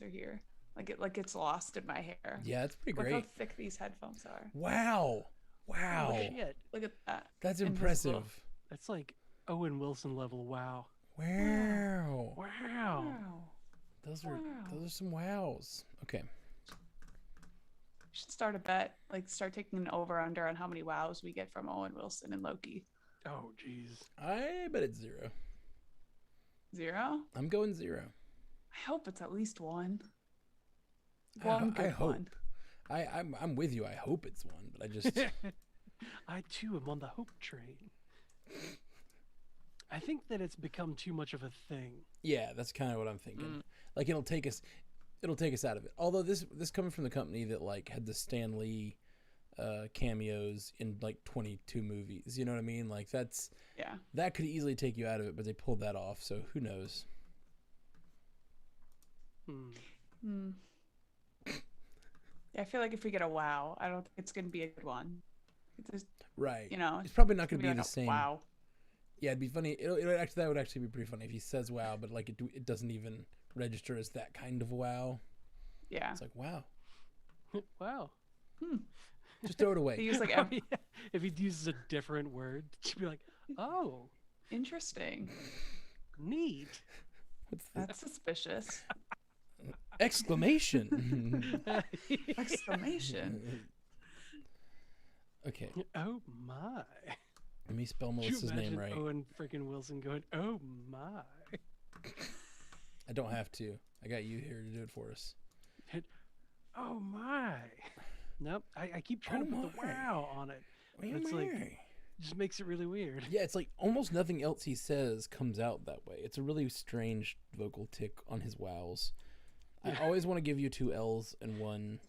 are here. Like it gets lost in my hair. Yeah, it's pretty Look great. how thick these headphones are. Wow. Oh Wow. shit. Look at that. That's Invisible. impressive. That's like Owen Wilson level. Wow. Wow. Wow. Wow. Those are Wow. those are some wows. Okay. We should start a bet. Like start taking an over under on how many wows we get from Owen Wilson and Loki. Oh jeez. I bet it's 0. 0? I'm going 0. I hope it's at least 1. I One good hope. one. I'm with you. I hope it's 1, but I just I too am on the hope train. I think that it's become too much of a thing. yeah, that's kind of what I'm thinking. Like it'll take us out of it. Although this coming from the company that like had the Stan Lee cameos in like 22 movies. You know what I mean? Like that could easily take you out of it, but they pulled that off. So who knows? Yeah, I feel like if we get a wow, I don't think it's gonna be a good one. It's, Right. you know, It's probably not going to be like the a same. Wow. Yeah, it'd be funny. That would actually be pretty funny if he says wow, but like it doesn't even register as that kind of wow. Yeah. It's like wow. Wow. Just throw it They away. use like Oh, yeah. If he uses a different word, she'd be like, "Oh, interesting. neat." What's the That's suspicious. exclamation? Exclamation. Okay, Oh my. let me spell Could you Melissa's name imagine right. Owen freaking Wilson going, "Oh my." I don't have to. I got you here to do it for us. Oh my. Nope. I keep trying to put the my. wow on it. But it's like, it just makes it really weird. Yeah, it's like almost nothing else he says comes out that way. It's a really strange vocal tick on his wows. I always want to give you 2 L's and 1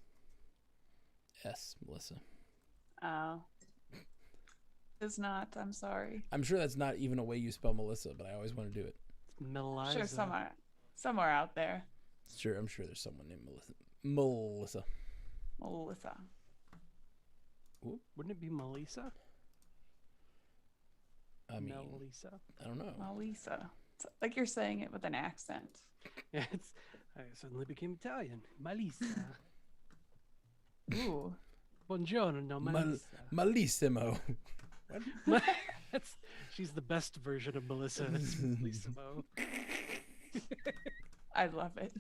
S, Melissa. Oh. It's not. I'm sorry. I'm sure that's not even a way you spell Melissa, but I always want to do it. It's Melissa. Sure, somewhere out there. Sure, I'm sure there's someone named Melissa. Melissa. Wouldn't it be Melissa? I mean, Melissa. I don't know. Melissa. It's like you're saying it with an accent. Yeah, I suddenly became Italian. Melissa. Ooh. Buongiorno, Melissa. Malissimo. She's the best version of Melissa. That's Melissimo. I love it.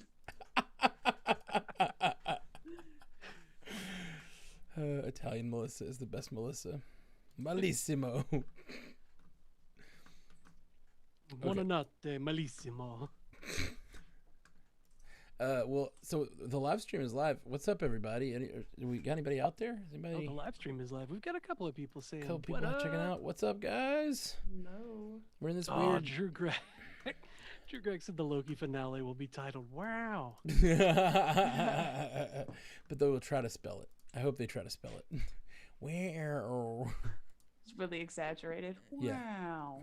Italian Melissa is the best Melissa. Malissimo. Buonanotte, Malissimo. Well, so the live stream is live. What's up, everybody? We got anybody out there? Is Oh, anybody? the live stream is live. We've got a couple of people saying, Couple people "What up?" checking out. What's up, guys? No. We're in this Oh, weird. Drew Gregg. Drew Gregg said the Loki finale will be titled "Wow." But they will try to spell it. I hope they try to spell it. Where? It's really exaggerated. Yeah. Wow.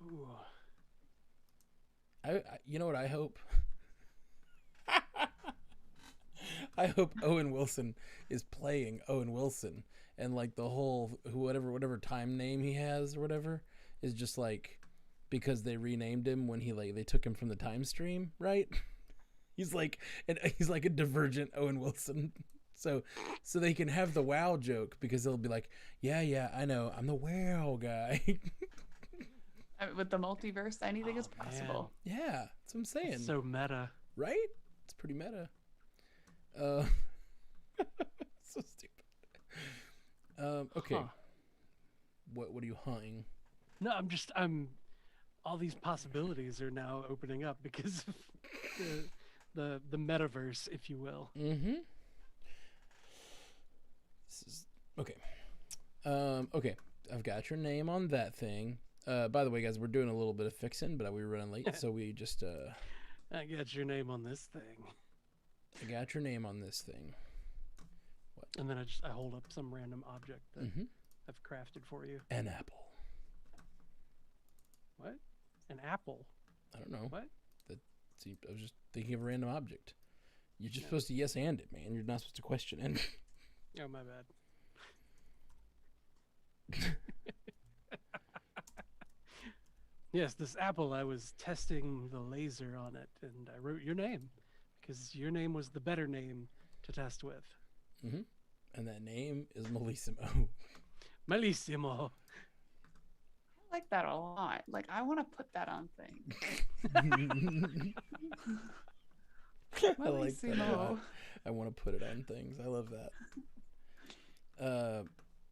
Ooh. You know what I hope? I hope Owen Wilson is playing Owen Wilson, and like the whole whatever time name he has or whatever is just like because they renamed him when they took him from the time stream, right? He's like a divergent Owen Wilson. So they can have the wow joke because they'll be like, yeah, I know, I'm the wow guy. I mean, with the multiverse, anything is possible. Yeah, that's what I'm saying. It's so meta. Right? It's pretty meta. So stupid. Okay. Huh. What are you hunting? No, I'm. All these possibilities are now opening up because of the metaverse, if you will. Mm-hmm. This is okay. Okay. I've got your name on that thing. By the way, guys, we're doing a little bit of fixing, but we were running late, so we just I got your name on this thing, I got your name on this thing. and then I hold up some random object that I've crafted for you. An apple. What? An apple? I don't know. What? See, I was just thinking of a random object. You're just supposed to yes and it, man. You're not supposed to question it. Oh, my bad. Yes, this apple, I was testing the laser on it, and I wrote your name because your name was the better name to test with. Mm-hmm. And that name is Melissimo. Malissimo. I like that a lot. Like, I want to put that on things. I like that a lot. Malissimo. I want to put it on things. I love that.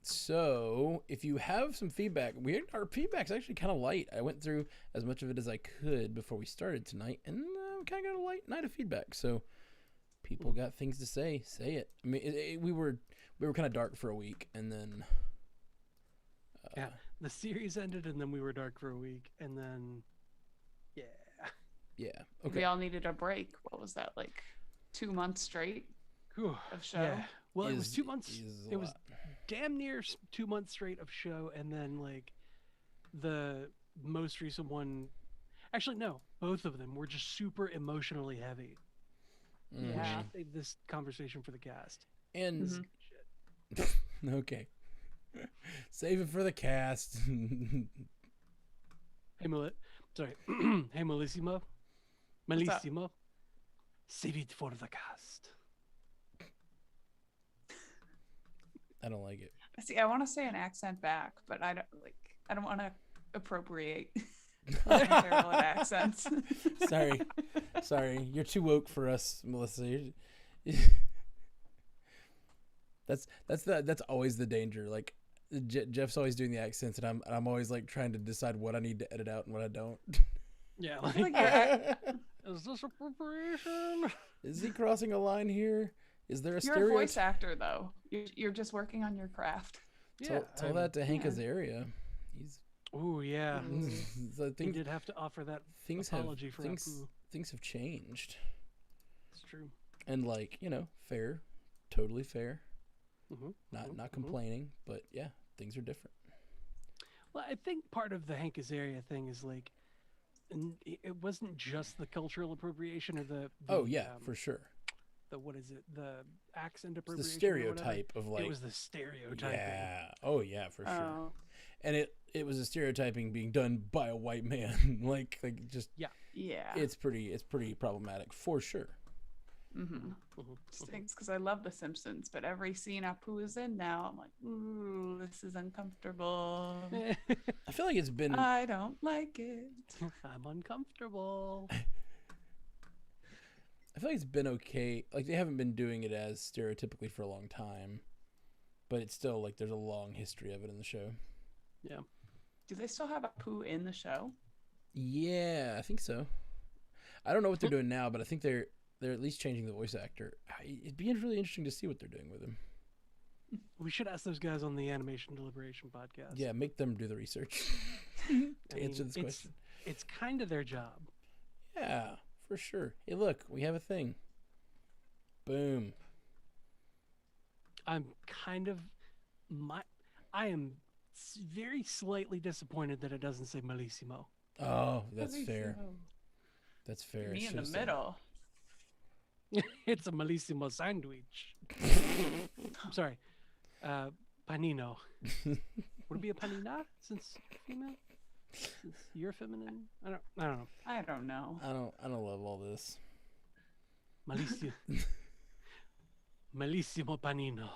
So if you have some feedback, our feedback's actually kind of light. I went through as much of it as I could before we started tonight, and kind of got a light night of feedback. So people got things to say. Say it. I mean, we were kind of dark for a week, and then Yeah, the series ended, and then we were dark for a week, and then yeah, okay. We all needed a break. What was that, like 2 months straight Whew. of show? Yeah. Well, it was Is- 2 months. is a It was lot. damn near 2 months straight of show, and then like the most recent one. Actually, no, both of them were just super emotionally heavy. Mhm. Yeah. Save this conversation for the cast. And Mhm. Shit. okay, save it for the cast. Hey, sorry. Hey, Malissimo. What's up? Malissimo. Save it for the cast. I don't like it. See, I want to say an accent back, but I don't want to appropriate terrible at accents. Sorry, you're too woke for us, Melissa. That's always the danger. Like Jeff's always doing the accents, and I'm always like trying to decide what I need to edit out and what I don't. Yeah, Like, like, you're, is this appropriation? Is he crossing a line here? Is there a you're a stereotype? voice actor, though. You're just working on your craft. Tell that to Hank yeah. Azaria. He's Oh yeah, the he thing, did have to offer that things apology for things Apu. things have changed, It's true. and like fair, totally fair. Mhm, Not mhm, mhm. complaining, but yeah, things are different. Well, I think part of the Hank Azaria thing is like, it wasn't just the cultural appropriation or the Oh yeah, for sure. the what is it, the accent It's the appropriation or whatever. stereotype of like It was the stereotyping. yeah. Oh yeah, for sure. Oh, And it was a stereotyping being done by a white man. like just yeah. it's pretty problematic for sure. Mm-hmm. Mhm, Stinks because I love The Simpsons, but every scene Apu is in now, I'm like, ooh, this is uncomfortable. mhm. I feel like it's been I don't like it. I'm uncomfortable. I feel like it's been okay. Like they haven't been doing it as stereotypically for a long time, but it's still like there's a long history of it in the show. Yeah. Do they still have Apu in the show? Yeah, I think so. I don't know what they're doing now, but I think they're at least changing the voice actor. It'd be really interesting to see what they're doing with him. We should ask those guys on the Animation Deliberation podcast. Yeah, make them do the research I to answer mean, this question. It's kind of their job. Yeah, for sure. Hey, look, we have a thing. Boom. I'm kind of I am very slightly disappointed that it doesn't say Malissimo. Oh, that's At least, fair. you know, That's fair. Me It in the should've said- middle. It's a Malissimo sandwich. I'm sorry. Panino. Would it be a panina since female? Since you're feminine? I don't know. I don't know. I don't love all this. Malissimo. Malissimo panino.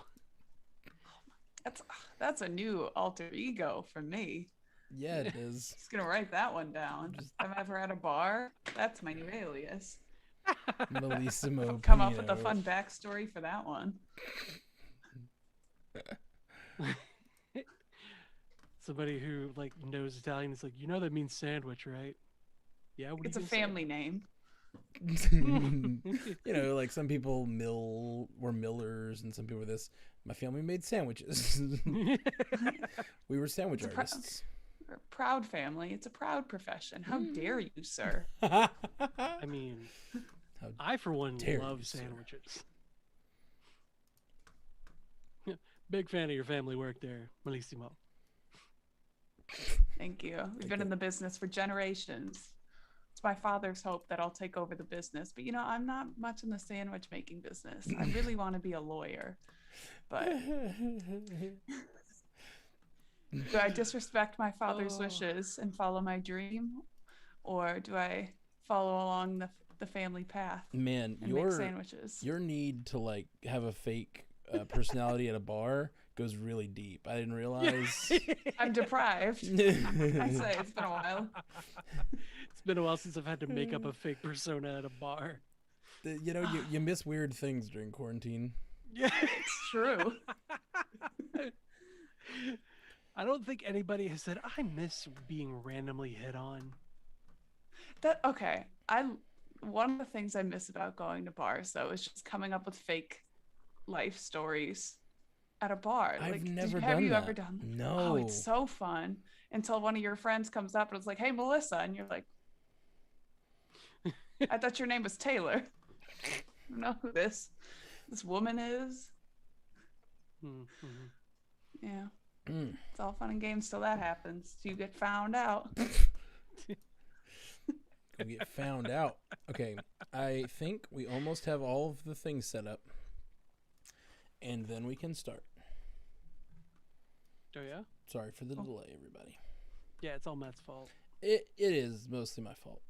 That's a new alter ego for me. Yeah, it is. Just gonna write that one down. If I'm ever at a bar, that's my new alias. Melissimo. Come up with a Pino. fun backstory for that one. Somebody who like knows Italian is like, that means sandwich, right? Yeah, what It's a you gonna say? family name. Like some people were millers, and some people were this. My family made sandwiches. We were sandwich It's a artists. We're a proud family. It's a proud profession. How dare you, sir? I mean, How I for one dare you, love sir. sandwiches. Big fan of your family work there, Malissimo. Thank you. We've been in the business for generations. It's my father's hope that I'll take over the business. But I'm not much in the sandwich making business. I really want to be a lawyer. But Do I disrespect my father's Oh. wishes and follow my dream, or do I follow along the family path Man, and make sandwiches? your need to like have a fake personality at a bar goes really deep. I didn't realize. I'm deprived. I say it's been a while. It's been a while since I've had to make up a fake persona at a bar. You know, you miss weird things during quarantine. Yeah. It's true. I don't think anybody has said, I miss being randomly hit on. Okay. One of the things I miss about going to bars though is just coming up with fake life stories at a bar. I've never have done you that. ever done that? No. Oh, it's so fun until one of your friends comes up and it's like, "Hey, Melissa," and you're like, "I thought your name was Taylor." I don't know who this woman is. Mm-hmm. Yeah. Mm. It's all fun and games till that happens. You get found out. Go get found out. Okay, I think we almost have all of the things set up, and then we can start. Oh, yeah? Sorry for the delay, everybody. Yeah, it's all Matt's fault. It is mostly my fault.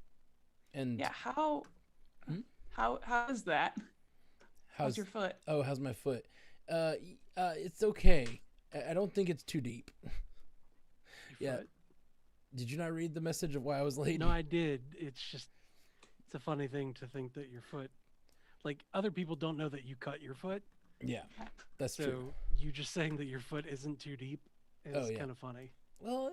And Yeah, how is that? How's your foot? Oh, how's my foot? It's okay. I don't think it's too deep. Your Yeah. foot? Did you not read the message of why I was late? No, I did. It's a funny thing to think that your foot, like other people don't know that you cut your foot. Yeah, that's So true. you just saying that your foot isn't too deep is yeah. kind of funny. Well,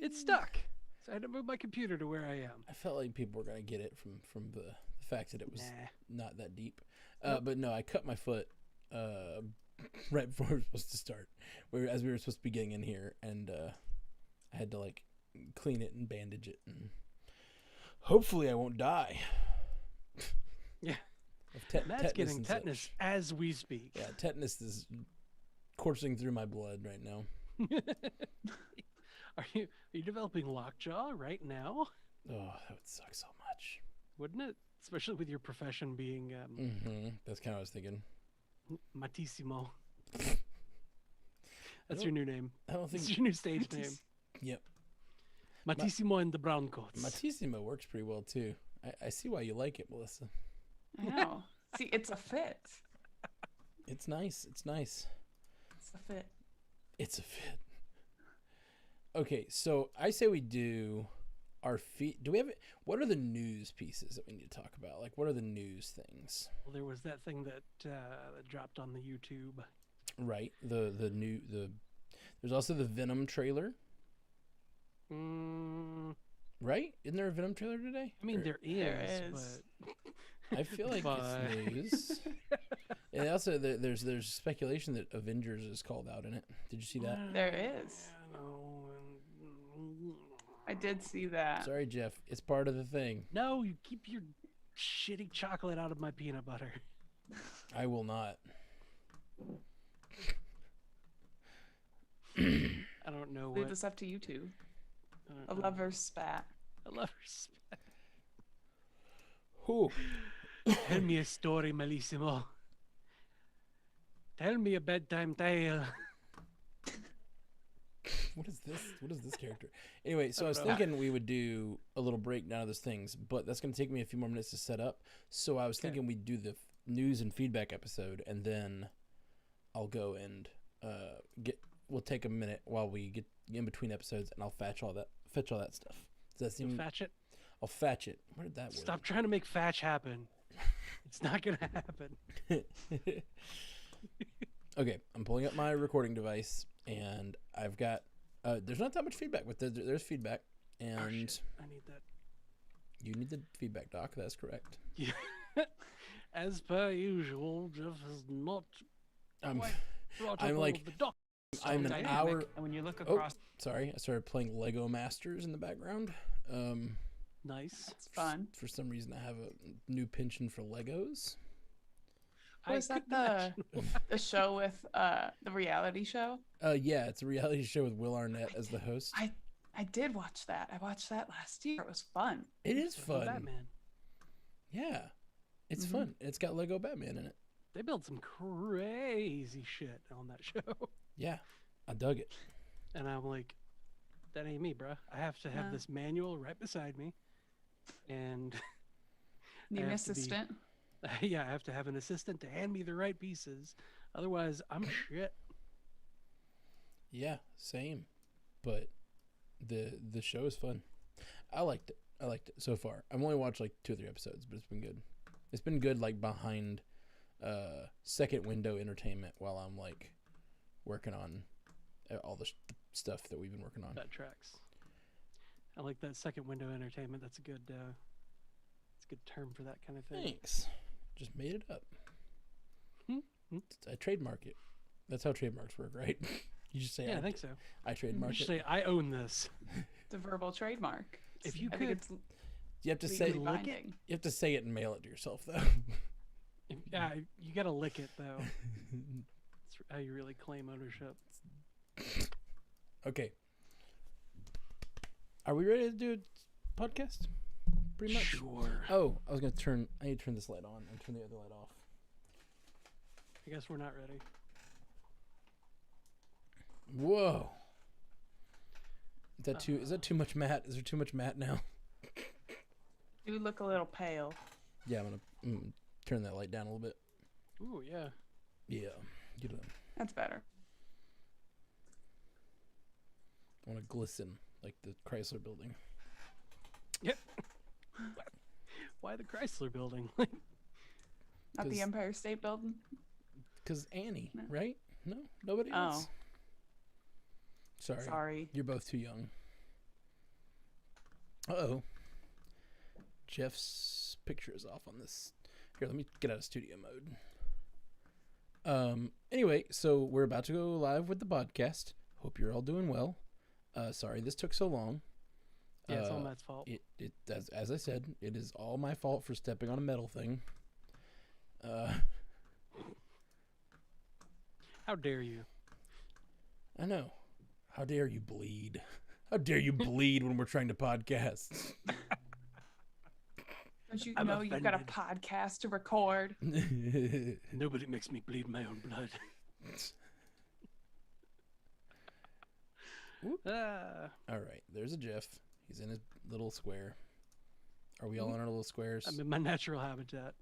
It's stuck. So I had to move my computer to where I am. I felt like people were gonna get it from the fact that it was Nah. not that deep. Nope. But no, I cut my foot right before we were supposed to start. As we were supposed to be getting in here, and I had to like clean it and bandage it, and hopefully I won't die. Yeah. Of Matt's getting and tetanus such. as we speak. Yeah, tetanus is coursing through my blood right now. Are you developing lockjaw right now? Oh, that would suck so much. Wouldn't it? Especially with your profession being That's kind of what I was thinking. Matissimo. That's your new name. I don't think. That's your new stage name. Yep. Matissimo and the Brown Coats. Matissimo works pretty well too. I see why you like it, Melissa. I know. See, it's a fit. It's nice. It's nice. It's a fit. It's a fit. Okay, so I say we do our feet. Do we have it? What are the news pieces that we need to talk about? Like, what are the news things? Well, there was that thing that dropped on the YouTube. Right. The There's also the Venom trailer. Right? Isn't there a Venom trailer today? I mean, Or- there is. But I feel like But- it's news. And also, there's speculation that Avengers is called out in it. Did you see that? There is. I did see that. Sorry, Jeff. It's part of the thing. No, you keep your shitty chocolate out of my peanut butter. I will not. I don't know Leave what. this up to you two. I A don't know. lover's spat. A lover's spat. Who? Tell me a story, Melissimo. Tell me a bedtime tale. What is this? What is this character? Anyway, so I was don't know. thinking we would do a little breakdown of those things, but that's going to take me a few more minutes to set up. So I was Okay. thinking we'd do the news and feedback episode, and then I'll go and we'll take a minute while we get in between episodes, and I'll fetch all that stuff. Does that You'll seem? fetch it. I'll fetch it. Where did that word? Stop trying to make fetch happen. It's not gonna happen. Okay, I'm pulling up my recording device, and I've got. There's not that much feedback, but there's feedback, and Oh, shit. I need that. you need the feedback, Doc. That's correct. Yeah. As per usual, Jeff has not I'm quite brought up I'm all like- of the doc. I'm an Dynamic. hour. And when you look Oh, across sorry. I started playing Lego Masters in the background. Nice. It's fun. For some reason, I have a new penchant for Legos. Was that the show with the reality show? Yeah, it's a reality show with Will Arnett as the host. I did watch that. I watched that last year. It was fun. It is Lego fun. Batman. Yeah, it's Mhm. fun. It's got Lego Batman in it. They built some crazy shit on that show. Yeah, I dug it. And I'm like, that ain't me, bruh. I have to have this manual right beside me. And Need an assistant. Yeah, I have to have an assistant to hand me the right pieces. Otherwise, I'm shit. Yeah, same. But the show is fun. I liked it. So far. I've only watched like 2 or 3 episodes, but it's been good. It's been good like behind second window entertainment while I'm like working on all the stuff that we've been working on. That tracks. I like that second window entertainment. That's a good term for that kind of thing. Thanks. Just made it up. I trademark it. That's how trademarks work, right? You just say, yeah, I think so. I trademark You it. say, I own this. It's a verbal trademark. If you I could, think it's You have to say legally binding. You have to say it and mail it to yourself, though. yeah, you gotta lick it though. That's how you really claim ownership. Okay. Are we ready to do a podcast? Pretty much. Sure. Oh, I need to turn this light on and turn the other light off. I guess we're not ready. Whoa. Is that too much matte? Is there too much matte now? You look a little pale. Yeah, I'm gonna turn that light down a little bit. Ooh, yeah. Yeah. Get it. That's better. I want to glisten like the Chrysler building. Yep. Why the Chrysler building? Not the Empire State Building? Because Annie, No. right? No? Nobody else? Sorry. You're both too young. Uh-oh. Jeff's picture is off on this. Here, let me get out of studio mode. Anyway, so we're about to go live with the podcast. Hope you're all doing well. Sorry this took so long. Yeah, it's all Matt's fault. It as I said, it is all my fault for stepping on a metal thing. How dare you? I know. How dare you bleed? How dare you bleed when we're trying to podcast? Don't you I'm know you've got a offended. podcast to record? Nobody makes me bleed my own blood. All right, there's a Jeff. He's in his little square. Are we all in our little squares? I'm in my natural habitat.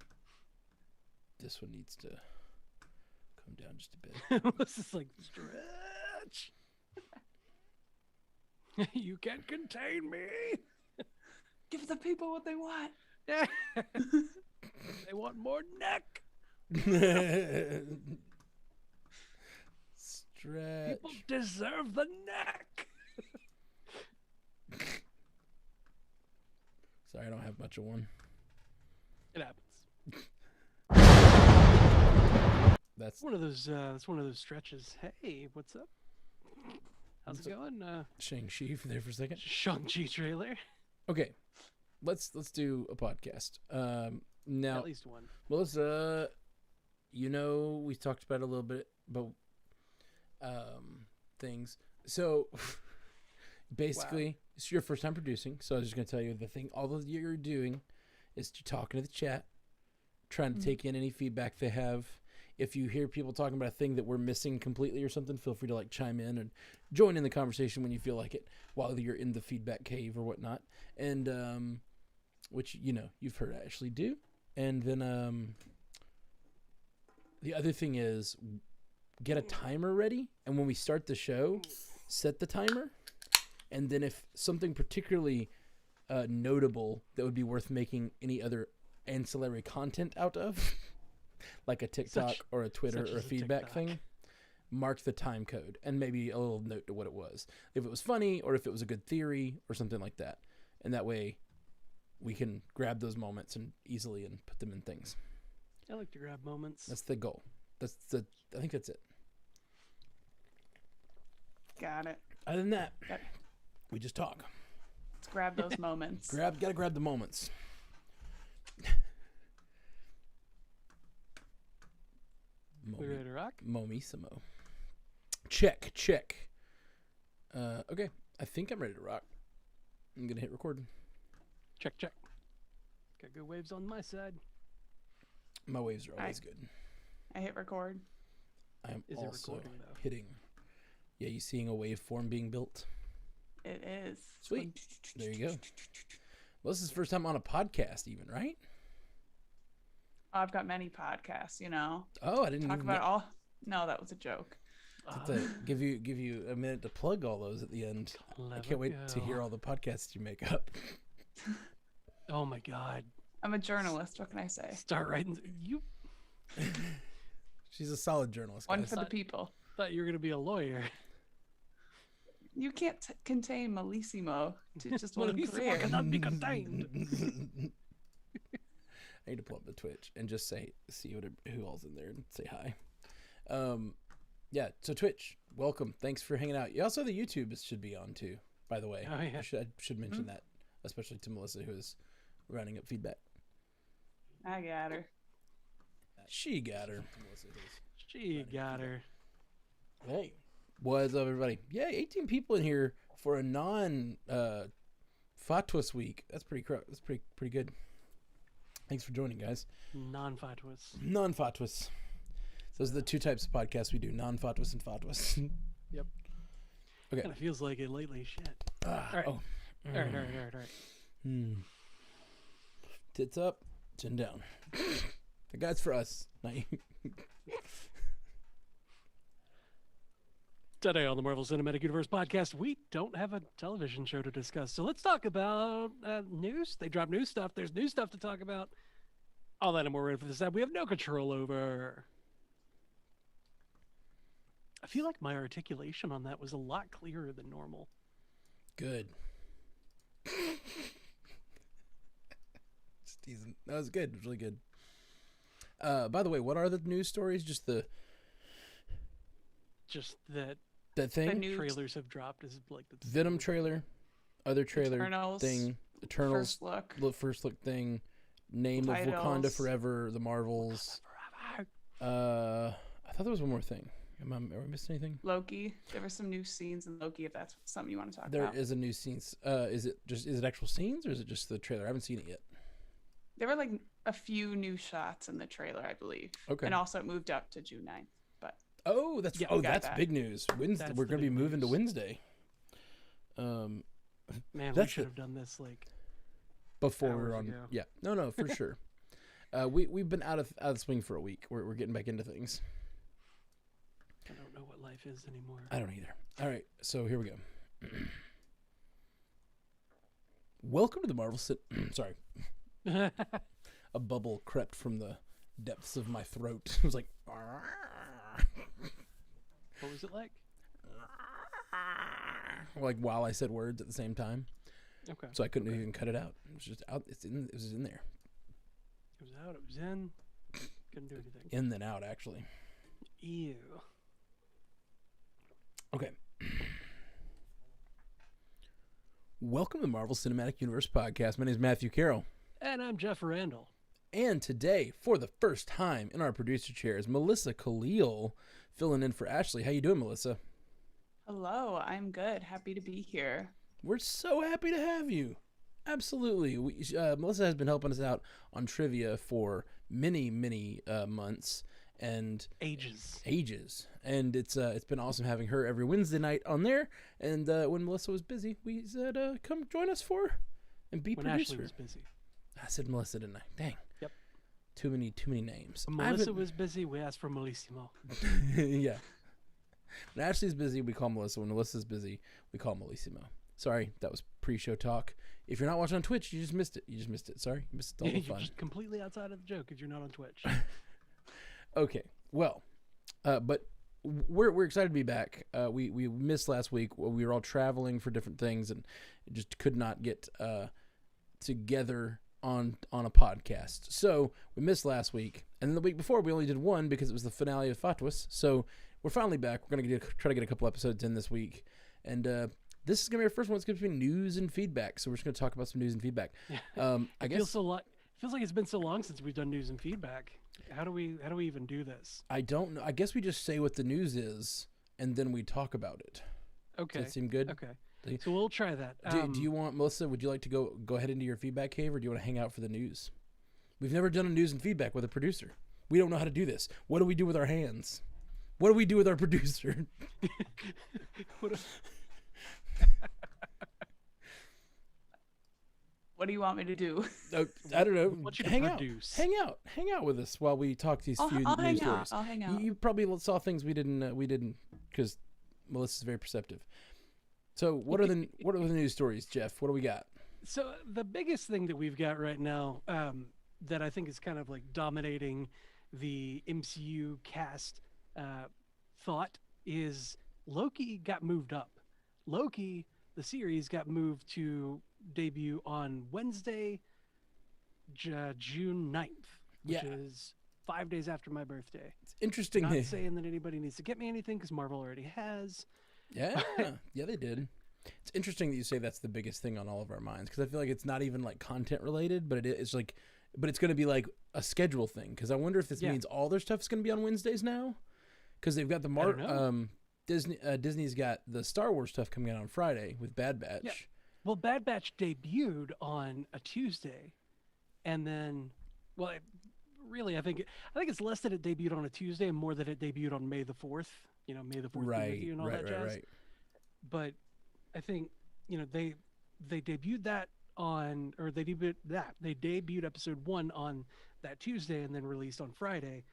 This one needs to come down just a bit. This is like stretch. You can't contain me. Give the people what they want. They want more neck. Stretch. People deserve the neck. Sorry, I don't have much of one. It happens. That's One of those. That's one of those stretches. Hey, what's up? How's it going? Shang-Chi there for a second. Shang-Chi trailer. Okay, let's do a podcast. Now, At least one. Melissa, we talked about a little bit about things. So basically, it's your first time producing. So I was just gonna tell you all that you're doing is talking to the chat, trying to take in any feedback they have. If you hear people talking about a thing that we're missing completely or something, feel free to like chime in and join in the conversation when you feel like it, while you're in the feedback cave or whatnot. And which you've heard Ashley do. And then the other thing is get a timer ready, and when we start the show, set the timer. And then if something particularly notable that would be worth making any other ancillary content out of, like a TikTok or a Twitter or a feedback thing, mark the time code and maybe a little note to what it was. If it was funny or if it was a good theory or something like that. And that way we can grab those moments and easily and put them in things. I like to grab moments. That's the goal. I think that's it. Got it. Other than that, Got it. we just talk. Let's grab those moments. Gotta grab the moments. We ready to rock? Momissimo. Check. Okay. I think I'm ready to rock. I'm gonna hit record. Check. Got good waves on my side. My waves are always good. I hit record. I am Is it also recording, though? hitting Yeah, you seeing a waveform being built? It is. Sweet. There you go. Well, this is the first time on a podcast even, right? I've got many podcasts, Oh, I didn't Talk even about all. No, that was a joke. have to give you a minute to plug all those at the end. I can't wait to hear all the podcasts you make up. Oh my God. I'm a journalist. What can I say? Start writing. You She's a solid journalist. One guys. for the people. thought you were going to be a lawyer. You can't contain Malissimo to just one Malissimo career. cannot be contained. I need to pull up the Twitch and just see who all's in there and say hi. Yeah, so Twitch, welcome. Thanks for hanging out. You also the YouTube should be on too, by the way. Oh, yeah. I should mention that, especially to Melissa, who is rounding up feedback. I got her. She got her. She got her. Hey, what's up, everybody? Yeah, 18 people in here for a non Fatwas week. That's pretty good. Thanks for joining, guys. Non-fatwas. Non-Fatwas. Those are the two types of podcasts we do: non-Fatwas and Fatwas. Yep. Okay. Kind of feels like it lately. Shit. All right. Oh. All right. Tits up, chin down. The guy's for us. Not you. Today on the Marvel Cinematic Universe podcast, we don't have a television show to discuss. So let's talk about news. They drop new stuff. There's new stuff to talk about. All that and more info that we have no control over. I feel like my articulation on that was a lot clearer than normal. Good. Just teasing. That was good. It was really good. By the way, what are the news stories? Just that thing. The new trailers have dropped. Is like the Venom trailer, other trailer Eternals, thing, Eternals first look thing, name of Wakanda Forever, the Marvels. I thought there was one more thing. Are we missing anything? Loki. There were some new scenes in Loki. If that's something you want to talk There about. is a new scenes. Is it actual scenes or is it just the trailer? I haven't seen it yet. There were like a few new shots in the trailer, I believe. Okay. And also it moved up to June 9th. But Oh, that's that's that. big news. Wednesday, That's we're the going to be big moving to news. Wednesday. Man, we That's should have done this like Before we were hours on. ago. Yeah, no, for sure. We've been out of the swing for a week. We're getting back into things. I don't know what life is anymore. I don't either. All right, so here we go. Welcome to the Marvel Sorry, a bubble crept from the depths of my throat. It was like. What was it like? Like while I said words at the same time, Okay. so I couldn't even cut it out. It was just out. It was in there. It was out. It was in. Couldn't do anything. In then out, actually. Ew. Okay. Welcome to the Marvel Cinematic Universe podcast. My name is Matthew Carroll. And I'm Jeff Randall. And today, for the first time in our producer chair, is Melissa Khalil filling in for Ashley. How you doing, Melissa? hello, I'm good. Happy to be here. We're so happy to have you. Absolutely. Melissa has been helping us out on trivia for many months and Ages. and it's been awesome having her every Wednesday night on there. And when Melissa was busy, we said come join us for and be When producer. Ashley was busy. I said Melissa, didn't I? Dang. Yep. Too many names. When Melissa was busy, we asked for Malissimo. Yeah. When Ashley's busy, we call Melissa. When Melissa's busy, we call Malissimo. Sorry, that was pre-show talk. If you're not watching on Twitch, you just missed it. Sorry, you missed all the You're fun. just completely outside of the joke if you're not on Twitch. Okay, well, but we're excited to be back. We missed last week. We were all traveling for different things and just could not get together on a podcast. So we missed last week, and then the week before we only did one because it was the finale of Fatwas. So we're finally back. We're gonna try to get a couple episodes in this week, and this is gonna be our first one. It's gonna be news and feedback. So we're just gonna talk about some news and feedback. I guess feels like it's been so long since we've done news and feedback. How do we even do this? I don't know. I guess we just say what the news is, and then we talk about it. Okay. Does that seem good? Okay. So we'll try that. Do you want, Melissa, would you like to go ahead into your feedback cave, or do you want to hang out for the news? We've never done a news and feedback with a producer. We don't know how to do this. What do we do with our hands? What do we do with our producer? What do you want me to do? I don't know. What you Hang produce? out with us while we talk these few I'll news hang out. stories. I'll hang out. You probably saw things we didn't because Melissa's very perceptive. So what are the news stories, Jeff? What do we got? So the biggest thing that we've got right now, that I think is kind of like dominating the MCU cast thought is Loki got moved up. Loki, the series, got moved to debut on Wednesday, June 9th, which is 5 days after my birthday. It's interesting. Not saying that anybody needs to get me anything because Marvel already has. Yeah, they did. It's interesting that you say that's the biggest thing on all of our minds because I feel like it's not even like content related, but it's like, but it's going to be like a schedule thing because I wonder if this means all their stuff is going to be on Wednesdays now because they've got the Disney's got the Star Wars stuff coming out on Friday with Bad Batch. Yeah. Well, Bad Batch debuted on a Tuesday, and then, well, I think it's less that it debuted on a Tuesday and more that it debuted on May the 4th. You know, May the 4th be with you and all that jazz. Right. But I think they debuted that on, or they debuted episode 1 on that Tuesday and then released on Friday.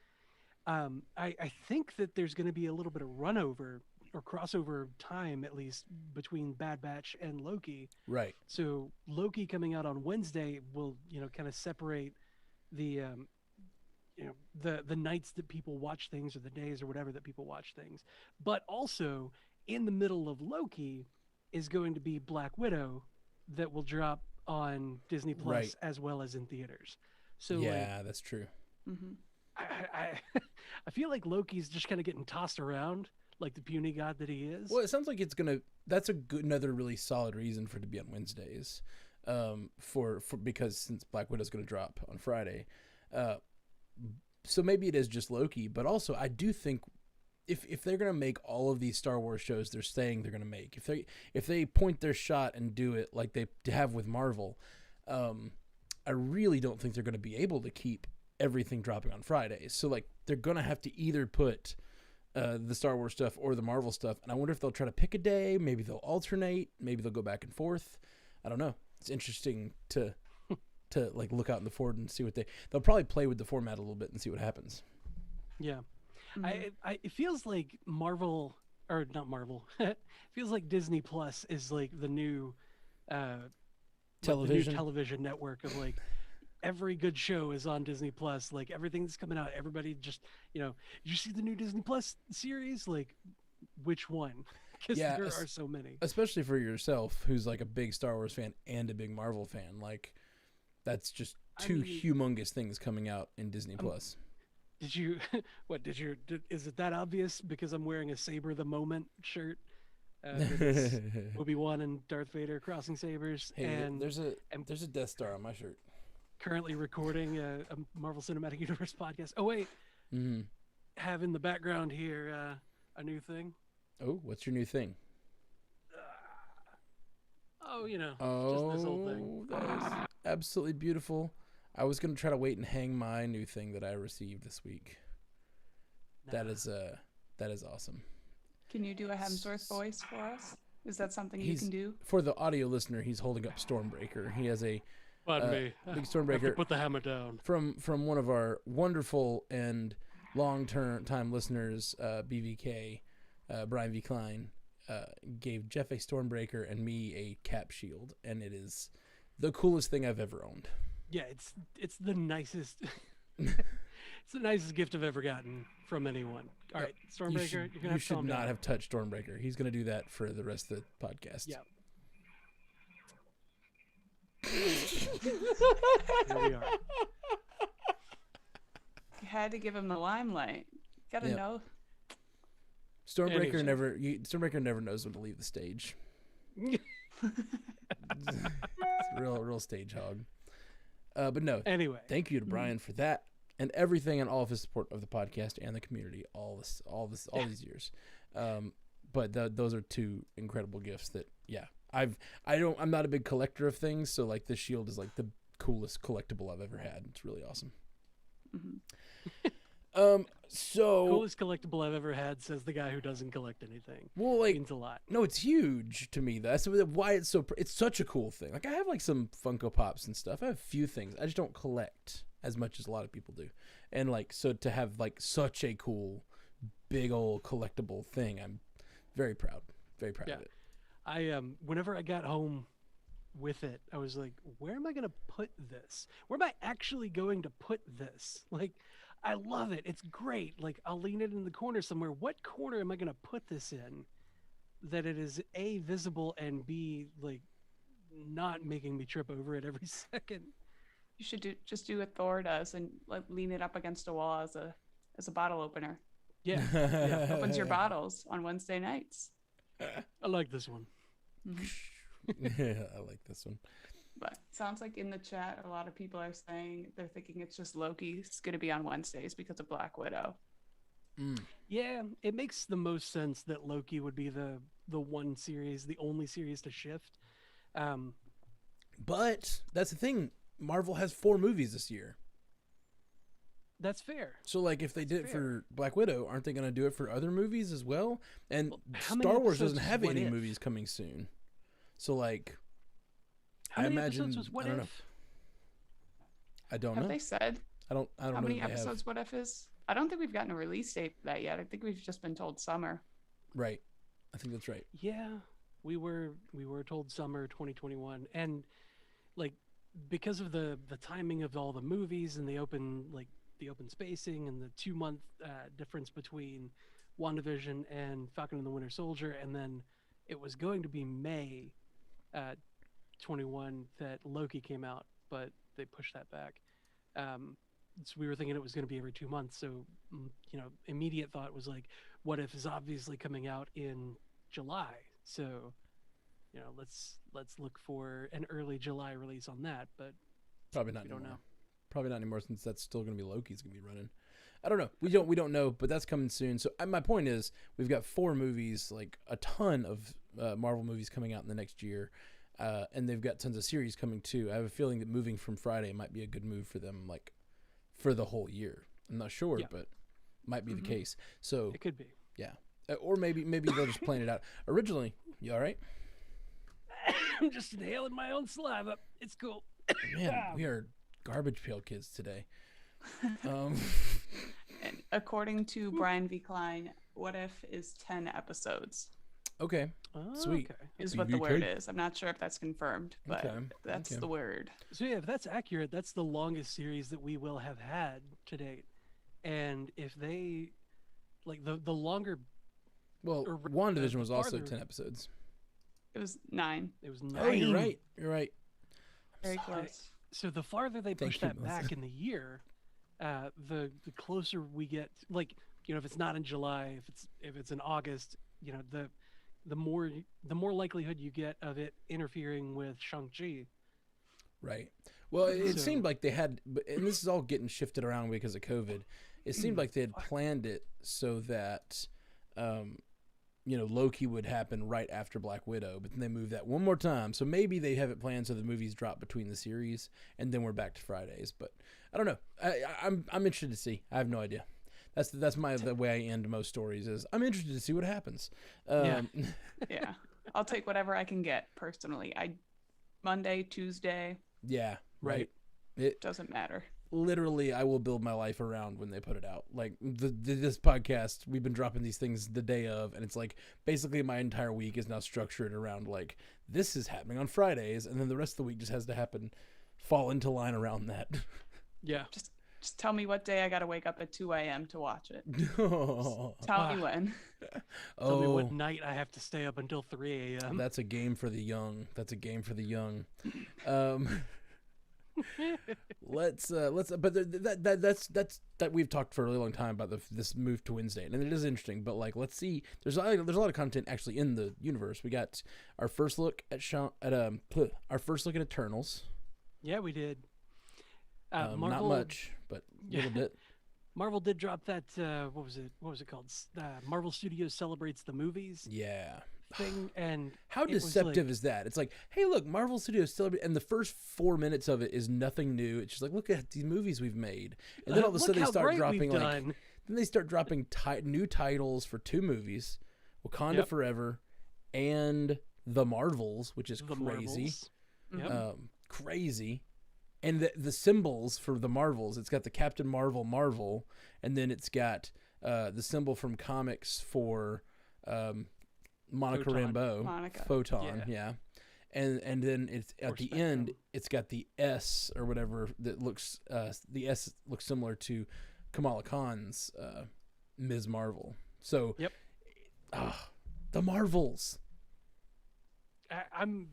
I think that there's going to be a little bit of runover or crossover time, at least, between Bad Batch and Loki. Right. So Loki coming out on Wednesday will, kind of separate the, the nights that people watch things or the days or whatever that people watch things. But also in the middle of Loki is going to be Black Widow that will drop on Disney Plus as well as in theaters. So that's true. Mm-hmm. I feel like Loki's just kind of getting tossed around like the puny god that he is. Well, it sounds like that's another really solid reason for it to be on Wednesdays, because since Black Widow's going to drop on Friday, so maybe it is just Loki, but also I do think if they're going to make all of these Star Wars shows they're saying they're going to make, if they point their shot and do it like they have with Marvel, I really don't think they're going to be able to keep everything dropping on Fridays. So like they're going to have to either put the Star Wars stuff or the Marvel stuff. And I wonder if they'll try to pick a day. Maybe they'll alternate. Maybe they'll go back and forth. I don't know. It's interesting to like look out in the forward and see they'll probably play with the format a little bit and see what happens. Yeah. Mm-hmm. It feels like Marvel, or not Marvel, it feels like Disney Plus is like the new television network of like every good show is on Disney Plus. Like everything that's coming out, everybody just, did you see the new Disney Plus series? Like which one? Because there are so many. Especially for yourself, who's like a big Star Wars fan and a big Marvel fan. Like that's just two humongous things coming out in Disney Plus. Is it that obvious because I'm wearing a Saber the Moment shirt? Obi-Wan and Darth Vader crossing sabers. Hey, and there's a Death Star on my shirt. Currently recording a Marvel Cinematic Universe podcast. Oh wait, have in the background here a new thing. Oh, what's your new thing? Just this old thing. That is absolutely beautiful. I was gonna try to wait and hang my new thing that I received this week. That is awesome. Can you do a Hemsworth voice for us? Is that something you can do? For the audio listener, he's holding up Stormbreaker. He has a big Stormbreaker. Put the hammer down. From one of our wonderful and long-time listeners, BVK, Brian V. Klein, gave Jeff a Stormbreaker and me a Cap Shield, and it is the coolest thing I've ever owned. Yeah, it's the nicest. It's the nicest gift I've ever gotten from anyone. All right, Stormbreaker, you're gonna have to calm down. You should not have touched Stormbreaker. He's gonna do that for the rest of the podcast. Yeah. Here we are. You had to give him the limelight. Gotta know. Stormbreaker never knows when to leave the stage. It's a real stage hog. But no. Anyway, thank you to Brian for that and everything and all of his support of the podcast and the community all these years. But those are two incredible gifts that I'm not a big collector of things, so like this shield is like the coolest collectible I've ever had. It's really awesome. Mm-hmm. So Coolest collectible I've ever had, says the guy who doesn't collect anything. well, like Means a lot. no, it's huge to me. That's why it's such a cool thing. Like I have like some Funko Pops and stuff. I have a few things. I just don't collect as much as a lot of people do. And like so to have like such a cool big old collectible thing, I'm very proud. Very proud of it. I whenever I got home with it, I was like, where am I going to put this? Where am I actually going to put this? Like, I love it. It's great. Like, I'll lean it in the corner somewhere. What corner am I going to put this in that it is A, visible, and B, like, not making me trip over it every second? You should just do what Thor does and like lean it up against a wall as a bottle opener. Yeah. Opens your bottles on Wednesday nights. I like this one. Yeah, I like this one. But sounds like in the chat, a lot of people are saying they're thinking it's just Loki's going to be on Wednesdays because of Black Widow. Yeah, it makes the most sense that Loki would be the one series, the only series to shift. But that's the thing. Marvel has 4 movies this year. That's fair. So, like, if they did it for Black Widow, aren't they going to do it for other movies as well? And how many Star Wars episodes doesn't was have What any If? movies coming soon. So, like, How I many imagine. episodes was What I don't know. If? I don't Have know. they said I don't how know. many if they have. episodes What If is? I don't think we've gotten a release date for that yet. I think we've just been told summer. Right. I think that's right. Yeah, we were told summer 2021, and like because of the timing of all the movies and the open spacing and the 2-month difference between WandaVision and Falcon and the Winter Soldier, and then it was going to be May 21 that Loki came out, but they pushed that back. So we were thinking it was going to be every 2 months. So, immediate thought was like, What If is obviously coming out in July. So, let's look for an early July release on that. But Probably not we anymore. don't know. Probably not anymore since that's still going to be Loki's going to be running. I don't know. We don't know, but that's coming soon. So my point is, we've got 4 movies, like a ton of Marvel movies coming out in the next year, and they've got tons of series coming too. I have a feeling that moving from Friday might be a good move for them, like for the whole year. I'm not sure, but might be the case. So It could be. yeah, or maybe they'll just plan it out. Originally, you all right? I'm just inhaling my own saliva. It's cool. Man, we are garbage pail kids today. And according to Brian V. Klein, What If is 10 episodes Okay, sweet. Okay. is what the BVK. word is. I'm not sure if that's confirmed, but Okay, that's okay. the word. So yeah, if that's accurate, that's the longest series that we will have had to date. And if they like the longer Well, Or, WandaVision was also farther- 10 episodes. It was 9. it was 9. Oh, you're right. You're right. Very Sorry. close. So the farther they Thank push you, that Melissa. back in the year, the closer we get. Like, if it's not in July, if it's in August, the more likelihood you get of it interfering with Shang-Chi. Right. Well, it So- seemed like they had, and this is all getting shifted around because of COVID. It seemed like they had planned it so that, Loki would happen right after Black Widow, but then they moved that one more time. So maybe they have it planned so the movies drop between the series, and then we're back to Fridays. But I don't know. I'm interested to see. I have no idea. That's the way I end most stories is I'm interested to see what happens. Yeah. Yeah. I'll take whatever I can get personally. Monday, Tuesday, Yeah. Right. It doesn't matter. literally I will build my life around when they put it out. Like this podcast, we've been dropping these things the day of, and it's like basically my entire week is now structured around like this is happening on Fridays, and then the rest of the week just has to fall into line around that. Yeah. Just tell me what day I got to wake up at 2 a.m. to watch it. Oh, Tell me when. Tell me what night I have to stay up until 3 a.m. That's a game for the young. Let's but that's we've talked for a really long time about this move to Wednesday, and it is interesting. But like, let's see. There's a lot of content actually in the universe. We got our first look at Eternals. Yeah, we did. Not Marvel, much, but a little bit. Marvel did drop that. What was it called? Marvel Studios Celebrates the Movies Yeah. thing, and How it was deceptive like- is that? It's like, hey, look, Marvel Studios celebrate, and the first 4 minutes of it is nothing new. It's just like, look at these movies we've made, and then all of a Look sudden they how start great dropping we've like done. Then they start dropping new titles for 2 movies, Wakanda Forever and The Marvels, which is crazy. Crazy. And the symbols for the Marvels, it's got the Captain Marvel, and then it's got the symbol from comics for Monica Rambeau. Photon, yeah. And then it's at the end, it's got the S or whatever that looks, the S looks similar to Kamala Khan's Ms. Marvel. So, the Marvels. I'm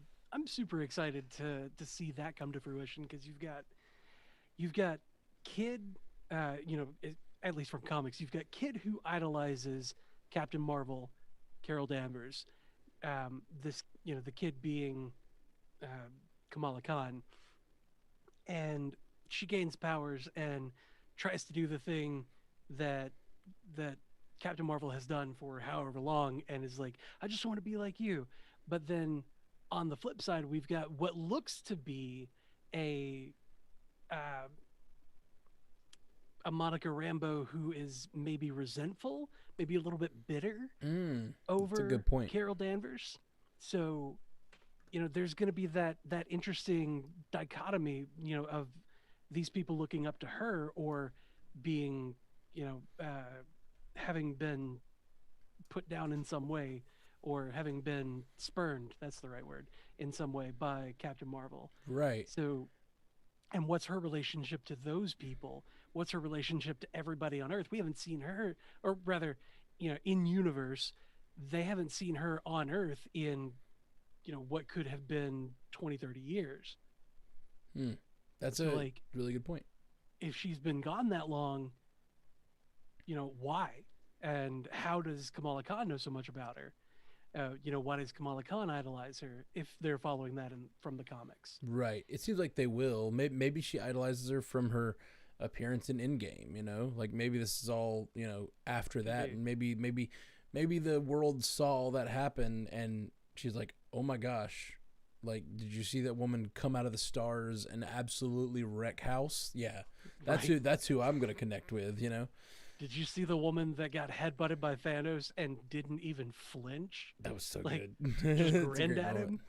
super excited to see that come to fruition, because you've got Kid, at least from comics, you've got Kid who idolizes Captain Marvel, Carol Danvers. The Kid being Kamala Khan, and she gains powers and tries to do the thing that Captain Marvel has done for however long, and is like, I just want to be like you. But then on the flip side, we've got what looks to be a Monica Rambeau who is maybe resentful, maybe a little bit bitter over that's a good point. Carol Danvers. So, there's going to be that interesting dichotomy, of these people looking up to her, or being, having been put down in some way, or having been spurned, that's the right word, in some way by Captain Marvel. Right. So, and what's her relationship to those people? What's her relationship to everybody on Earth? We haven't seen her, or rather, in universe, they haven't seen her on Earth in, what could have been 20, 30 years. That's a really good point. If she's been gone that long, why? And how does Kamala Khan know so much about her? Why does Kamala Khan idolize her if they're following that from the comics? Right. It seems like they will. Maybe she idolizes her from her appearance in Endgame, like maybe this is all, after that. And maybe the world saw all that happen and she's like, oh my gosh, like, did you see that woman come out of the stars and absolutely wreck house? Yeah. That's who I'm going to connect with, Did you see the woman that got headbutted by Thanos and didn't even flinch? That was so good. Just grinned at him.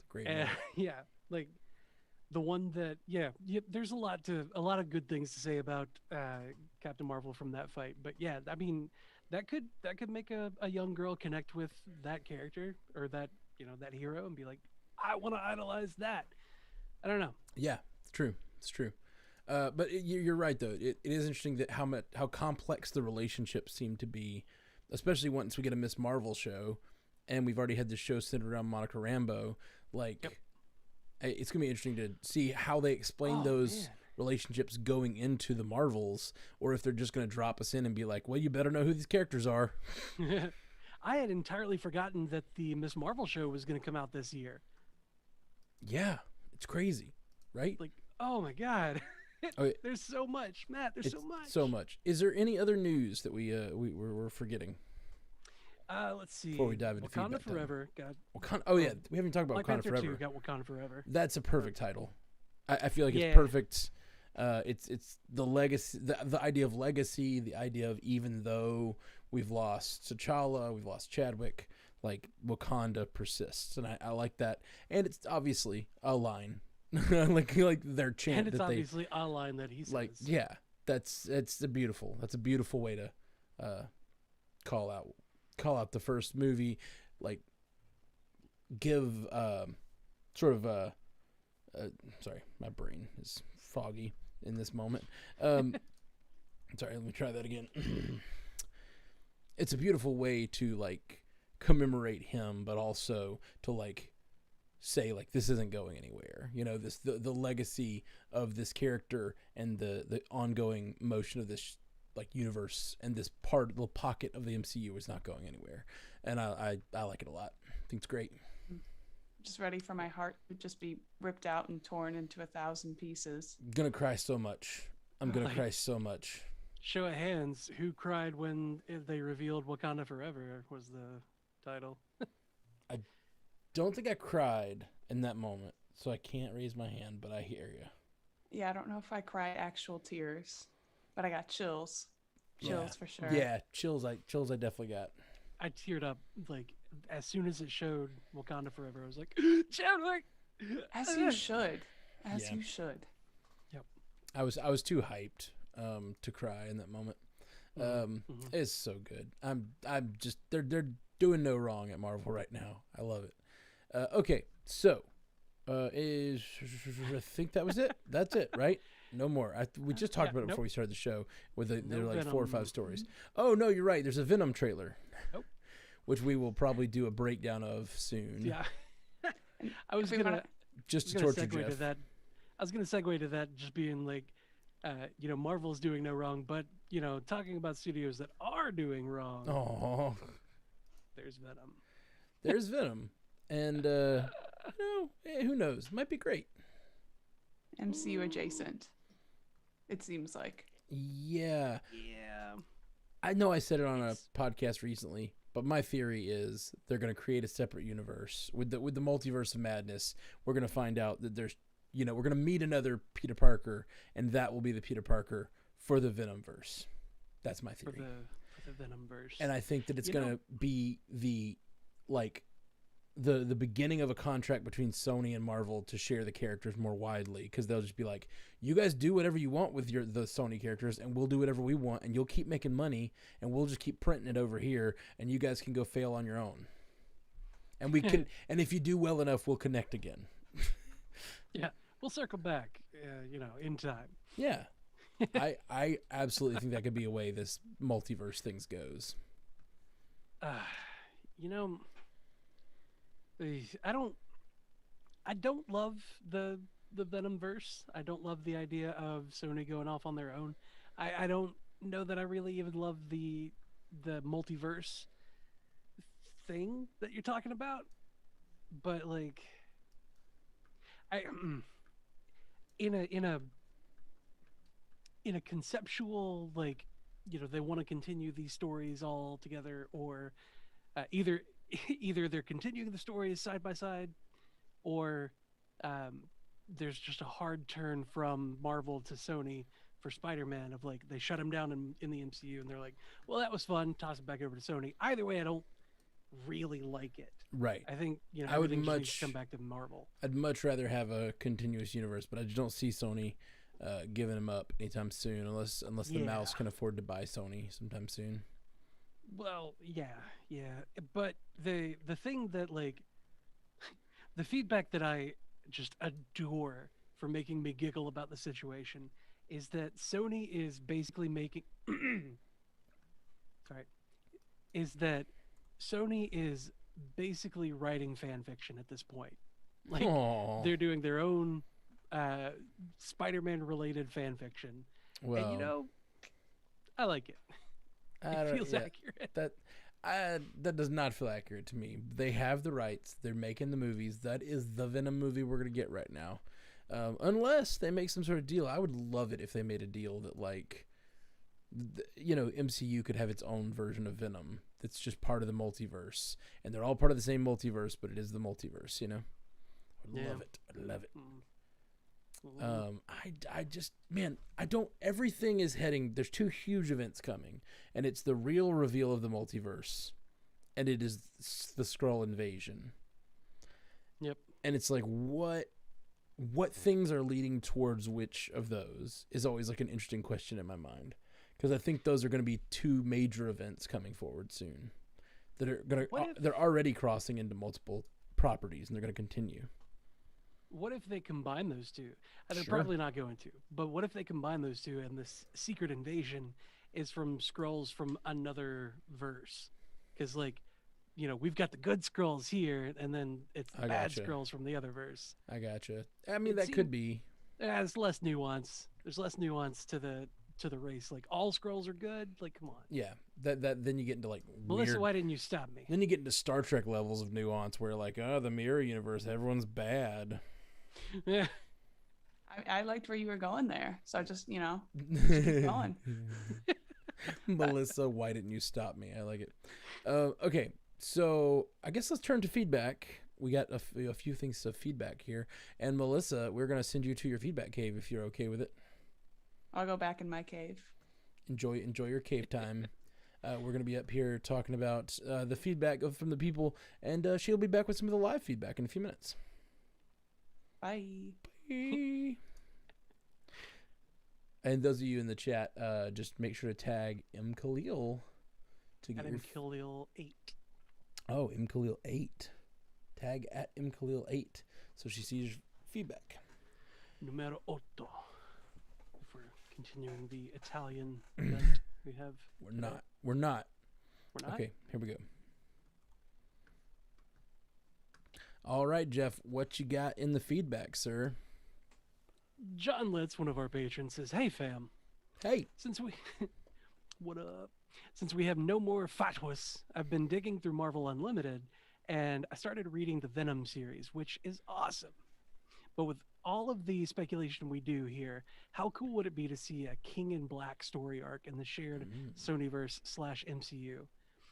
Great. Yeah, like the one that there's a lot of good things to say about Captain Marvel from that fight. But yeah, I mean that could make a young girl connect with that character or that that hero and be like, I want to idolize that. I don't know. Yeah, it's true. But you're right, though. It is interesting that how complex the relationships seem to be, especially once we get a Miss Marvel show, and we've already had this show centered around Monica Rambeau. It's gonna be interesting to see how they explain those relationships going into the Marvels, or if they're just gonna drop us in and be like, "Well, you better know who these characters are." I had entirely forgotten that the Miss Marvel show was gonna come out this year. Yeah, it's crazy, right? Like, oh my god. There's so much, Matt. There's so much. Is there any other news that we're forgetting? Let's see. Before we dive into Wakanda feedback Forever got. Wakanda. Oh yeah, we haven't talked about Black Wakanda Panther Forever. 2 got Wakanda Forever. That's a perfect title. I feel like it's perfect. It's the legacy, the idea of legacy, the idea of even though we've lost T'Challa, we've lost Chadwick, like Wakanda persists, and I like that. And it's obviously a line. like their chant, and it's that obviously a line that he says. Like, yeah, that's a beautiful way to call out the first movie, like give sort of sorry, my brain is foggy in this moment. Sorry, let me try that again. It's a beautiful way to like commemorate him, but also to like say like this isn't going anywhere, this the legacy of this character and the ongoing motion of this like universe and this little pocket of the MCU is not going anywhere, and I like it a lot. I think it's great. Just ready for my heart to just be ripped out and torn into 1,000 pieces. I'm gonna cry so much. Cry so much. Show of hands, who cried when they revealed Wakanda Forever was the title? Don't think I cried in that moment, so I can't raise my hand, but I hear you. Yeah, I don't know if I cried actual tears, but I got chills. Chills for sure. Yeah, chills. I definitely got. I teared up like as soon as it showed Wakanda Forever. I was like, Chadwick. As you should. As Yeah. you should. Yep. I was too hyped to cry in that moment. It's so good. I'm just they're doing no wrong at Marvel right now. I love it. Okay, so I think that was it. That's it, right? No more. We just talked about it before we started the show. There were like 4 or 5 stories. Oh no, you're right. There's a Venom trailer. Nope. Which we will probably do a breakdown of soon. Yeah. I was gonna just to torture segue Jeff. to that. I was gonna segue to that, just being like, Marvel's doing no wrong, but talking about studios that are doing wrong. Oh, There's Venom. there's Venom, and who knows? Might be great. MCU adjacent. It seems like. Yeah. Yeah. I know I said it on a podcast recently, but my theory is they're going to create a separate universe with the multiverse of madness. We're going to find out that there's, we're going to meet another Peter Parker, and that will be the Peter Parker for the Venomverse. That's my theory. For the Venomverse. And I think that it's going to be the beginning of a contract between Sony and Marvel to share the characters more widely, because they'll just be like, you guys do whatever you want with the Sony characters, and we'll do whatever we want, and you'll keep making money, and we'll just keep printing it over here, and you guys can go fail on your own. And we can, and if you do well enough, we'll connect again. Yeah, we'll circle back, in time. Yeah. I absolutely think that could be a way this multiverse things goes. I don't love the Venomverse. I don't love the idea of Sony going off on their own. I don't know that I really even love the multiverse thing that you're talking about. But like, in a conceptual, like, they want to continue these stories all together, or either they're continuing the stories side by side, or there's just a hard turn from Marvel to Sony for Spider-Man, of like, they shut him down in the MCU and they're like, well, that was fun, toss it back over to Sony. Either way, I don't really like it. Right. I think I would everything needs to come back to Marvel. I'd much rather have a continuous universe, but I just don't see Sony giving him up anytime soon, unless the mouse can afford to buy Sony sometime soon. Well, yeah, but the thing that, like, the feedback that I just adore for making me giggle about the situation is that Sony is basically making Sony is basically writing fan fiction at this point. Like, they're doing their own Spider-Man related fan fiction. Well, and I like it. It feels accurate. That does not feel accurate to me. They have the rights. They're making the movies. That is the Venom movie we're going to get right now. Unless they make some sort of deal. I would love it if they made a deal that, like, MCU could have its own version of Venom that's just part of the multiverse. And they're all part of the same multiverse, but it is the multiverse, I love it. I love it. I just, man, everything is heading, there's 2 huge events coming, and it's the real reveal of the multiverse, and it is the Skrull invasion. Yep. And it's like, what things are leading towards which of those is always like an interesting question in my mind, because I think those are going to be 2 major events coming forward soon that are going to, they're already crossing into multiple properties, and they're going to continue. What if they combine those 2? They're Sure. probably not going to. But what if they combine those 2 and this secret invasion is from Skrulls from another verse? Because, like, we've got the good Skrulls here, and then it's the bad Skrulls from the other verse. I gotcha. I mean, that could be. There's less nuance. There's less nuance to the race. Like, all Skrulls are good. Like, come on. Yeah. That then you get into, like, Melissa, weird... why didn't you stop me? Then you get into Star Trek levels of nuance where, like, the mirror universe, everyone's bad. Yeah. I liked where you were going there, so I just keep going. Melissa, why didn't you stop me? I like it. Okay, so I guess let's turn to feedback. We got a few things of feedback here, and Melissa, we're gonna send you to your feedback cave if you're okay with it. I'll go back in my cave. enjoy your cave time. We're gonna be up here talking about the feedback from the people, and she'll be back with some of the live feedback in a few minutes. Bye. Bye. And those of you in the chat, just make sure to tag M Khalil to get At your Khalil 8. Oh, M Khalil 8. Tag at M Khalil 8 so she sees feedback. Numero 8. If we're continuing the Italian bent we have. We're not. We're not. Okay, here we go. All right, Jeff, what you got in the feedback, sir? John Litz, one of our patrons, says, "Hey fam, Hey, since we what up? Since we have no more fatwas, I've been digging through Marvel Unlimited, and I started reading the Venom series, which is awesome. But with all of the speculation we do here, how cool would it be to see a King in Black story arc in the shared Sonyverse/MCU,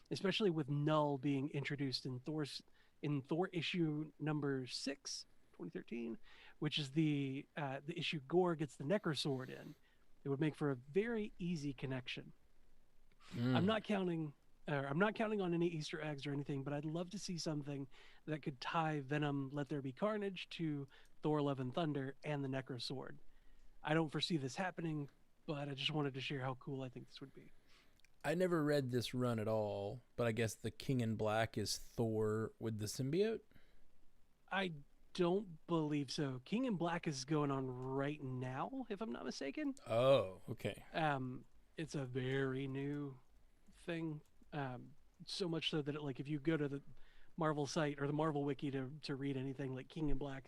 especially with Null being introduced in Thor issue number 6, 2013, which is the issue Gore gets the Necrosword in. It would make for a very easy connection. I'm not counting on any Easter eggs or anything, but I'd love to see something that could tie Venom Let There Be Carnage to Thor Love and Thunder and the Necrosword. I don't foresee this happening, but I just wanted to share how cool I think this would be." I never read this run at all, but I guess the King in Black is Thor with the symbiote? I don't believe so. King in Black is going on right now, if I'm not mistaken. Oh, okay. It's a very new thing. So much so that if you go to the Marvel site or the Marvel wiki to read anything, like King in Black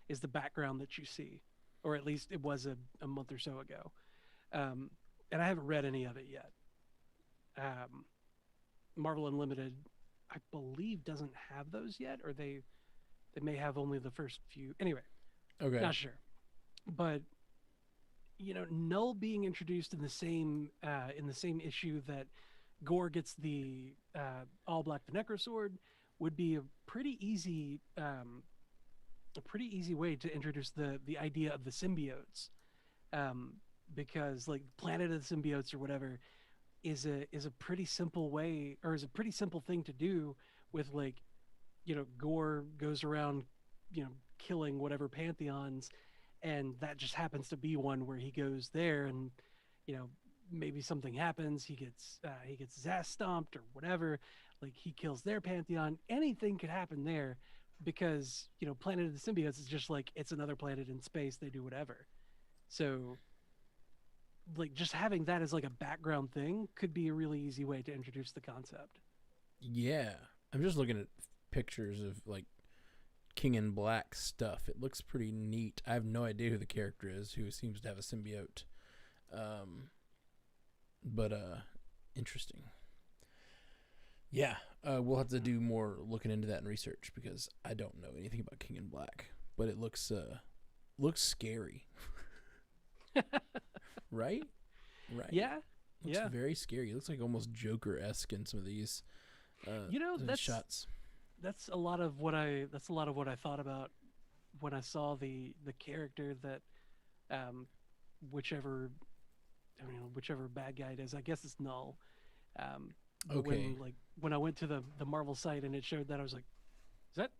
is the background that you see, or at least it was a month or so ago. And I haven't read any of it yet. Marvel Unlimited, I believe, doesn't have those yet, or they may have only the first few. Anyway, Okay. not sure. But Null being introduced in the same issue that Gore gets the All Black the Necrosword would be a pretty easy way to introduce the idea of the symbiotes, because Planet of the Symbiotes or whatever is a pretty simple way, or is a pretty simple thing to do with Gore goes around killing whatever pantheons, and that just happens to be one where he goes there and maybe something happens, he gets his ass stomped or whatever, he kills their pantheon. Anything could happen there, because Planet of the Symbiotes is just it's another planet in space, they do whatever. So just having that as a background thing could be a really easy way to introduce the concept. Yeah. I'm just looking at pictures of King in Black stuff. It looks pretty neat. I have no idea who the character is who seems to have a symbiote. But interesting. Yeah, we'll have to do more looking into that and research, because I don't know anything about King in Black, but it looks scary. Right? Yeah. Looks very scary. It looks almost Joker-esque in some of these that's shots. That's a lot of what I thought about when I saw the character that whichever bad guy it is. I guess it's Null. Okay. When I went to the Marvel site and it showed that, I was like, is that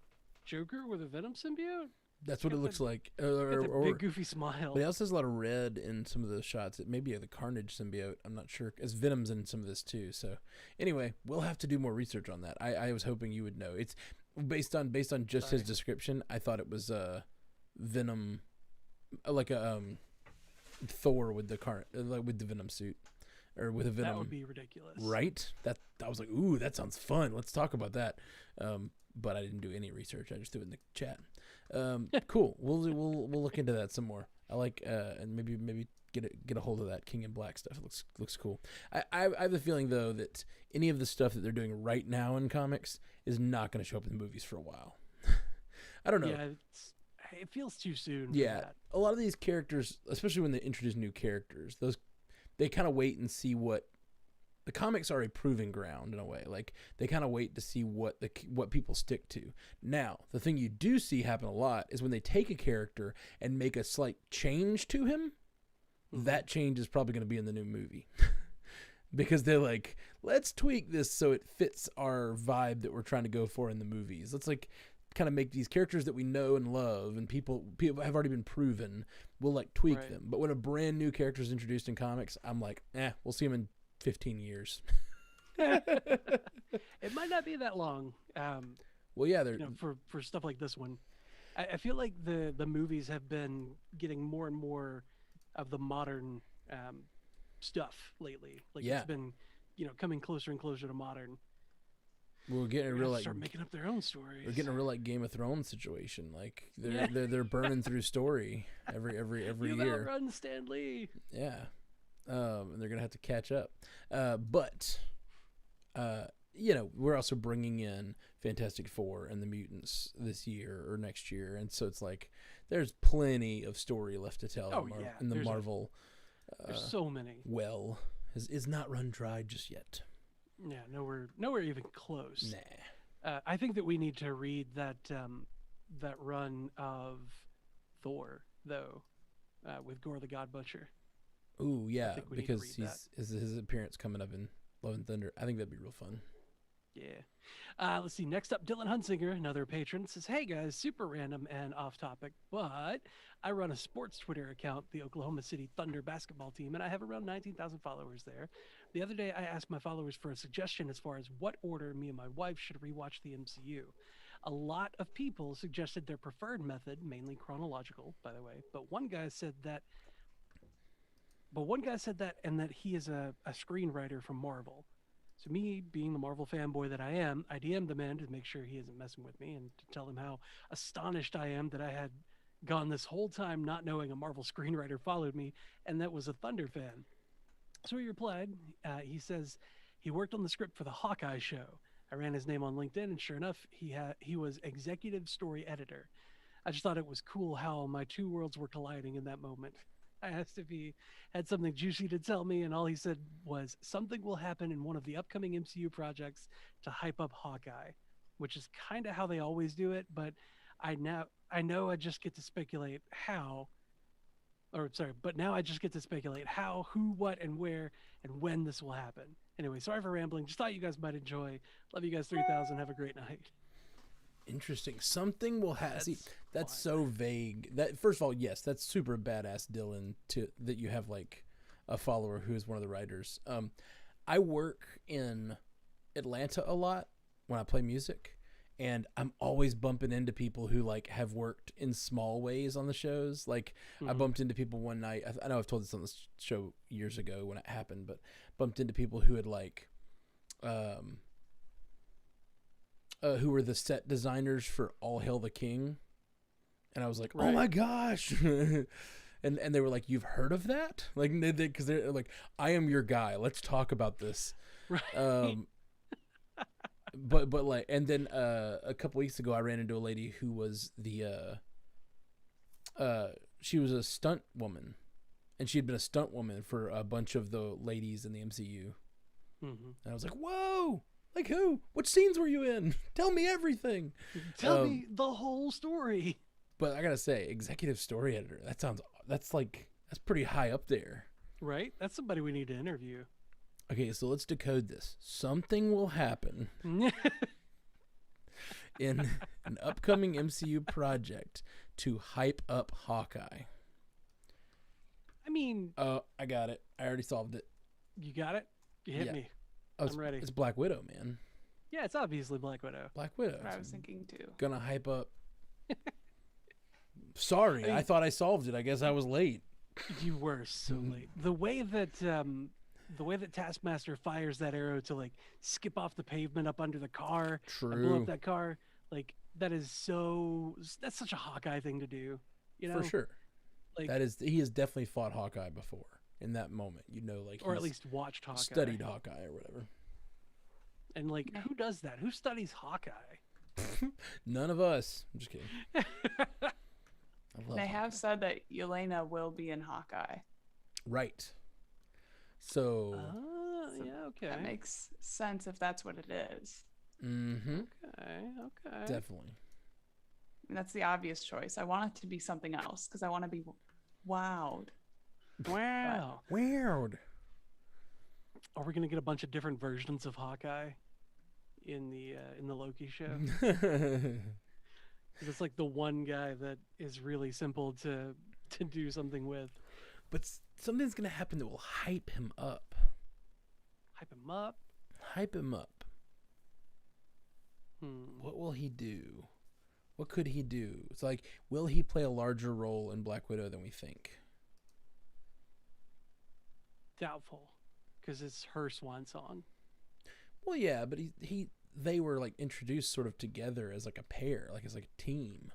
Joker with a Venom symbiote? That's what it looks like. Or big goofy smile. But it also has a lot of red in some of the shots. It may be the Carnage symbiote. I'm not sure. As Venom's in some of this too. So anyway, we'll have to do more research on that. I was hoping you would know. It's based on just his description. I thought it was Venom, like a Thor with the Venom suit, or with a Venom. That would be ridiculous, right? That I was like, ooh, that sounds fun. Let's talk about that. But I didn't do any research. I just threw it in the chat. Cool. We'll look into that some more. I like and maybe get a hold of that King in Black stuff. It looks cool. I have the feeling though that any of the stuff that they're doing right now in comics is not going to show up in the movies for a while. I don't know. Yeah, it feels too soon. Yeah, for that. A lot of these characters, especially when they introduce new characters, they kind of wait and see what. The comics are a proving ground in a way. They kind of wait to see what people stick to. Now, the thing you do see happen a lot is when they take a character and make a slight change to him, that change is probably going to be in the new movie. Because they're like, let's tweak this so it fits our vibe that we're trying to go for in the movies. Let's like kind of make these characters that we know and love and people have already been proven. We'll like tweak them. But when a brand new character is introduced in comics, I'm like, we'll see him in 15 years. It might not be that long. Well, yeah, they're for stuff like this one. I feel like the movies have been getting more and more of the modern stuff lately. Like it's been, coming closer and closer to modern. We're getting a real like start making up their own stories. We're getting a real like Game of Thrones situation. Like they're burning through story every year. Run Stan Lee. Yeah, and they're gonna have to catch up. But we're also bringing in Fantastic Four and the Mutants this year or next year, and so it's like there's plenty of story left to tell in the Marvel. There's so many. Well, is not run dry just yet. Yeah, nowhere even close. Nah. I think that we need to read that run of Thor though, with Gore the God Butcher. Ooh, yeah, because his appearance coming up in Love and Thunder. I think that'd be real fun. Yeah. Let's see. Next up, Dylan Hunsinger, another patron, says, "Hey guys, super random and off topic, but I run a sports Twitter account, the Oklahoma City Thunder basketball team, and I have around 19,000 followers there. The other day, I asked my followers for a suggestion as far as what order me and my wife should rewatch the MCU. A lot of people suggested their preferred method, mainly chronological, by the way, but one guy said that and that he is a screenwriter from Marvel. So me, being the Marvel fanboy that I am, I DM'd the man to make sure he isn't messing with me and to tell him how astonished I am that I had gone this whole time not knowing a Marvel screenwriter followed me and that was a Thunder fan. So he replied, he says he worked on the script for the Hawkeye show. I ran his name on LinkedIn and sure enough, he was executive story editor. I just thought it was cool how my two worlds were colliding in that moment. I asked if he had something juicy to tell me, and all he said was something will happen in one of the upcoming MCU projects to hype up Hawkeye, which is kind of how they always do it, but I know I just get to speculate how, but now I just get to speculate how, who, what, and where, and when this will happen. Anyway, sorry for rambling. Just thought you guys might enjoy. Love you guys 3,000. Have a great night. Interesting. Something will happen. See, that's so vague. That first of all, yes, that's super badass, Dylan. That you have like a follower who is one of the writers. I work in Atlanta a lot when I play music, and I'm always bumping into people who like have worked in small ways on the shows. Like I bumped into people one night. I know I've told this on this show years ago when it happened, but bumped into people who had like. Who were the set designers for All Hail the King, and I was like, "Oh my gosh!" and they were like, "You've heard of that?" Like, because they're like, "I am your guy. Let's talk about this." Right. But like, and then a couple weeks ago, I ran into a lady who was she was a stunt woman, and she had been a stunt woman for a bunch of the ladies in the MCU, and I was like, "Whoa!" Like who? What scenes were you in? Tell me everything. Tell me the whole story. But I gotta say, executive story editor. That's pretty high up there. Right? That's somebody we need to interview. Okay, so let's decode this. Something will happen in an upcoming MCU project to hype up Hawkeye. I mean... I got it. I already solved it. You got it? You hit me. I'm ready. It's Black Widow, man. Yeah, it's obviously Black Widow. Black Widow. I was thinking too. Gonna hype up. Sorry, I thought I solved it. I guess I was late. You were so late. The way that Taskmaster fires that arrow to like skip off the pavement up under the car and blow up that car, like that's such a Hawkeye thing to do. You know, for sure. Like he has definitely fought Hawkeye before. In that moment, like, or at least watched Hawkeye, studied Hawkeye or whatever. And like, who does that? Who studies Hawkeye? None of us. I'm just kidding. They have said that Yelena will be in Hawkeye. Right. So. Yeah. Okay. That makes sense if that's what it is. Mm-hmm. Okay. Definitely. And that's the obvious choice. I want it to be something else because I want to be wowed. Wow. Weird. Are we gonna get a bunch of different versions of Hawkeye in the Loki show? 'Cause it's like the one guy that is really simple to do something with. But something's gonna happen that will hype him up. Hype him up. Hype him up. What will he do? What could he do? It's like, will he play a larger role in Black Widow than we think? Doubtful, because it's her swan song. Well, yeah, but they were like introduced sort of together as like a pair, like as like a team.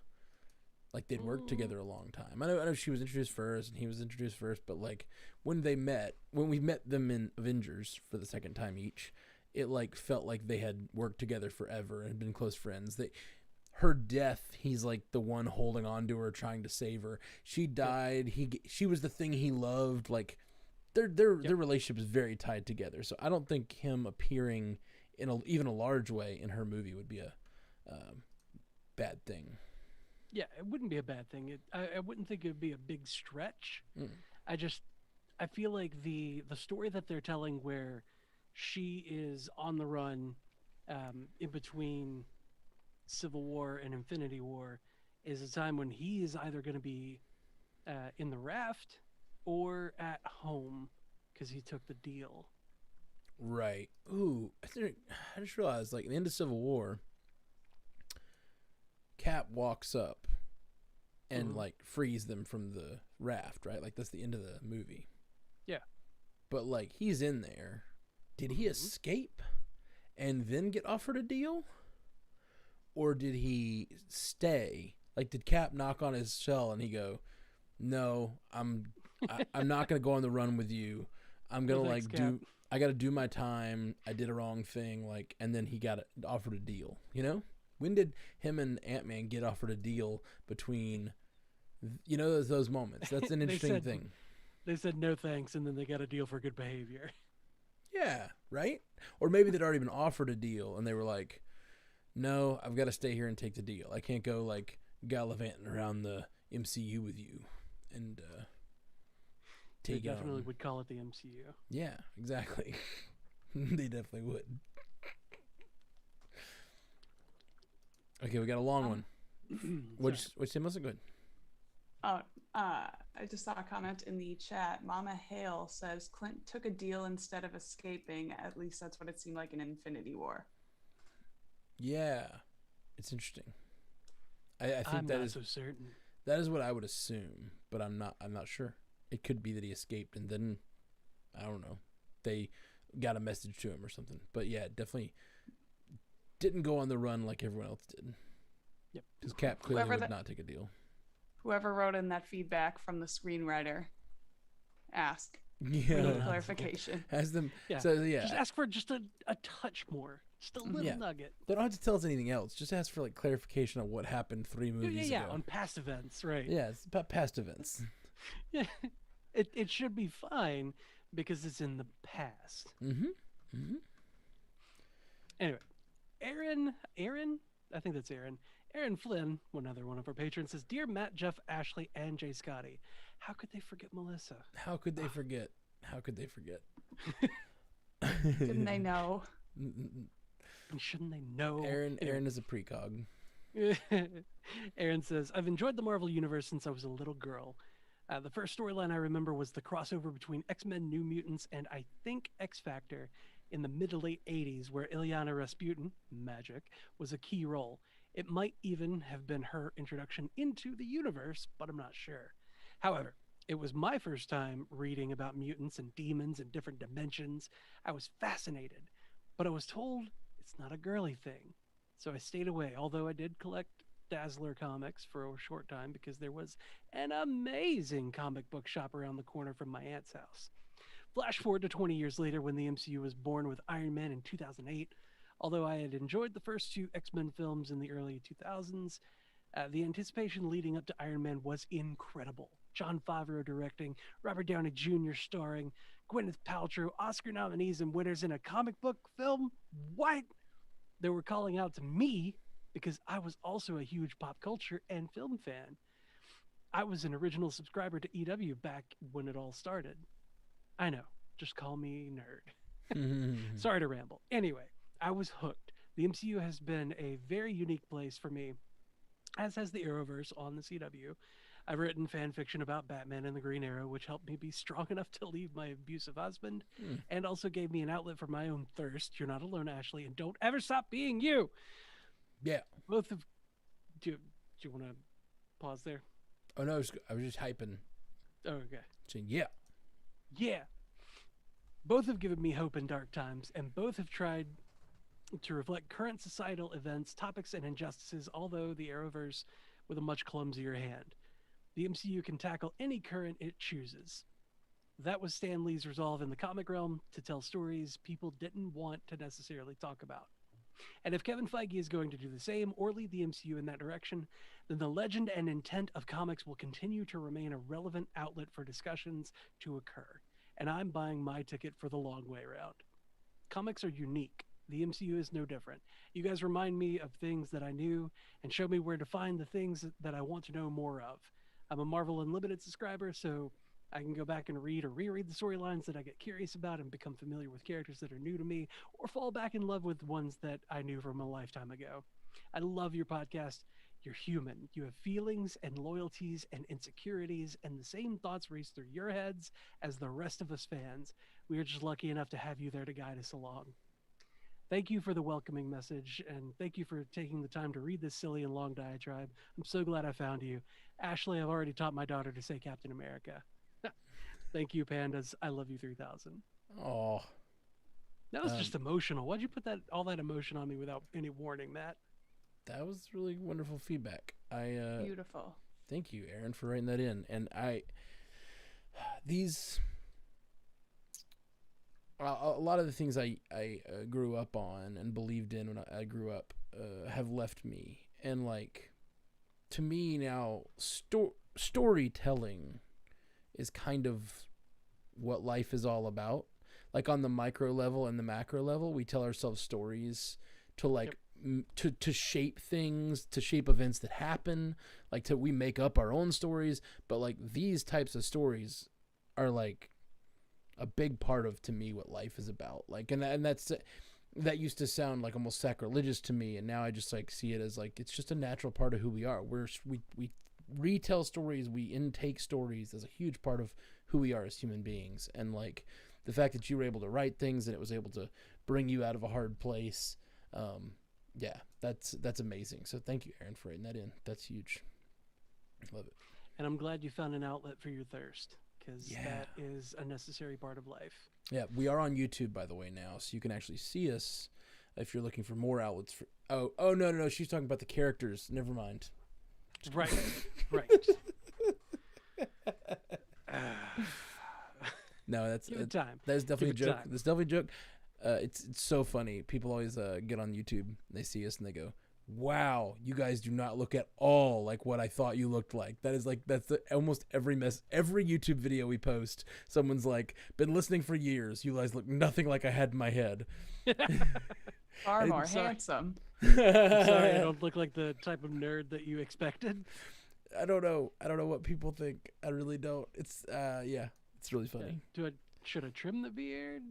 Like they'd worked together a long time. I know she was introduced first and he was introduced first, but like when we met them in Avengers for the second time each, it like felt like they had worked together forever and been close friends. Her death, he's like the one holding on to her, trying to save her. She died. She was the thing he loved. Like their relationship is very tied together. So I don't think him appearing in even a large way in her movie would be a bad thing. Yeah, it wouldn't be a bad thing. I wouldn't think it would be a big stretch. I feel like the story that they're telling where she is on the run in between Civil War and Infinity War is a time when he is either going to be in the raft or at home because he took the deal. Right. Ooh, I just realized, like, in the end of Civil War, Cap walks up and like frees them from the raft, right? Like that's the end of the movie. Yeah. But like he's in there. Did he escape and then get offered a deal? Or did he stay? Like did Cap knock on his shell and he go, "No, I'm not going to go on the run with you. I'm going to I got to do my time. I did a wrong thing." Like, and then he got offered a deal, you know? When did him and Ant-Man get offered a deal between, you know, those moments? That's an interesting thing. They said no thanks, and then they got a deal for good behavior. Yeah, right? Or maybe they'd already been offered a deal, and they were like, "No, I've got to stay here and take the deal. I can't go, like, gallivanting around the MCU with you." And take They definitely would call it the MCU. Yeah, exactly. They definitely would. Okay, we got a long one. Which Melissa? Good. Oh, I just saw a comment in the chat. Mama Hale says Clint took a deal instead of escaping. At least that's what it seemed like in Infinity War. Yeah, it's interesting. I think I'm that not is so certain. That is what I would assume, but I'm not sure. It could be that he escaped and then I don't know. They got a message to him or something. But yeah, definitely didn't go on the run like everyone else did. Yep. Because Cap clearly would not take a deal. Whoever wrote in that feedback from the screenwriter, ask. Yeah. Clarification. Has them. Yeah. So yeah. Just ask for just a touch more. Just a little nugget. They don't have to tell us anything else. Just ask for like clarification on what happened 3 movies ago. Yeah, on past events, right? Yeah, it's about past events. Yeah. It should be fine because it's in the past. Anyway, Aaron, I think that's Aaron. Aaron Flynn, one of our patrons, says, "Dear Matt, Jeff, Ashley, and Jay Scotty, how could they forget Melissa? How could they forget? How could they forget? Didn't they know? Shouldn't they know?" Aaron is a precog. Aaron says, "I've enjoyed the Marvel Universe since I was a little girl. The first storyline I remember was the crossover between X-Men, New Mutants, and I think X-Factor in the mid to late 80s, where Ilyana Rasputin, Magic, was a key role. It might even have been her introduction into the universe, but I'm not sure. However, it was my first time reading about mutants and demons and different dimensions. I was fascinated, but I was told it's not a girly thing. So I stayed away, although I did collect Dazzler comics for a short time because there was an amazing comic book shop around the corner from my aunt's house. Flash forward to 20 years later when the MCU was born with Iron Man in 2008. Although I had enjoyed the first 2 X-Men films in the early 2000s, the anticipation leading up to Iron Man was incredible. Jon Favreau directing, Robert Downey Jr. starring, Gwyneth Paltrow, Oscar nominees and winners in a comic book film? What? They were calling out to me because I was also a huge pop culture and film fan. I was an original subscriber to EW back when it all started. I know. Just call me nerd. Sorry to ramble. Anyway, I was hooked. The MCU has been a very unique place for me, as has the Arrowverse on the CW. I've written fan fiction about Batman and the Green Arrow, which helped me be strong enough to leave my abusive husband, and also gave me an outlet for my own thirst. You're not alone, Ashley, and don't ever stop being you. Yeah. Both of... Do you want to pause there? Oh, no, I was just hyping. Oh, okay. Saying, yeah. Yeah. Both have given me hope in dark times, and both have tried to reflect current societal events, topics, and injustices, although the Arrowverse with a much clumsier hand. The MCU can tackle any current it chooses. That was Stan Lee's resolve in the comic realm, to tell stories people didn't want to necessarily talk about. And if Kevin Feige is going to do the same or lead the MCU in that direction, then the legend and intent of comics will continue to remain a relevant outlet for discussions to occur. And I'm buying my ticket for the long way round. Comics are unique. The MCU is no different. You guys remind me of things that I knew and show me where to find the things that I want to know more of. I'm a Marvel Unlimited subscriber, so I can go back and read or reread the storylines that I get curious about and become familiar with characters that are new to me, or fall back in love with ones that I knew from a lifetime ago. I love your podcast. You're human. You have feelings and loyalties and insecurities, and the same thoughts race through your heads as the rest of us fans. We are just lucky enough to have you there to guide us along. Thank you for the welcoming message, and thank you for taking the time to read this silly and long diatribe. I'm so glad I found you. Ashley, I've already taught my daughter to say Captain America. Thank you, Pandas. I love you 3000. Oh. That was just emotional. Why'd you put all that emotion on me without any warning, Matt? That was really wonderful feedback. Beautiful. Thank you, Aaron, for writing that in. And a lot of the things I grew up on and believed in when I grew up have left me. And like, to me now, storytelling is kind of what life is all about. Like on the micro level and the macro level, we tell ourselves stories to like to shape things, to shape events that happen. Like we make up our own stories, but like these types of stories are like a big part of, to me, what life is about. Like, and that used to sound like almost sacrilegious to me, and now I just like see it as like it's just a natural part of who we are. We retell stories, we intake stories as a huge part of who we are as human beings. And like the fact that you were able to write things and it was able to bring you out of a hard place, yeah, that's amazing. So thank you, Aaron, for writing that in. That's huge. Love it. And I'm glad you found an outlet for your thirst, because that is a necessary part of life. Yeah, we are on YouTube, by the way, now, so you can actually see us if you're looking for more outlets. Oh no, she's talking about the characters. Never mind. Right. No, that's time. That's definitely a joke. That's definitely a joke. It's so funny. People always get on YouTube, and they see us, and they go, "Wow, you guys do not look at all like what I thought you looked like." That's almost every YouTube video we post. Someone's like, "Been listening for years. You guys look nothing like I had in my head." Far more handsome. I'm sorry, I don't look like the type of nerd that you expected. I don't know what people think. I really don't. It's it's really funny. Should I trim the beard?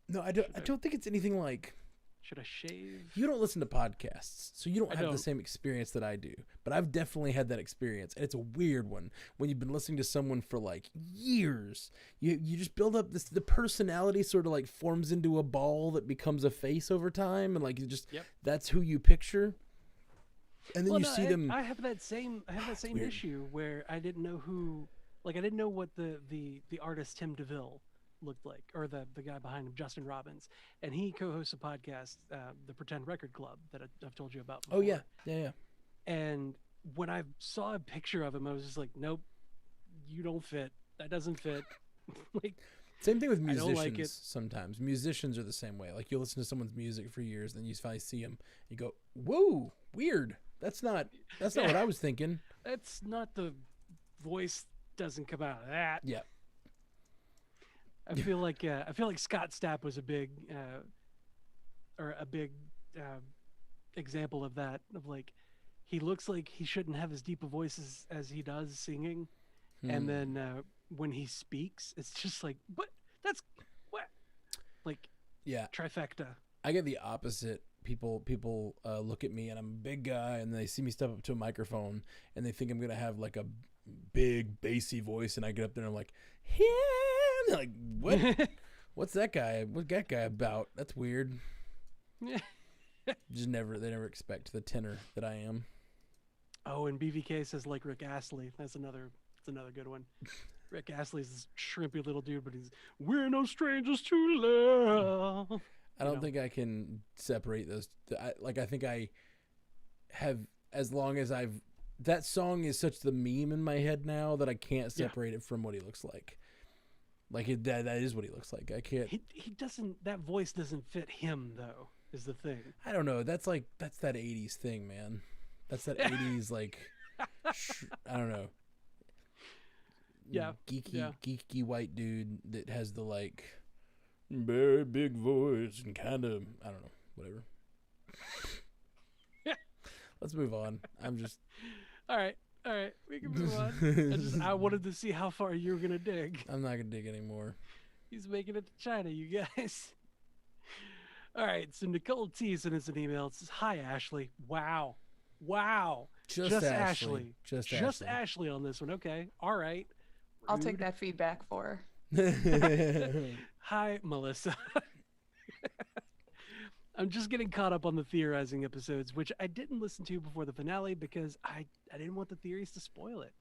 No, I don't think it's anything like. Should I shave? You don't listen to podcasts, so you don't have the same experience that I do. But I've definitely had that experience, and it's a weird one. When you've been listening to someone for like years, you just build up the personality sort of like forms into a ball that becomes a face over time, and like that's who you picture. And then see them. I have that same issue where I didn't know I didn't know what the artist Tim DeVille looked like, or the guy behind him, Justin Robbins, and he co-hosts a podcast, the Pretend Record Club, that I've told you about before. Oh yeah. And when I saw a picture of him, I was just like, nope, you don't fit. That doesn't fit. Like, same thing with musicians. I don't like it. Sometimes musicians are the same way. Like, you listen to someone's music for years, then you finally see them, you go, whoa, weird. That's not what I was thinking. That's not the voice. Doesn't come out of that. Yeah. I feel like Scott Stapp was a big example of that. Of like, he looks like he shouldn't have as deep a voice as he does singing, and then when he speaks, it's just like, but that's what, like, yeah, trifecta. I get the opposite. People look at me and I'm a big guy, and they see me step up to a microphone and they think I'm gonna have like a big bassy voice, and I get up there and I'm like, yeah, and they're like, what? What's that guy? What's that guy about? That's weird. They never expect the tenor that I am. Oh, and BVK says like Rick Astley. That's another good one. Rick Astley's this shrimpy little dude, but we're no strangers to love. I don't think I can separate those. I think I have, as long as that song is such the meme in my head now that I can't separate it from what he looks like. Like that is what he looks like. I can't. He doesn't. That voice doesn't fit him though. Is the thing. I don't know. That's that 80s thing, man. That's that 80s like. I don't know. Yeah. Geeky white dude that has the like very big voice and kind of, I don't know, whatever. Let's move on. I'm just. All right. We can move on. I wanted to see how far you were gonna dig. I'm not gonna dig anymore. He's making it to China, you guys. All right. So Nicole T sent us an email. It says, "Hi Ashley. Wow. Just Ashley. Just Ashley on this one. Okay. All right. Rude. I'll take that feedback for her. Hi, Melissa. I'm just getting caught up on the theorizing episodes, which I didn't listen to before the finale because I didn't want the theories to spoil it.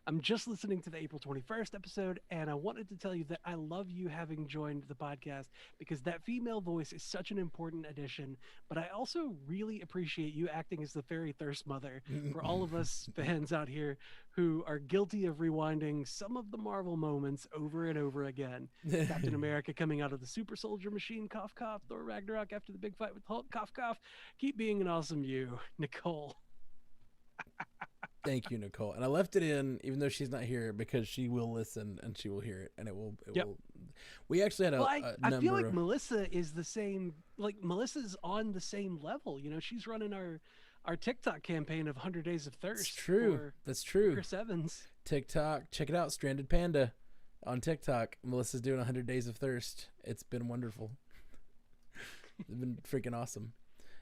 I'm just listening to the April 21st episode, and I wanted to tell you that I love you having joined the podcast because that female voice is such an important addition, but I also really appreciate you acting as the fairy thirst mother for all of us fans out here who are guilty of rewinding some of the Marvel moments over and over again. Captain America coming out of the super soldier machine, cough, cough, Thor Ragnarok after the big fight with Hulk, cough, cough. Keep being an awesome you, Nicole. Thank you, Nicole. And I left it in, even though she's not here, because she will listen and she will hear it, and it will. We actually had I feel like Melissa is the same. Like Melissa's on the same level. You know, she's running our TikTok campaign of 100 Days of Thirst. That's true. That's true. Chris Evans. TikTok, check it out. Stranded Panda on TikTok. Melissa's doing 100 Days of Thirst. It's been wonderful. It's been freaking awesome.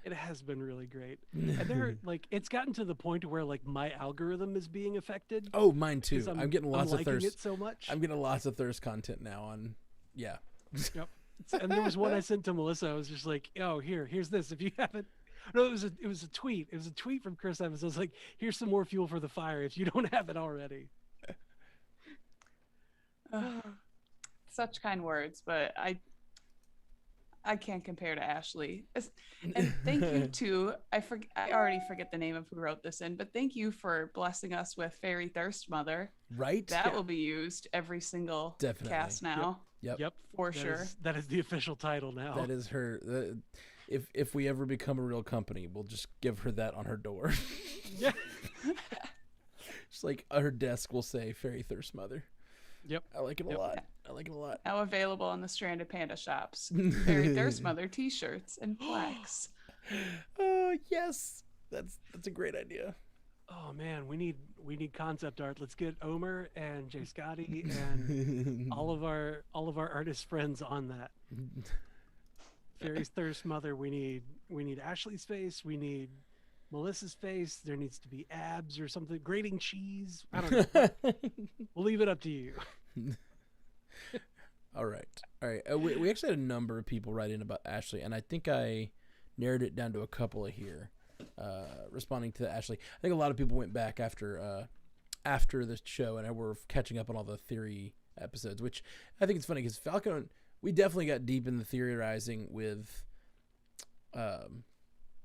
It has been really great. And it's gotten to the point where like my algorithm is being affected. Oh, mine too. I'm getting lots of thirst. It so much. I'm getting lots of thirst content now on. Yeah. Yep. And there was one I sent to Melissa. I was just like, "Oh, here's this. If you haven't." No, it was a tweet. It was a tweet from Chris Evans. I was like, "Here's some more fuel for the fire if you don't have it already." Such kind words, but I can't compare to Ashley. And thank you to, I already forget the name of who wrote this in, but thank you for blessing us with Fairy Thirst Mother. Right? That will be used every single cast now. Yep. For sure. That is the official title now. That is her. If we ever become a real company, we'll just give her that on her door. Yeah. Just like her desk will say Fairy Thirst Mother. Yep. I like it a lot. I like it a lot. Now available in the Stranded Panda shops. Fairy Thirst Mother t-shirts and plaques. Oh, yes. That's a great idea. Oh man, we need concept art. Let's get Omer and Jay Scotty and all of our artist friends on that. Fairy's Thirst Mother, we need Ashley's face, we need Melissa's face, there needs to be abs or something, grating cheese. I don't know. We'll leave it up to you. All right. We actually had a number of people write in about Ashley, and I think I narrowed it down to a couple of here responding to Ashley. I think a lot of people went back after this show and were catching up on all the theory episodes, which I think it's funny because Falcon, we definitely got deep in the theorizing with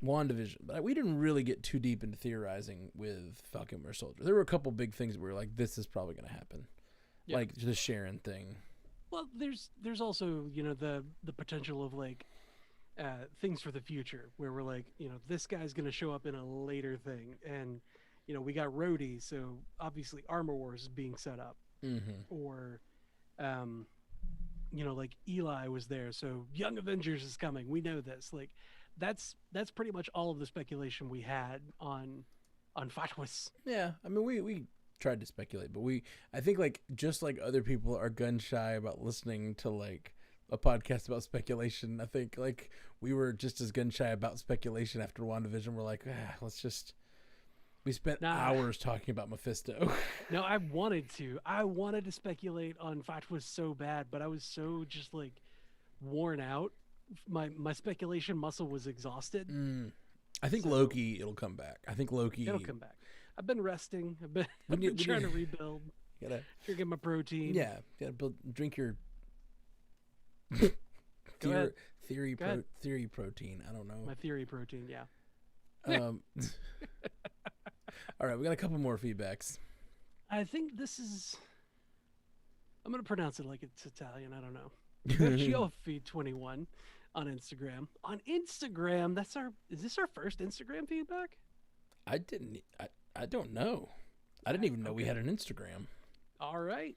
WandaVision, but we didn't really get too deep into theorizing with Falcon Winter Soldier. There were a couple big things where we were like, this is probably going to happen. Yeah. Like the Sharon thing. Well, there's also, the potential of like things for the future where we're like, this guy's going to show up in a later thing. And, we got Rhodey. So obviously Armor Wars is being set up. Mm-hmm. Or, like Eli was there. So Young Avengers is coming. We know this. Like, that's pretty much all of the speculation we had on unfatwas. Yeah, I mean, we tried to speculate, but I think like just like other people are gun shy about listening to like a podcast about speculation. I think like we were just as gun shy about speculation after WandaVision. We're like, we spent hours talking about Mephisto. No, I wanted to speculate on fatwas so bad, but I was so just like worn out. My speculation muscle was exhausted. I think Loki, it'll come back. I think Loki, it'll come back. I've been resting. I've been trying to rebuild. Drinking my protein. Yeah, drink your theory protein. I don't know. My theory protein. Yeah. All right, we got a couple more feedbacks. I think this is. I'm gonna pronounce it like it's Italian. I don't know. Giofi21 on Instagram. On Instagram, is this our first Instagram feedback? I don't know. I didn't even know we had an Instagram. All right.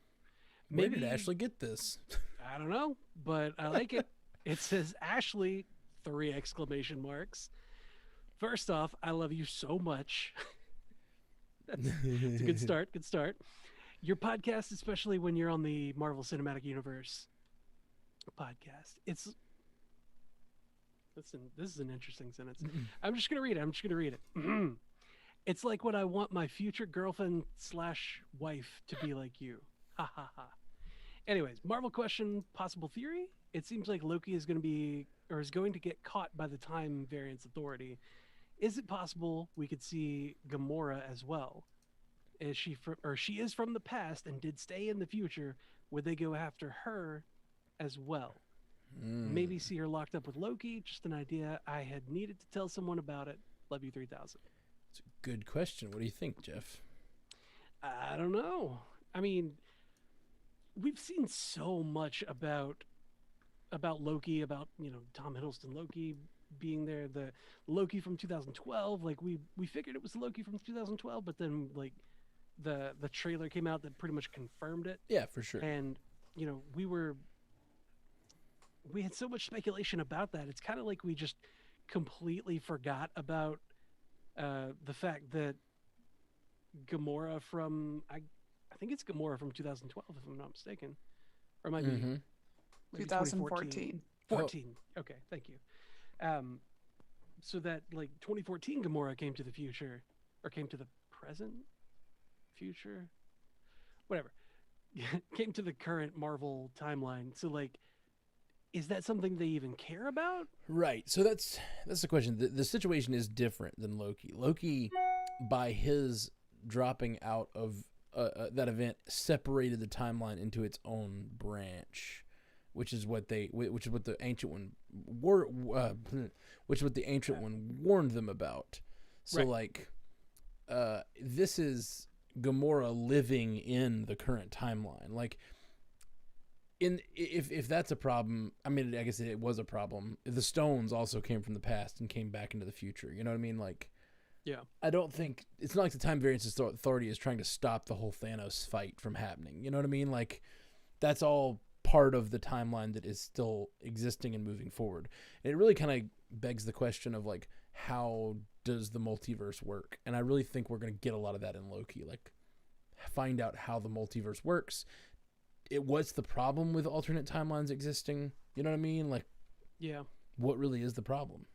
Where did Ashley get this? I don't know, but I like it. It says Ashley, 3 exclamation marks. First off, I love you so much. It's a good start. Good start. Your podcast, especially when you're on the Marvel Cinematic Universe podcast. Listen, this is an interesting sentence. I'm just going to read it. It's like when I want my future girlfriend / wife to be like you. Ha ha ha. Anyways, Marvel question, possible theory. It seems like Loki is going to get caught by the Time Variance Authority. Is it possible we could see Gamora as well? She is from the past and did stay in the future. Would they go after her as well? Maybe see her locked up with Loki. Just an idea. I had needed to tell someone about it. Love you 3000. It's a good question. What do you think, Jeff? I don't know. I mean, we've seen so much about Loki, about Tom Hiddleston Loki being there, the Loki from 2012. Like we figured it was Loki from 2012, but then like the trailer came out that pretty much confirmed it. Yeah, for sure. And we had so much speculation about that. It's kind of like we just completely forgot about the fact that Gamora from I think it's Gamora from 2012, if I'm not mistaken, or it might be 2014. 14. Okay, thank you. So that like 2014 Gamora came to the future, or came to the present future, whatever, came to the current Marvel timeline. So like, is that something they even care about? Right. So that's the question. The situation is different than Loki. Loki, by his dropping out of that event, separated the timeline into its own branch, which is what the ancient one warned them about. So right. Like, this is Gamora living in the current timeline. Like, if that's a problem, I mean, I guess it was a problem. The stones also came from the past and came back into the future. You know what I mean? Like, yeah. I don't think it's not like the Time Variance Authority is trying to stop the whole Thanos fight from happening. You know what I mean? Like, that's all part of the timeline that is still existing and moving forward. And it really kind of begs the question of like, how does the multiverse work? And I really think we're going to get a lot of that in Loki. Like, find out how the multiverse works. What's the problem with alternate timelines existing? You know what I mean? Like, yeah. What really is the problem?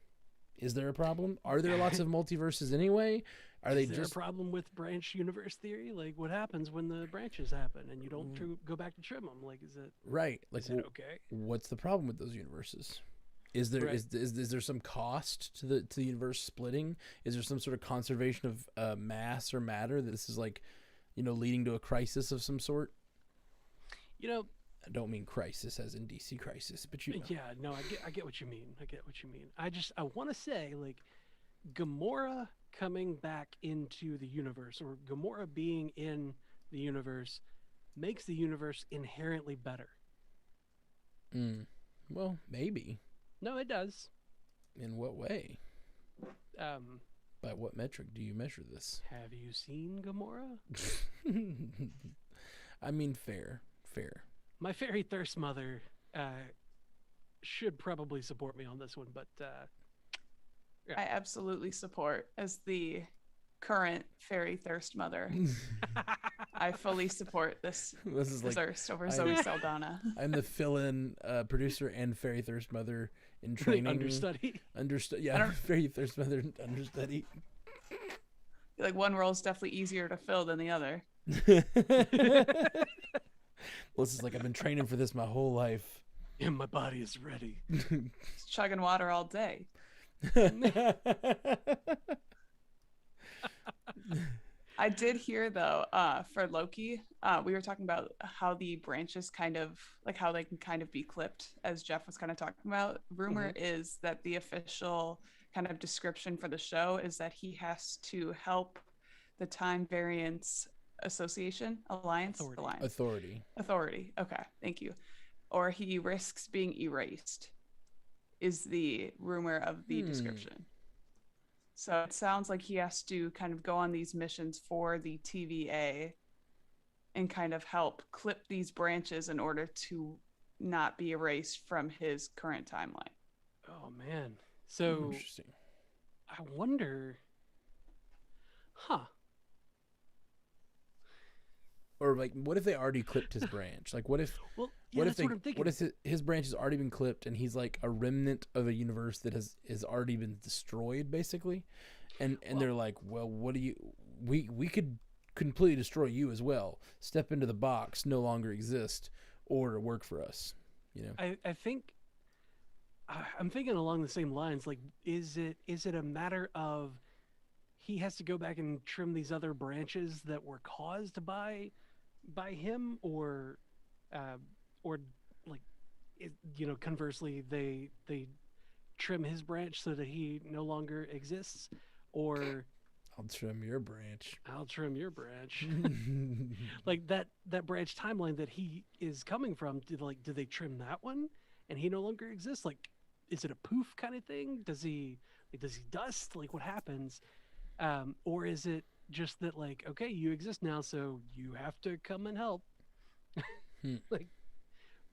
Is there a problem? Are there lots of multiverses anyway? Is there a problem with branch universe theory? Like, what happens when the branches happen and you don't go back to trim them? Like, is it right? Like, is it okay? What's the problem with those universes? Is there is there some cost to the universe splitting? Is there some sort of conservation of mass or matter that this is like, leading to a crisis of some sort? I don't mean crisis as in DC crisis, but Yeah, no, I get what you mean. I want to say, like, Gamora coming back into the universe, or Gamora being in the universe, makes the universe inherently better. Well, maybe. No, it does. In what way? By what metric do you measure this? Have you seen Gamora? I mean, fair. My fairy thirst mother should probably support me on this one, but I absolutely support. As the current fairy thirst mother. I fully support this This is like thirst over Zoe Saldana. I'm the fill-in producer and fairy thirst mother in training. Understudy. Yeah, fairy thirst mother understudy. Like one role is definitely easier to fill than the other. Well, this is like I've been training for this my whole life. And my body is ready. Just chugging water all day. I did hear though, for Loki, we were talking about how the branches kind of like how they can kind of be clipped, as Jeff was kind of talking about. Rumor is that the official kind of description for the show is that he has to help the Time Variance Alliance. Authority. Okay, thank you. Or he risks being erased, is the rumor of the description. So it sounds like he has to kind of go on these missions for the TVA and kind of help clip these branches in order to not be erased from his current timeline. Oh, man. So Interesting. I wonder, Or like, what if they already clipped his branch? Like, what if? Well, yeah, what that's if what I'm thinking. What if his branch has already been clipped and he's like a remnant of a universe that has already been destroyed, basically, and they're like, well, what do you? We could completely destroy you as well. Step into the box, no longer exist, or work for us. You know. I think I'm thinking along the same lines. Like, is it a matter of he has to go back and trim these other branches that were caused by him, or like, conversely, they trim his branch so that he no longer exists, or I'll trim your branch. I'll trim your branch. Like that branch timeline that he is coming from, do they trim that one and he no longer exists? Like, is it a poof kind of thing? Does he dust? Like, what happens? Or is it just that, like, okay, you exist now, so you have to come and help? Like,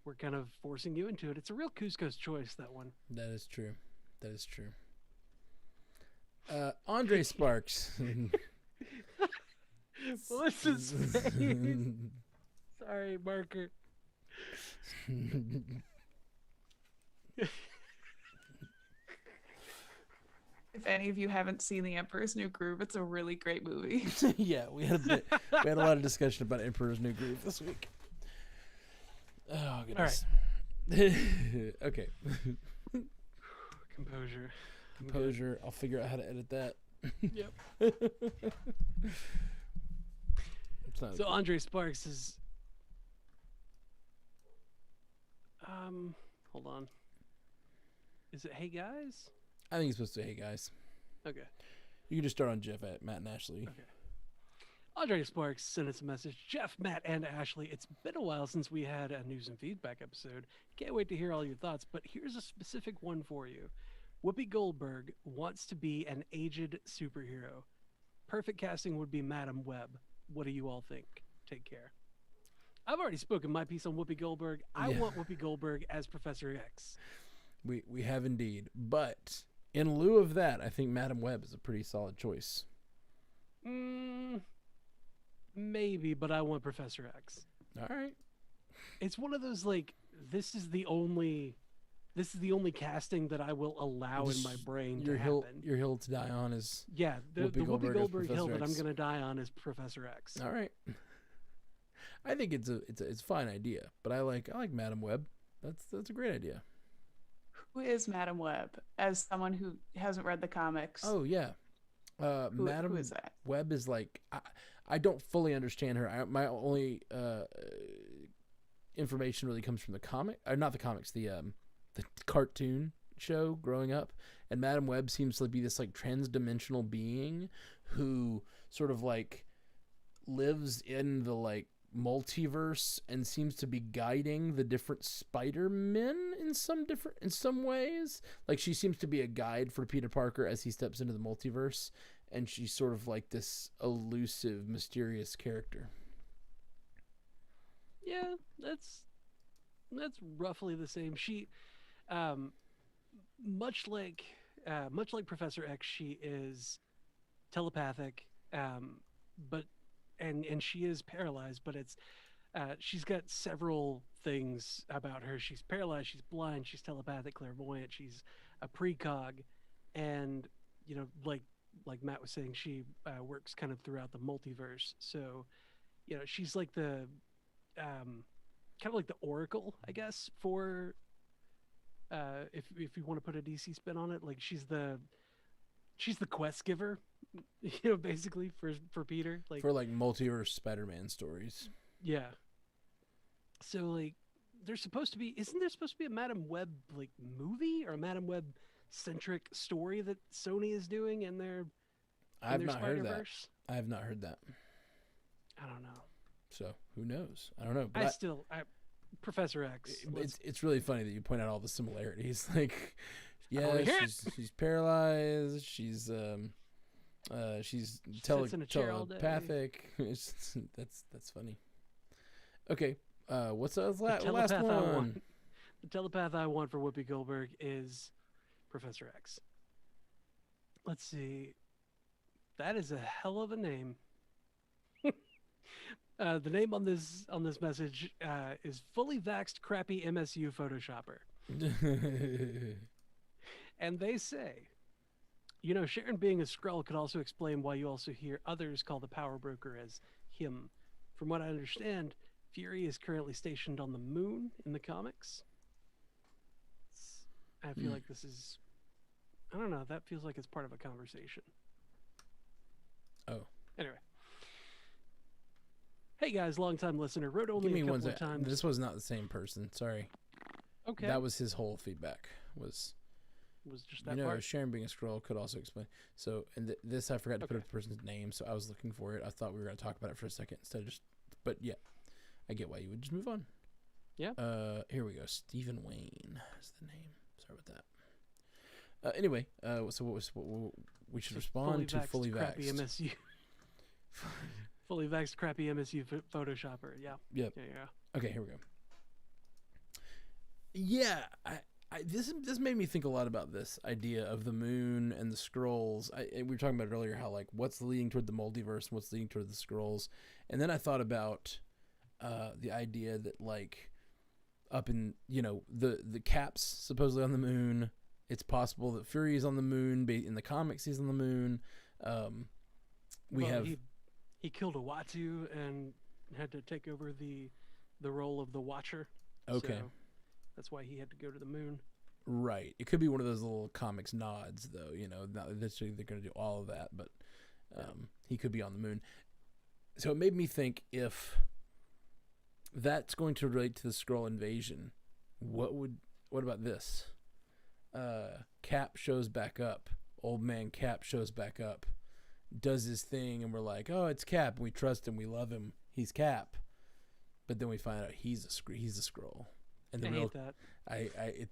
we're kind of forcing you into it. It's a real Cusco's choice, that one. That is true. Andre Sparks. What's his face? Sorry, Marker. If any of you haven't seen The Emperor's New Groove, it's a really great movie. Yeah, we had a lot of discussion about Emperor's New Groove this week. Oh goodness. All right. Okay. Composure. I'll figure out how to edit that. Yep. So Andre Sparks is hold on. Is it Hey Guys? I think it's supposed to say, hey guys. Okay. You can just start on Jeff at Matt and Ashley. Okay. Andre Sparks sent us a message. Jeff, Matt, and Ashley, it's been a while since we had a news and feedback episode. Can't wait to hear all your thoughts, but here's a specific one for you. Whoopi Goldberg wants to be an aged superhero. Perfect casting would be Madam Webb. What do you all think? Take care. I've already spoken my piece on Whoopi Goldberg. I want Whoopi Goldberg as Professor X. We have indeed. But in lieu of that, I think Madam Webb is a pretty solid choice. Maybe, but I want Professor X. All right. It's one of those, like, this is the only casting that I will allow in my brain to happen. Your hill to die on is the Whoopi Goldberg hill that I'm X. going to die on is Professor X. All right. I think it's a fine idea, but I like Madam Webb. That's a great idea. Who is Madam Webb? As someone who hasn't read the comics. Oh yeah. Madam who is that? Webb is like I don't fully understand her. My only information really comes from the comic, or not the comics, the cartoon show growing up. And Madam Webb seems to be this like trans-dimensional being who sort of like lives in the like multiverse and seems to be guiding the different Spider-Men in some ways. Like, she seems to be a guide for Peter Parker as he steps into the multiverse, and she's sort of like this elusive, mysterious character. Yeah, that's roughly the same. She much like Professor X, she is telepathic. But and she is paralyzed, but it's she's got several things about her. She's paralyzed, she's blind, she's telepathic, clairvoyant, she's a precog, and like Matt was saying, she works kind of throughout the multiverse. So she's like the kind of like the oracle, I guess, for if you want to put a DC spin on it, like she's the quest giver, basically for Peter, like for like multiverse Spider-Man stories. yeah. So like there's supposed to be, isn't there supposed to be a Madam Web like movie or a Madam Web centric story that Sony is doing in their I've not heard that. Spider-Verse? I have not heard that. I don't know. So who knows? I don't know. But Professor X. It's really funny that you point out all the similarities. Like, yeah, she's paralyzed. She's sits in a chair all day. telepathic. That's funny. Okay, what's the last telepath one? The telepath I want for Whoopi Goldberg is Professor X. Let's see. That is a hell of a name. The name on this message is fully vaxxed crappy MSU Photoshopper. And they say, Sharon being a Skrull could also explain why you also hear others call the power broker as him. From what I understand, Fury is currently stationed on the moon in the comics. I feel like this is, I don't know, that feels like it's part of a conversation. Oh. Anyway. Hey guys, long time listener. Wrote only Give me a couple one of times. This was not the same person. Sorry. Okay. That was his whole feedback. Was just that part? Sharon being a Skrull could also explain. So, and this I forgot to put up the person's name, so I was looking for it. I thought we were going to talk about it for a second instead of just. But yeah, I get why you would just move on. Yeah. Here we go. Stephen Wayne is the name. Sorry about that. Anyway, so what we should respond to fully vaxxed. Crappy MSU. Fully vaxxed crappy MSU Photoshopper. Yeah. Yep. Yeah. Okay, here we go. Yeah, this made me think a lot about this idea of the moon and the Skrulls. We were talking about it earlier, how like what's leading toward the multiverse and what's leading toward the Skrulls, and then I thought about the idea that like up in the Cap's supposedly on the moon. It's possible that Fury is on the moon. In the comics, he's on the moon. He killed a Uatu and had to take over the role of the Watcher. Okay. So that's why he had to go to the moon. Right. It could be one of those little comics nods, though. Not necessarily they're going to do all of that, but he could be on the moon. So it made me think, if that's going to relate to the Skrull invasion, what about this? Cap shows back up. Old man Cap shows back up, does his thing, and we're like, oh, it's Cap. We trust him. We love him. He's Cap. But then we find out he's a Skrull. And hate that.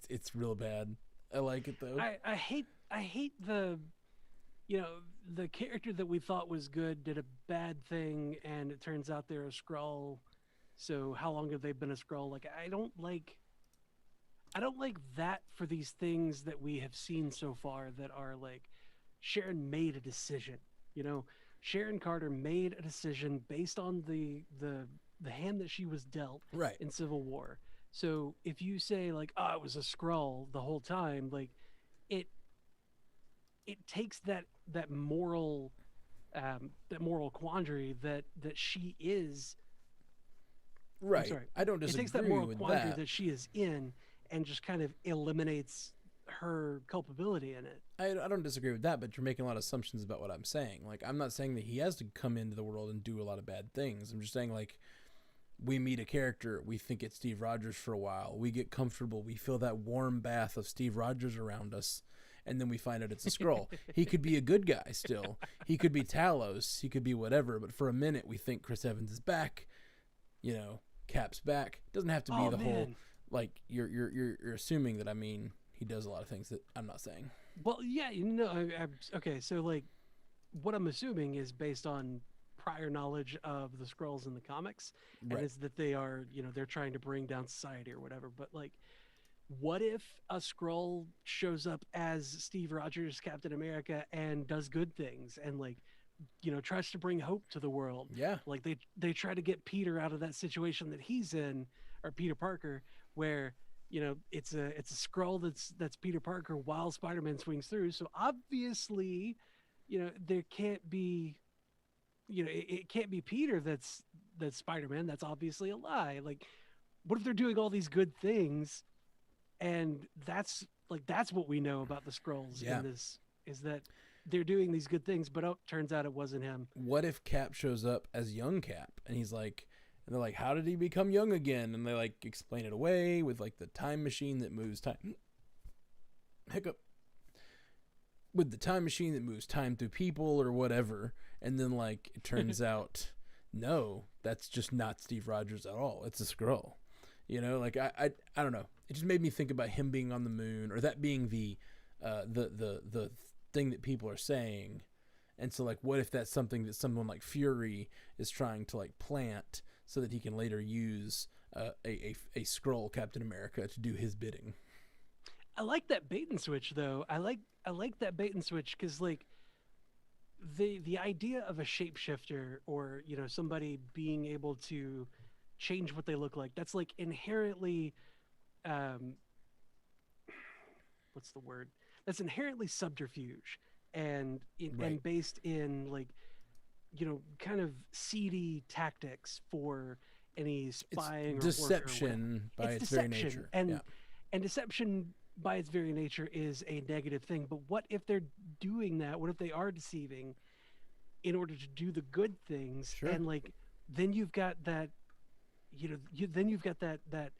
It's real bad. I like it though. I hate the the character that we thought was good did a bad thing, and it turns out they're a Skrull. So how long have they been a Skrull? Like I don't like that for these things that we have seen so far that are like Sharon made a decision. Sharon Carter made a decision based on the hand that she was dealt right in Civil War. So if you say like, oh, it was a Skrull the whole time, like it takes that moral quandary that she is. Right. I'm sorry. I don't disagree with that. It takes that moral with quandary that she is in and just kind of eliminates her culpability in it. I don't disagree with that, but you're making a lot of assumptions about what I'm saying. Like, I'm not saying that he has to come into the world and do a lot of bad things. I'm just saying, like, we meet a character, we think it's Steve Rogers for a while, we get comfortable, we feel that warm bath of Steve Rogers around us, and then we find out it's a Skrull. He could be a good guy still. He could be Talos. He could be whatever. But for a minute, we think Chris Evans is back. Cap's back. It doesn't have to be whole. Like you're assuming that. I mean, he does a lot of things that I'm not saying. Well, yeah, okay. So like, what I'm assuming is based on prior knowledge of the Skrulls in the comics, and is that they are, they're trying to bring down society or whatever. But like, what if a Skrull shows up as Steve Rogers, Captain America, and does good things and like tries to bring hope to the world. Yeah. Like they try to get Peter out of that situation that he's in, or Peter Parker, where it's a scroll that's Peter Parker while Spider-Man swings through. So obviously, there can't be, it can't be Peter that's Spider-Man. That's obviously a lie. Like, what if they're doing all these good things, and that's what we know about the scrolls Yeah. in this, is that they're doing these good things, but turns out it wasn't him. What if Cap shows up as young Cap, and he's like, and they're like, how did he become young again? And they like explain it away with like the time machine that moves time. Hiccup. With the time machine that moves time through people or whatever. And then like it turns out, no, that's just not Steve Rogers at all. It's a Skrull. Like I don't know. It just made me think about him being on the moon, or that being the thing that people are saying. And so like, what if that's something that someone like Fury is trying to like plant so that he can later use a Skrull Captain America to do his bidding? I like that bait and switch though. I like that bait and switch, because like the idea of a shapeshifter, or somebody being able to change what they look like, that's like inherently what's the word? That's inherently subterfuge and based in like kind of seedy tactics for any spying, it's deception by its very nature. And deception by its very nature is a negative thing. But what if they're doing that? What if they are deceiving in order to do the good things? Sure. And like, then you've got that, then you've got that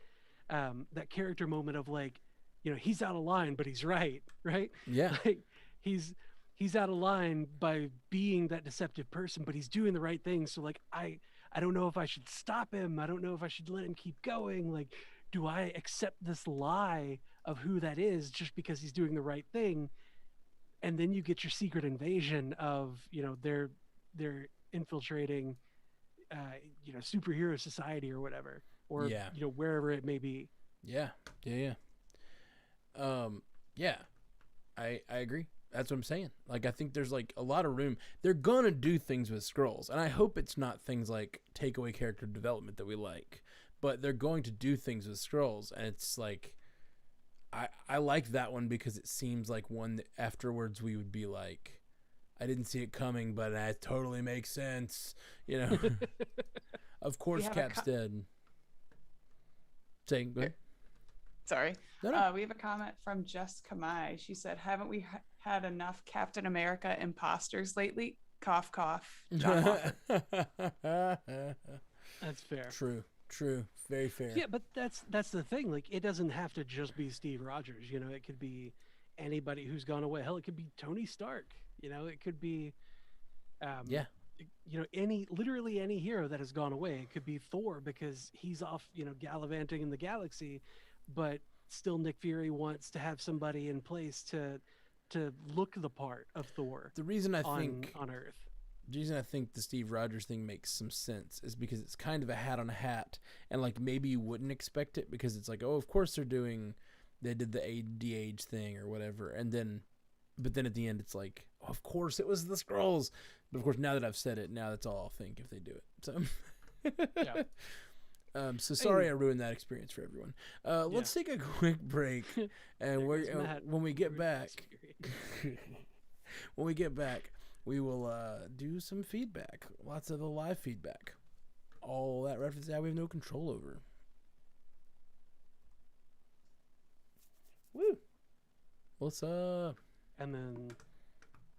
character moment of like, he's out of line, but he's right. Yeah. Like he's out of line by being that deceptive person, but he's doing the right thing. So like, I don't know if I should stop him. I don't know if I should let him keep going. Like, do I accept this lie of who that is just because he's doing the right thing? And then you get your secret invasion of, they're infiltrating, superhero society or whatever, or, wherever it may be. Yeah. I agree. That's what I'm saying. Like, I think there's like a lot of room. They're gonna do things with Skrulls, and I hope it's not things like take away character development that we like, but they're going to do things with Skrulls, and it's like, I like that one because it seems like one that afterwards we would be like, I didn't see it coming, but it totally makes sense. Of course, Cap's dead. Saying, go ahead. Sorry. No. We have a comment from Jess Kamai. She said, haven't we had enough Captain America imposters lately? Cough, cough. John Walker. That's fair. True. Very fair. Yeah, but that's the thing. Like, it doesn't have to just be Steve Rogers. It could be anybody who's gone away. Hell, it could be Tony Stark. It could be, literally any hero that has gone away. It could be Thor because he's off, gallivanting in the galaxy, but still Nick Fury wants to have somebody in place to look the part of Thor. The reason I think on Earth. The reason I think the Steve Rogers thing makes some sense is because it's kind of a hat on a hat, and like maybe you wouldn't expect it because it's like, oh, of course they did the ADH thing or whatever, but then at the end it's like, oh, of course it was the Skrulls. But of course, now that I've said it, now that's all I'll think if they do it. So Yeah. So sorry I ruined that experience for everyone. Let's take a quick break, and when we get back, we will do some feedback. Lots of the live feedback. All that reference that we have no control over. Woo! What's up? And then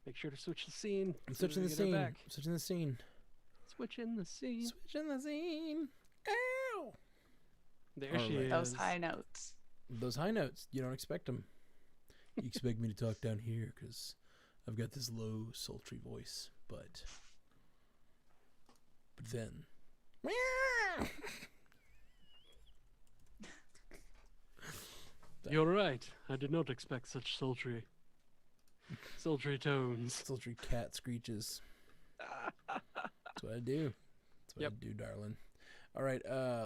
make sure to switch the scene. I'm switching the scene. Switching the scene. Ow! There she is. Those high notes. Those high notes. You don't expect them. You expect me to talk down here because I've got this low, sultry voice. But then... You're right. I did not expect such sultry tones. Sultry cat screeches. That's what I do. That's what I do, darling. All right,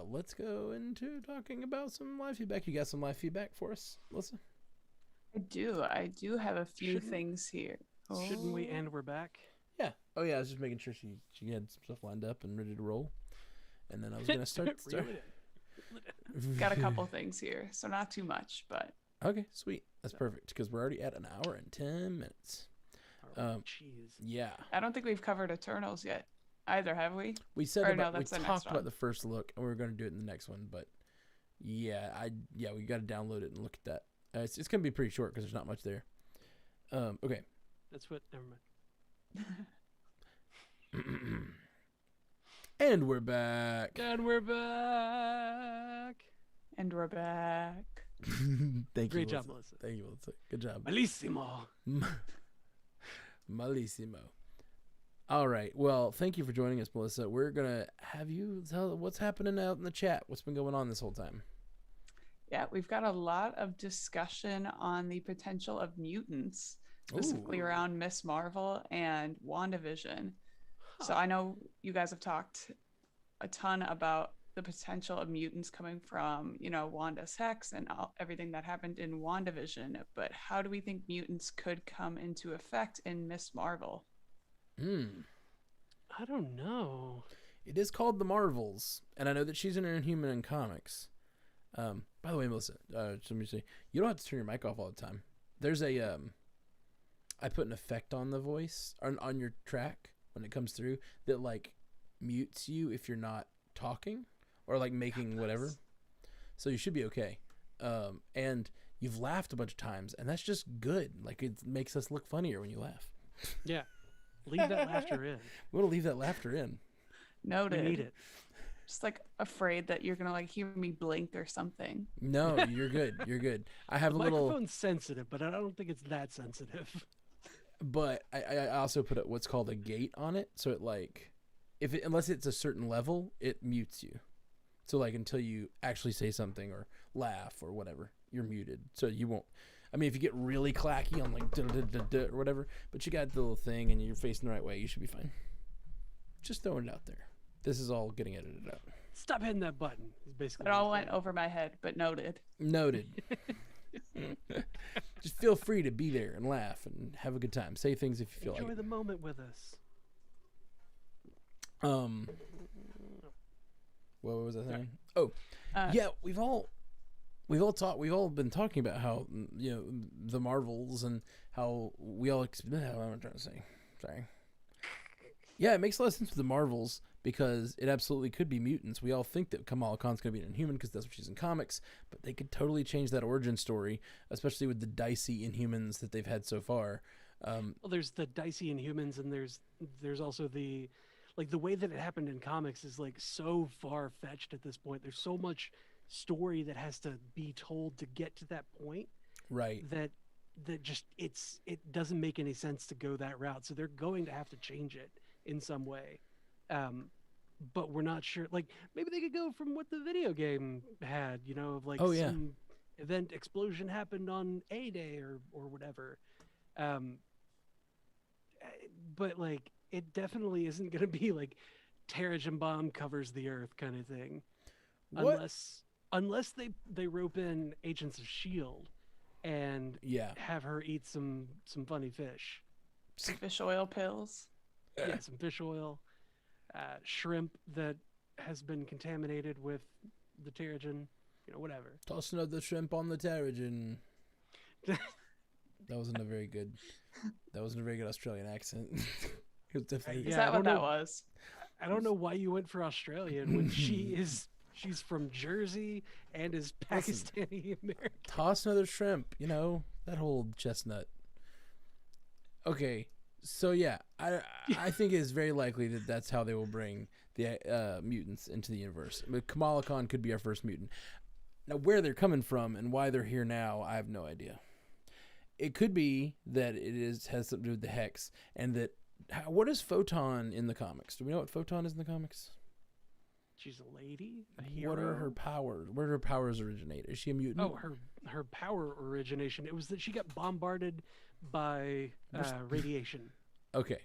let's go into talking about some live feedback. You got some live feedback for us, Melissa? I do have a few things here. Shouldn't we? And we're back. Yeah. Oh yeah, I was just making sure she had some stuff lined up and ready to roll, and then I was gonna start. Reel it in. Got a couple things here, so not too much, but Okay, sweet. That's perfect because we're already at an hour and 10 minutes. Jeez. Yeah, I don't think we've covered Eternals yet either, have we? we said Or about no, we that's the next talked about one. the first look, and we were gonna do it in the next one, but yeah, we got to download it and look at that. It's gonna be pretty short because there's not much there. Okay. That's what. Never mind. And we're back. And we're back. And we're back. Thank Great you, job, Melissa. Melissa. Thank you, Melissa. Good job. Malissimo. Malissimo. All right. Well, thank you for joining us, Melissa. We're going to have you tell what's happening out in the chat. What's been going on this whole time? Yeah, we've got a lot of discussion on the potential of mutants, specifically Ooh. around Miss Marvel and WandaVision. So I know you guys have talked a ton about the potential of mutants coming from, Wanda's hex and everything that happened in WandaVision. But how do we think mutants could come into effect in Miss Marvel? I don't know. It is called The Marvels, and I know that she's an Inhuman in comics. By the way, Melissa, let me say, you don't have to turn your mic off all the time. There's a, I put an effect on the voice, on your track when it comes through, that, like, mutes you if you're not talking or, like, making whatever. So you should be okay. And you've laughed a bunch of times, and that's just good. Like, it makes us look funnier when you laugh. Yeah. Leave that laughter in. We want to leave that laughter in. Noted. We need it. Just like afraid that you're gonna like hear me blink or something. No, you're good. You're good. I have The a little, microphone's sensitive, but I don't think it's that sensitive. but I also put what's called a gate on it, so it like, unless it's a certain level, it mutes you. So like until you actually say something or laugh or whatever, you're muted. So you won't. I mean, if you get really clacky on like or whatever, but you got the little thing and you're facing the right way, you should be fine. Just throwing it out there. This is all getting edited out. Stop hitting that button. Is basically It what all I'm went saying. over my head, but noted. Noted. Just feel free to be there and laugh and have a good time. Say things if you feel Enjoy like the moment with us. it. What was I saying? Oh, Uh, yeah, we've all been talking about how, the Marvels and how we all what am I trying to say? Sorry. Yeah, it makes a lot of sense with the Marvels because it absolutely could be mutants. We all think that Kamala Khan's going to be an Inhuman because that's what she's in comics, but they could totally change that origin story, especially with the dicey Inhumans that they've had so far. Well, there's the dicey Inhumans, and there's also the way that it happened in comics is like so far fetched at this point. There's so much story that has to be told to get to that point. Right. That just it doesn't make any sense to go that route. So they're going to have to change it in some way. But we're not sure. Like maybe they could go from what the video game had, of like some event explosion happened on A Day or whatever. But like it definitely isn't going to be like Terrigen bomb covers the earth kind of thing. What? Unless they rope in Agents of S.H.I.E.L.D. and have her eat some funny fish. some fish oil pills. Yeah, some fish oil, shrimp that has been contaminated with the Terrigen, whatever. Toss another shrimp on the Terrigen. That wasn't a very good Australian accent. It was definitely. Is Yeah, that I what don't that know. was? I don't know why you went for Australian when she's from Jersey and is Pakistani American. Toss another shrimp, that whole chestnut. Okay, so yeah, I think it is very likely that that's how they will bring the mutants into the universe. But Kamala Khan could be our first mutant. Now, where they're coming from and why they're here now, I have no idea. It could be that has something to do with the Hex, and that what is Photon in the comics? Do we know what Photon is in the comics? She's a lady, a hero. What are her powers? Where do her powers originate? Is she a mutant? Oh, her power origination. It was that she got bombarded by radiation. Okay.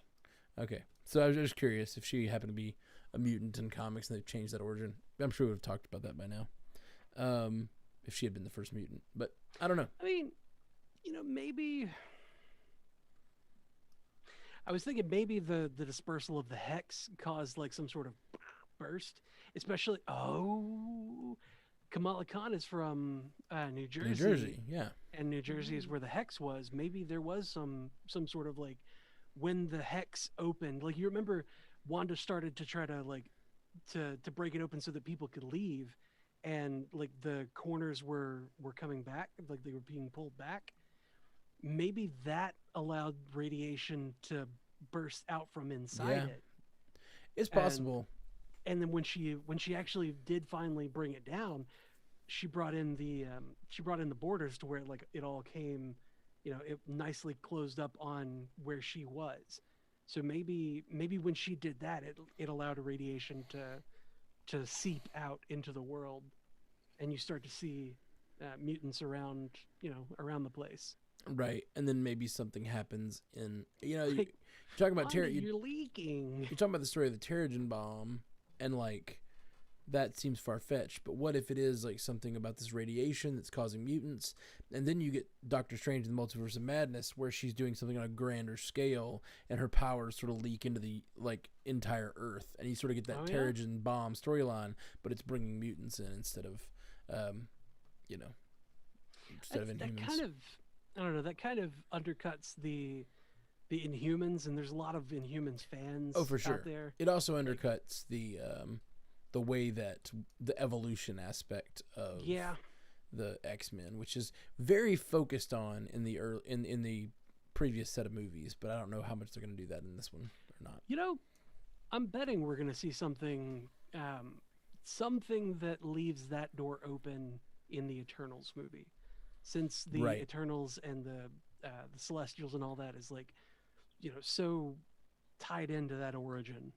So I was just curious if she happened to be a mutant in comics and they've changed that origin. I'm sure we've talked about that by now. If she had been the first mutant, but I don't know. I mean, maybe. I was thinking maybe the dispersal of the hex caused like some sort of burst, especially. Oh, Kamala Khan is from New Jersey. New Jersey, yeah. And New Jersey is where the hex was. Maybe there was some sort of like when the hex opened. Like you remember, Wanda started to try to like to break it open so that people could leave, and like the corners were coming back, like they were being pulled back. Maybe that allowed radiation to burst out from inside it. It's possible. And then when she actually did finally bring it down, she brought in the borders to where like it all came, it nicely closed up on where she was. So maybe when she did that, it allowed radiation to seep out into the world, and you start to see mutants around the place. Right, and then maybe something happens in you're Like, talking about you're leaking. You're talking about the story of the Terrigen bomb, and like that seems far fetched. But what if it is like something about this radiation that's causing mutants, and then you get Doctor Strange in the Multiverse of Madness, where she's doing something on a grander scale, and her powers sort of leak into the like entire Earth, and you sort of get that Terrigen bomb storyline, but it's bringing mutants in instead of, instead of Inhumans. That kind of, I don't know. That kind of undercuts the Inhumans, and there's a lot of Inhumans fans. Oh, for sure. Out there. It also undercuts the way that the evolution aspect of the X-Men, which is very focused on in the in the previous set of movies, but I don't know how much they're going to do that in this one or not. I'm betting we're going to see something that leaves that door open in the Eternals movie, since the Eternals and the Celestials and all that is like, so tied into that origin.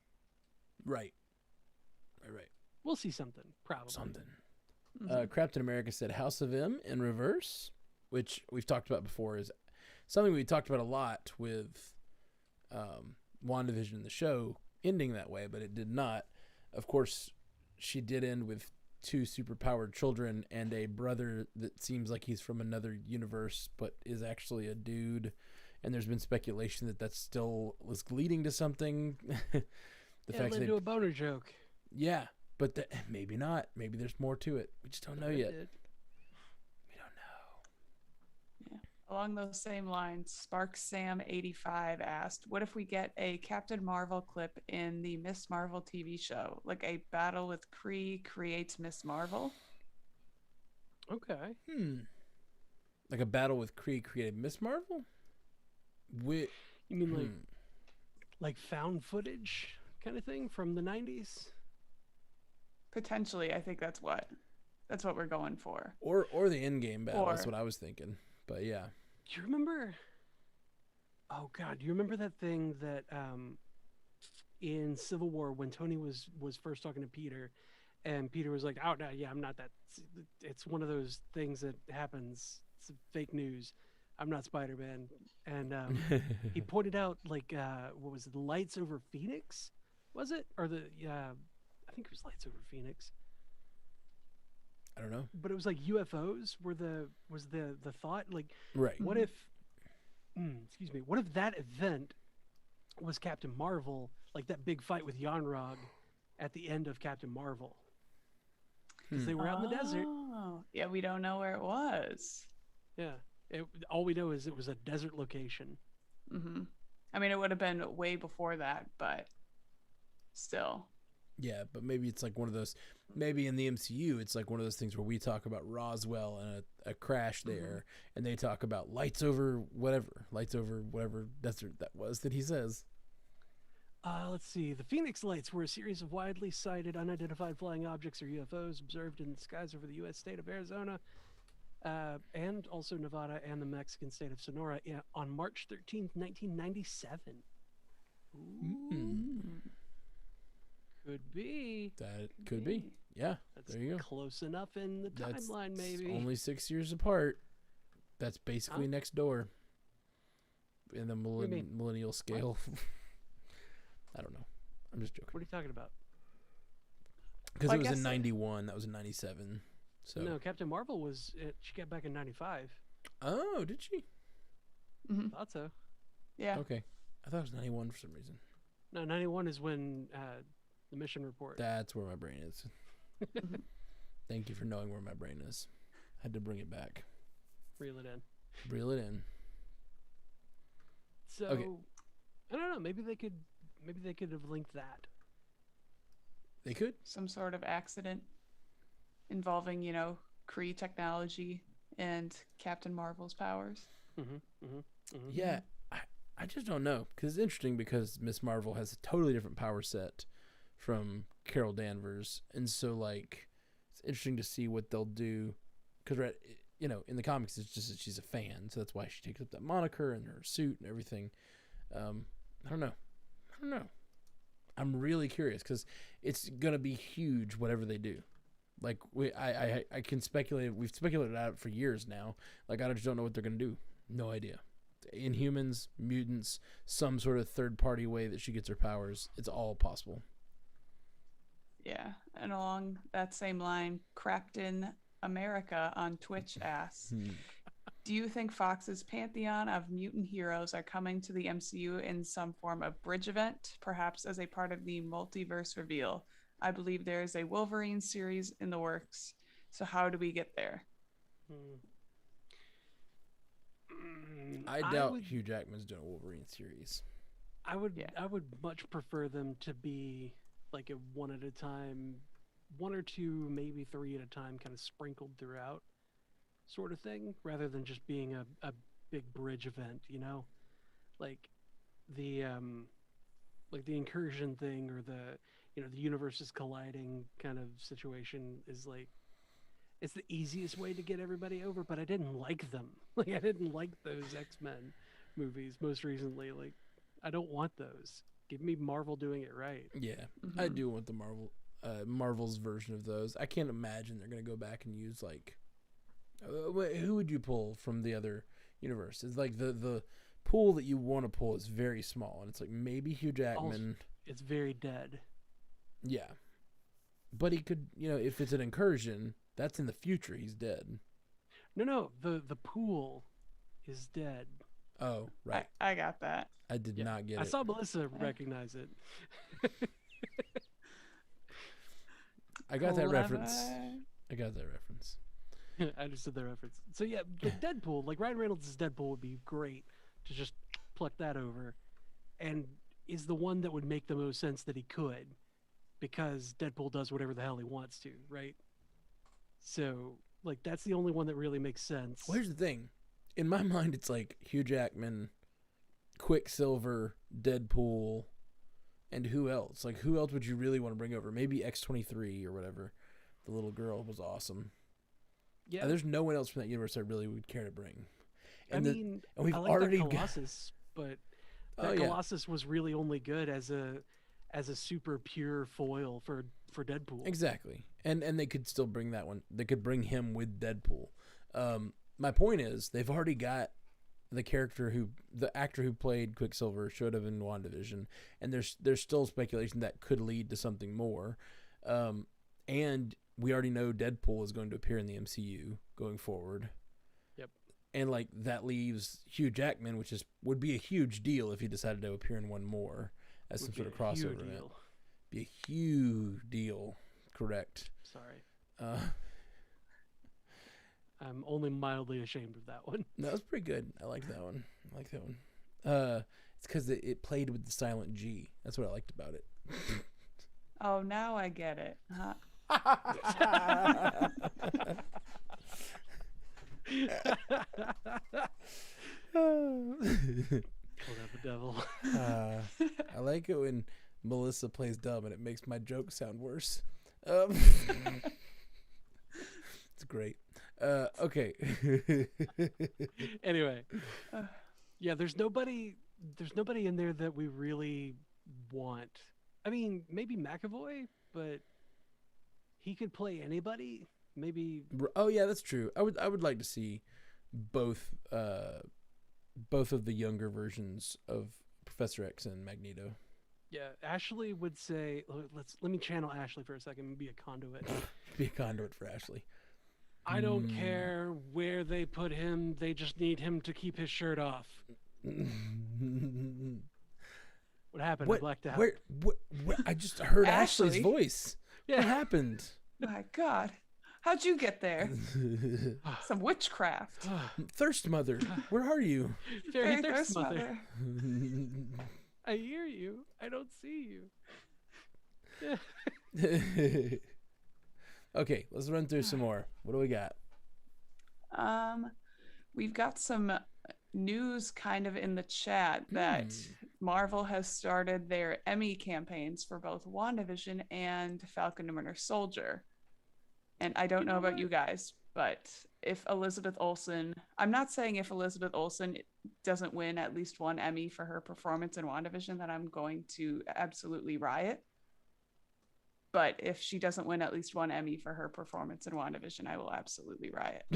Right. We'll see something, probably. Captain America said House of M in reverse, which we've talked about before, is something we talked about a lot with WandaVision in the show ending that way, but it did not. Of course, she did end with 2 superpowered children and a brother that seems like he's from another universe, but is actually a dude. And there's been speculation that still was leading to something. It led to a boner joke. Yeah, but maybe not. Maybe there's more to it. We just don't know yet. We don't know. Yeah. Along those same lines, Spark Sam 85 asked, "What if we get a Captain Marvel clip in the Miss Marvel TV show, like a battle with Kree creates Miss Marvel?" Okay. Like a battle with Kree created Miss Marvel? You mean like found footage kind of thing from the 90s? Potentially, I think that's what we're going for. Or the in-game battle. That's what I was thinking. But yeah. Do you remember? Oh God, do you remember that thing that in Civil War when Tony was first talking to Peter, and Peter was like, "Oh no, yeah, I'm not that. It's one of those things that happens. It's fake news. I'm not Spider-Man." And he pointed out like what was it, the lights over Phoenix? Was it, or I think it was lights over Phoenix. I don't know. But it was like UFOs was the thought, like, right. What if what if that event was Captain Marvel, like that big fight with Yanrog at the end of Captain Marvel? Because they were out in the desert. Oh, yeah, we don't know where it was. Yeah. All we know is it was a desert location. Mm-hmm. I mean, it would have been way before that, but still. Yeah, but maybe it's like one of those. Maybe in the MCU, it's like one of those things where we talk about Roswell and a crash there, and they talk about lights over whatever desert that was that he says. Let's see. The Phoenix Lights were a series of widely sighted unidentified flying objects or UFOs observed in the skies over the U.S. state of Arizona, and also Nevada and the Mexican state of Sonora on March 13th, 1997. Could be. That could be. Yeah. That's there you go. Close enough in the timeline, maybe. Only 6 years apart. That's basically next door. In the millennial scale. I don't know. I'm just joking. What are you talking about? Because it was in 91. That was in 97. So no, Captain Marvel she got back in 95. Oh, did she? Thought so. Yeah. Okay. I thought it was 91 for some reason. No, 91 is when the mission report. That's where my brain is. Thank you for knowing where my brain is. Had to bring it back. Reel it in. Reel it in. So, Okay. I don't know. Maybe they could have linked that. They could. Some sort of accident involving, Kree technology and Captain Marvel's powers. Yeah, I just don't know. Because it's interesting because Miss Marvel has a totally different power set from Carol Danvers. And so, like, it's interesting to see what they'll do. Because, in the comics, it's just that she's a fan. So that's why she takes up that moniker and her suit and everything. I don't know. I'm really curious because it's going to be huge whatever they do. Like, I can speculate. We've speculated out it for years now. Like, I just don't know what they're going to do. No idea. Inhumans, mutants, some sort of third-party way that she gets her powers. It's all possible. Yeah, and along that same line, Crapton America on Twitch asks, do you think Fox's pantheon of mutant heroes are coming to the MCU in some form of bridge event, perhaps as a part of the multiverse reveal? I believe there is a Wolverine series in the works, so how do we get there? I doubt Hugh Jackman's doing a Wolverine series. I would much prefer them to be like a one at a time, one or two, maybe three at a time, kind of sprinkled throughout sort of thing, rather than just being a big bridge event, like the incursion thing, or the universes colliding kind of situation is like, it's the easiest way to get everybody over, but I didn't like them. Like, I didn't like those X-Men movies most recently. Like, I don't want those. Give me Marvel doing it right. Yeah, I do want the Marvel's version of those. I can't imagine they're going to go back and use, like, who would you pull from the other universe? It's like the pool that you want to pull is very small, and it's like maybe Hugh Jackman. It's very dead. Yeah, but he could, if it's an incursion, that's in the future. He's dead. No, the pool is dead. Oh, right. I got that. I did not get it. I saw Melissa recognize it. I got that reference. I understood the reference. So yeah, the Deadpool, like Ryan Reynolds' Deadpool would be great to just pluck that over, and is the one that would make the most sense that he could, because Deadpool does whatever the hell he wants to, right? So, like, that's the only one that really makes sense. Well, here's the thing. In my mind, it's like Hugh Jackman, Quicksilver, Deadpool, and who else? Like, who else would you really want to bring over? Maybe X-23 or whatever. The little girl was awesome. Yeah. There's no one else from that universe I really would care to bring. And we've I like already that Colossus, but Colossus was really only good as a super pure foil for Deadpool. Exactly. And they could still bring that one. They could bring him with Deadpool. My point is, they've already got the actor who played Quicksilver should have in WandaVision, and there's still speculation that could lead to something more. And we already know Deadpool is going to appear in the MCU going forward. Yep. And like that leaves Hugh Jackman, which would be a huge deal if he decided to appear in one more as some sort of crossover event. Be a huge deal. Correct. Sorry. I'm only mildly ashamed of that one. No, that's pretty good. I like that one. It's because it played with the silent G. That's what I liked about it. Oh, now I get it. Called out the devil. I like it when Melissa plays dumb and it makes my joke sound worse. It's great. Okay. Anyway, yeah, there's nobody in there that we really want. I mean, maybe McAvoy, but he could play anybody. Maybe. Oh yeah, that's true. I would like to see both of the younger versions of Professor X and Magneto. Yeah, Ashley would say, let me channel Ashley for a second and be a conduit. Be a conduit for Ashley. I don't care where they put him. They just need him to keep his shirt off. happened? I blacked out. What? I just heard Ashley's Ashley? voice. Yeah. What happened? My God. How'd you get there? Some witchcraft. Thirst Mother, where are you? Fairy Fairy Thirst Thirst Mother. Mother. I hear you. I don't see you. Okay, let's run through some more. What do we got? We've got some news kind of in the chat that Marvel has started their Emmy campaigns for both WandaVision and Falcon and Winter Soldier. And I don't know about you guys, but if Elizabeth Olsen, I'm not saying if Elizabeth Olsen doesn't win at least one Emmy for her performance in WandaVision, that I'm going to absolutely riot. But if she doesn't win at least one Emmy for her performance in WandaVision, I will absolutely riot.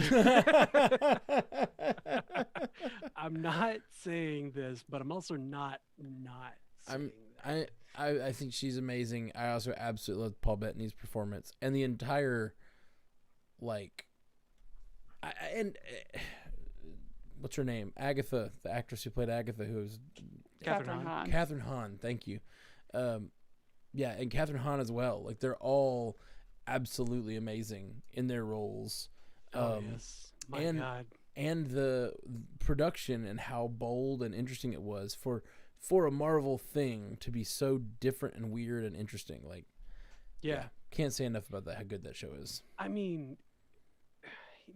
I'm not saying this, but I'm also not saying that. I think she's amazing. I also absolutely love Paul Bettany's performance and the entire, like, what's her name? Agatha, the actress who played Agatha, who was Catherine Hahn. Catherine Hahn. Thank you. Yeah, and Catherine Hahn as well. Like, they're all absolutely amazing in their roles. Yes. My God. And the production and how bold and interesting it was for a Marvel thing to be so different and weird and interesting. Like, Yeah. can't say enough about that, how good that show is. I mean,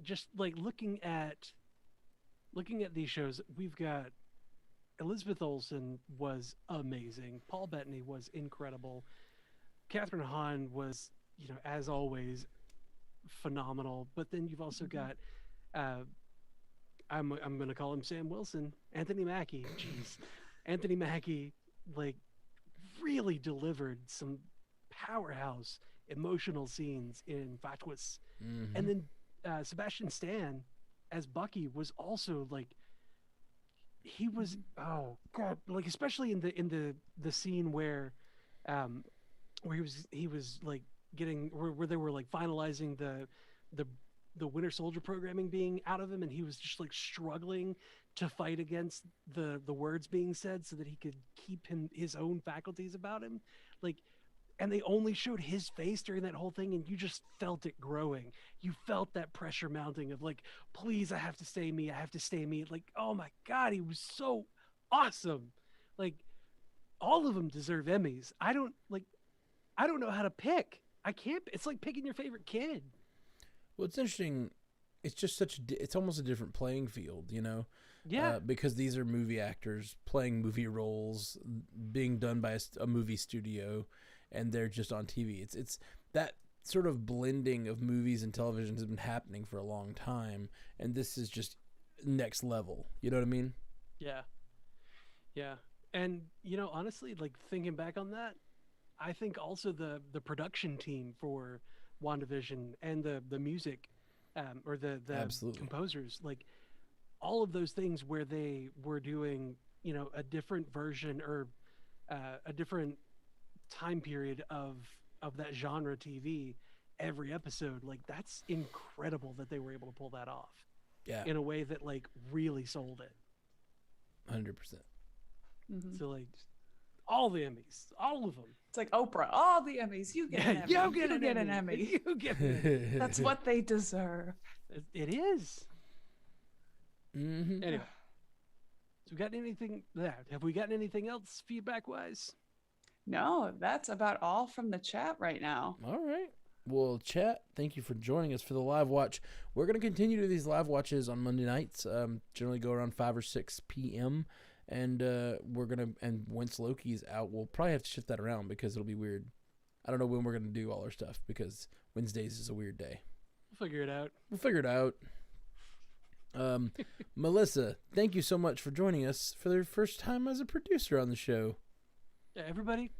just like looking at these shows, we've got Elizabeth Olsen was amazing. Paul Bettany was incredible. Catherine Hahn was, as always, phenomenal. But then you've also got, I'm going to call him Sam Wilson, Anthony Mackie. Jeez, Anthony Mackie, like, really delivered some powerhouse emotional scenes in Fatwas. Mm-hmm. And then Sebastian Stan as Bucky was also like, he was, oh God, like, especially in the scene where he was like getting where they were like finalizing the Winter Soldier programming being out of him, and he was just like struggling to fight against the words being said so that he could keep his own faculties about him, like. And they only showed his face during that whole thing, and you just felt it growing. You felt that pressure mounting of like, please, I have to stay me. I have to stay me. Like, oh my God, he was so awesome. Like, all of them deserve Emmys. I don't know how to pick. I can't. It's like picking your favorite kid. Well, it's interesting. It's just it's almost a different playing field, Yeah. because these are movie actors playing movie roles, being done by a movie studio, and they're just on TV. It's that sort of blending of movies and television has been happening for a long time, and this is just next level. You know what I mean? Yeah. Yeah. And, honestly, like, thinking back on that, I think also the production team for WandaVision and the music, or the Absolutely. composers, like, all of those things where they were doing, a different version or a different time period of that genre TV every episode, like, that's incredible that they were able to pull that off. Yeah. In a way that, like, really sold it. 100%. Mm-hmm. So, like, all the Emmys, all of them. It's like Oprah, all the Emmys, you get an Emmy. You get an Emmy. You get an Emmy. That's what they deserve. It is. Mm-hmm. Anyway, so have we gotten anything else feedback wise? No, that's about all from the chat right now. All right. Well, chat, thank you for joining us for the live watch. We're going to continue to do these live watches on Monday nights, generally go around 5 or 6 p.m. And and once Loki's out, we'll probably have to shift that around because it'll be weird. I don't know when we're going to do all our stuff because Wednesdays is a weird day. We'll figure it out. Melissa, thank you so much for joining us for the first time as a producer on the show. Yeah, everybody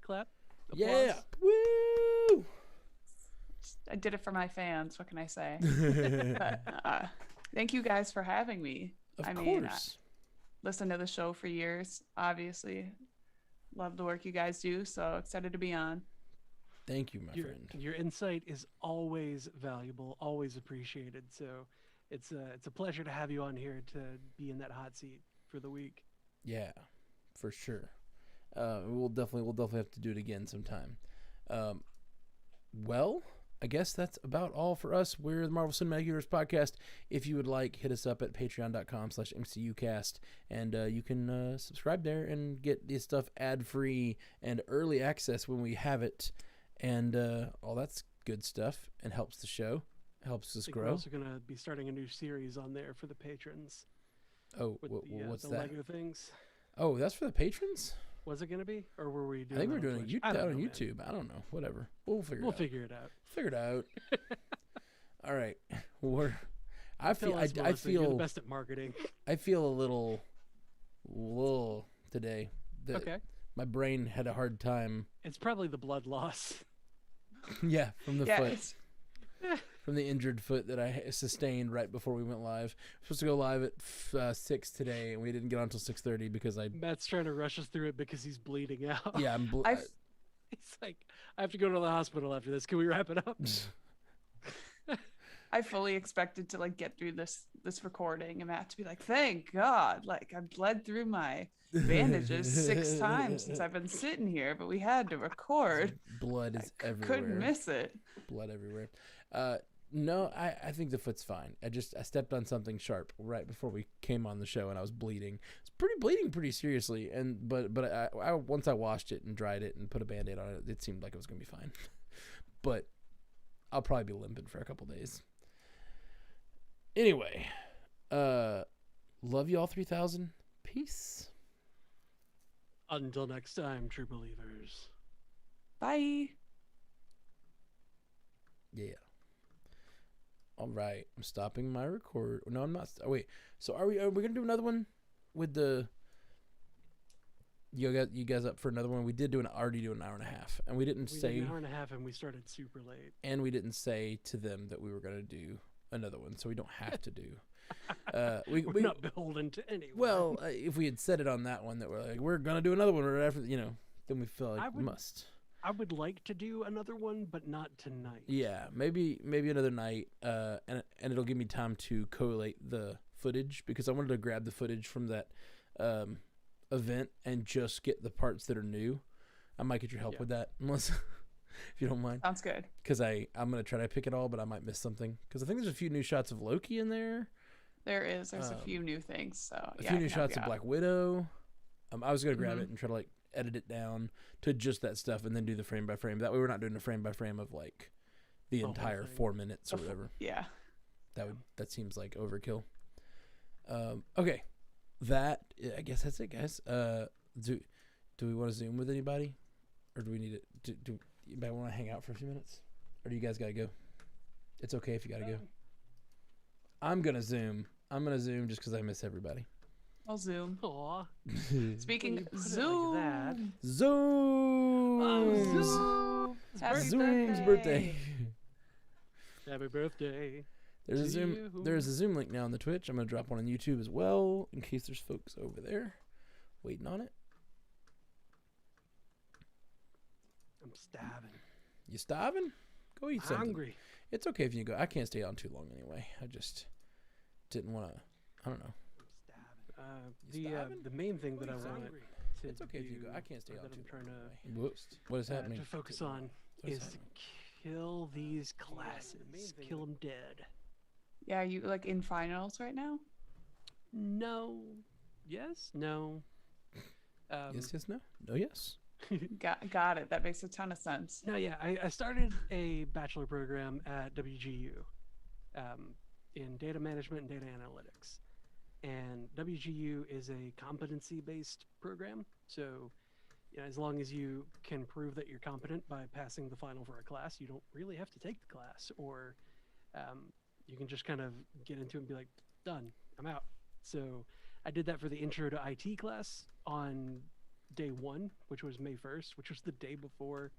clap. Applause. Yeah. Woo! I did it for my fans. What can I say? But, thank you guys for having me. Of course. Listened to the show for years, obviously. Love the work you guys do, so excited to be on. Thank you, my friend. Your insight is always valuable, always appreciated. So it's a pleasure to have you on here to be in that hot seat for the week. Yeah, for sure. We'll definitely have to do it again sometime. Well, I guess that's about all for us. We're the Marvel Cinematic Universe podcast. If you would like, hit us up at patreon.com/MCUcast, and you can subscribe there and get this stuff ad-free and early access when we have it, and all that's good stuff, and helps the show, helps us grow. We're also going to be starting a new series on there for the patrons. Oh, with what's the that? Lego things. Oh, that's for the patrons? Was it going to be? Or were we doing I think we're that on doing Twitch? it I don't on know, man. YouTube. I don't know. Whatever. We'll figure it out. Figure it out. All right. I Tell feel us, Melissa, you're the best at marketing. I feel a little today. Okay. My brain had a hard time. It's probably the blood loss. Yeah, from the foot. It's, From the injured foot that I sustained right before we went live. We're supposed to go live at 6 today, and we didn't get on until 6:30 because Matt's trying to rush us through it because he's bleeding out. Yeah, I'm. He's like, I have to go to the hospital after this. Can we wrap it up? I fully expected to like get through this recording and Matt to be like, thank God, like I bled through my bandages 6 times since I've been sitting here, but we had to record. Blood is everywhere. Couldn't miss it. Blood everywhere. No, I think the foot's fine. I stepped on something sharp right before we came on the show, and I was bleeding. It's bleeding pretty seriously, but I once I washed it and dried it and put a Band-Aid on it, it seemed like it was gonna be fine. But I'll probably be limping for a couple days. Anyway, love you all 3,000. Peace. Until next time, true believers. Bye. Yeah. All right, I'm stopping my record. No, I'm not. Wait. So are we gonna do another one with the? You guys up for another one? We did already do an hour and a half, and we did an hour and a half, and we started super late. And we didn't say to them that we were gonna do another one, so we don't have to do. We're not beholden to anyone. Well, if we had said it on that one that we're like we're gonna do another one right after, then we feel like we must. I would like to do another one, but not tonight. Yeah, maybe another night, and it'll give me time to collate the footage because I wanted to grab the footage from that event and just get the parts that are new. I might get your help with that, Melissa, if you don't mind. Sounds good. Because I'm gonna try to pick it all, but I might miss something because I think there's a few new shots of Loki in there. There's a few new things. So a few new shots of Black Widow. I was gonna grab it and try to like edit it down to just that stuff and then do the frame by frame. That way we're not doing a frame by frame of like the entire 4 minutes or whatever. Yeah. That seems like overkill. Okay. I guess that's it, guys. Do we want to Zoom with anybody? Or do we need it? Do you might want to hang out for a few minutes? Or do you guys gotta go? It's okay if you gotta go. I'm gonna Zoom just because I miss everybody. I'll Zoom. Aw. Speaking Zoom. Like that. Zoom. Zoom. Zoom's birthday. Happy birthday. There's a Zoom link now on the Twitch. I'm gonna drop one on YouTube as well in case there's folks over there waiting on it. I'm starving. You starving? Go eat something. Hungry. It's okay if you go. I can't stay on too long anyway. I just didn't want to. I don't know. The main thing that I want to It's okay if you go. I can't stay on that too I'm trying long to anyway. Whoops. What is happening? to focus on What is is to happening? kill these classes. Kill them dead. Yeah, you like in finals right now? No. Yes. No. Yes. No. No. Yes. Got it. That makes a ton of sense. No. Yeah. I started a bachelor program at WGU in data management and data analytics. And WGU is a competency-based program. So, as long as you can prove that you're competent by passing the final for a class, you don't really have to take the class, or you can just kind of get into it and be like, done, I'm out. So I did that for the intro to IT class on day 1, which was May 1st, which was the day before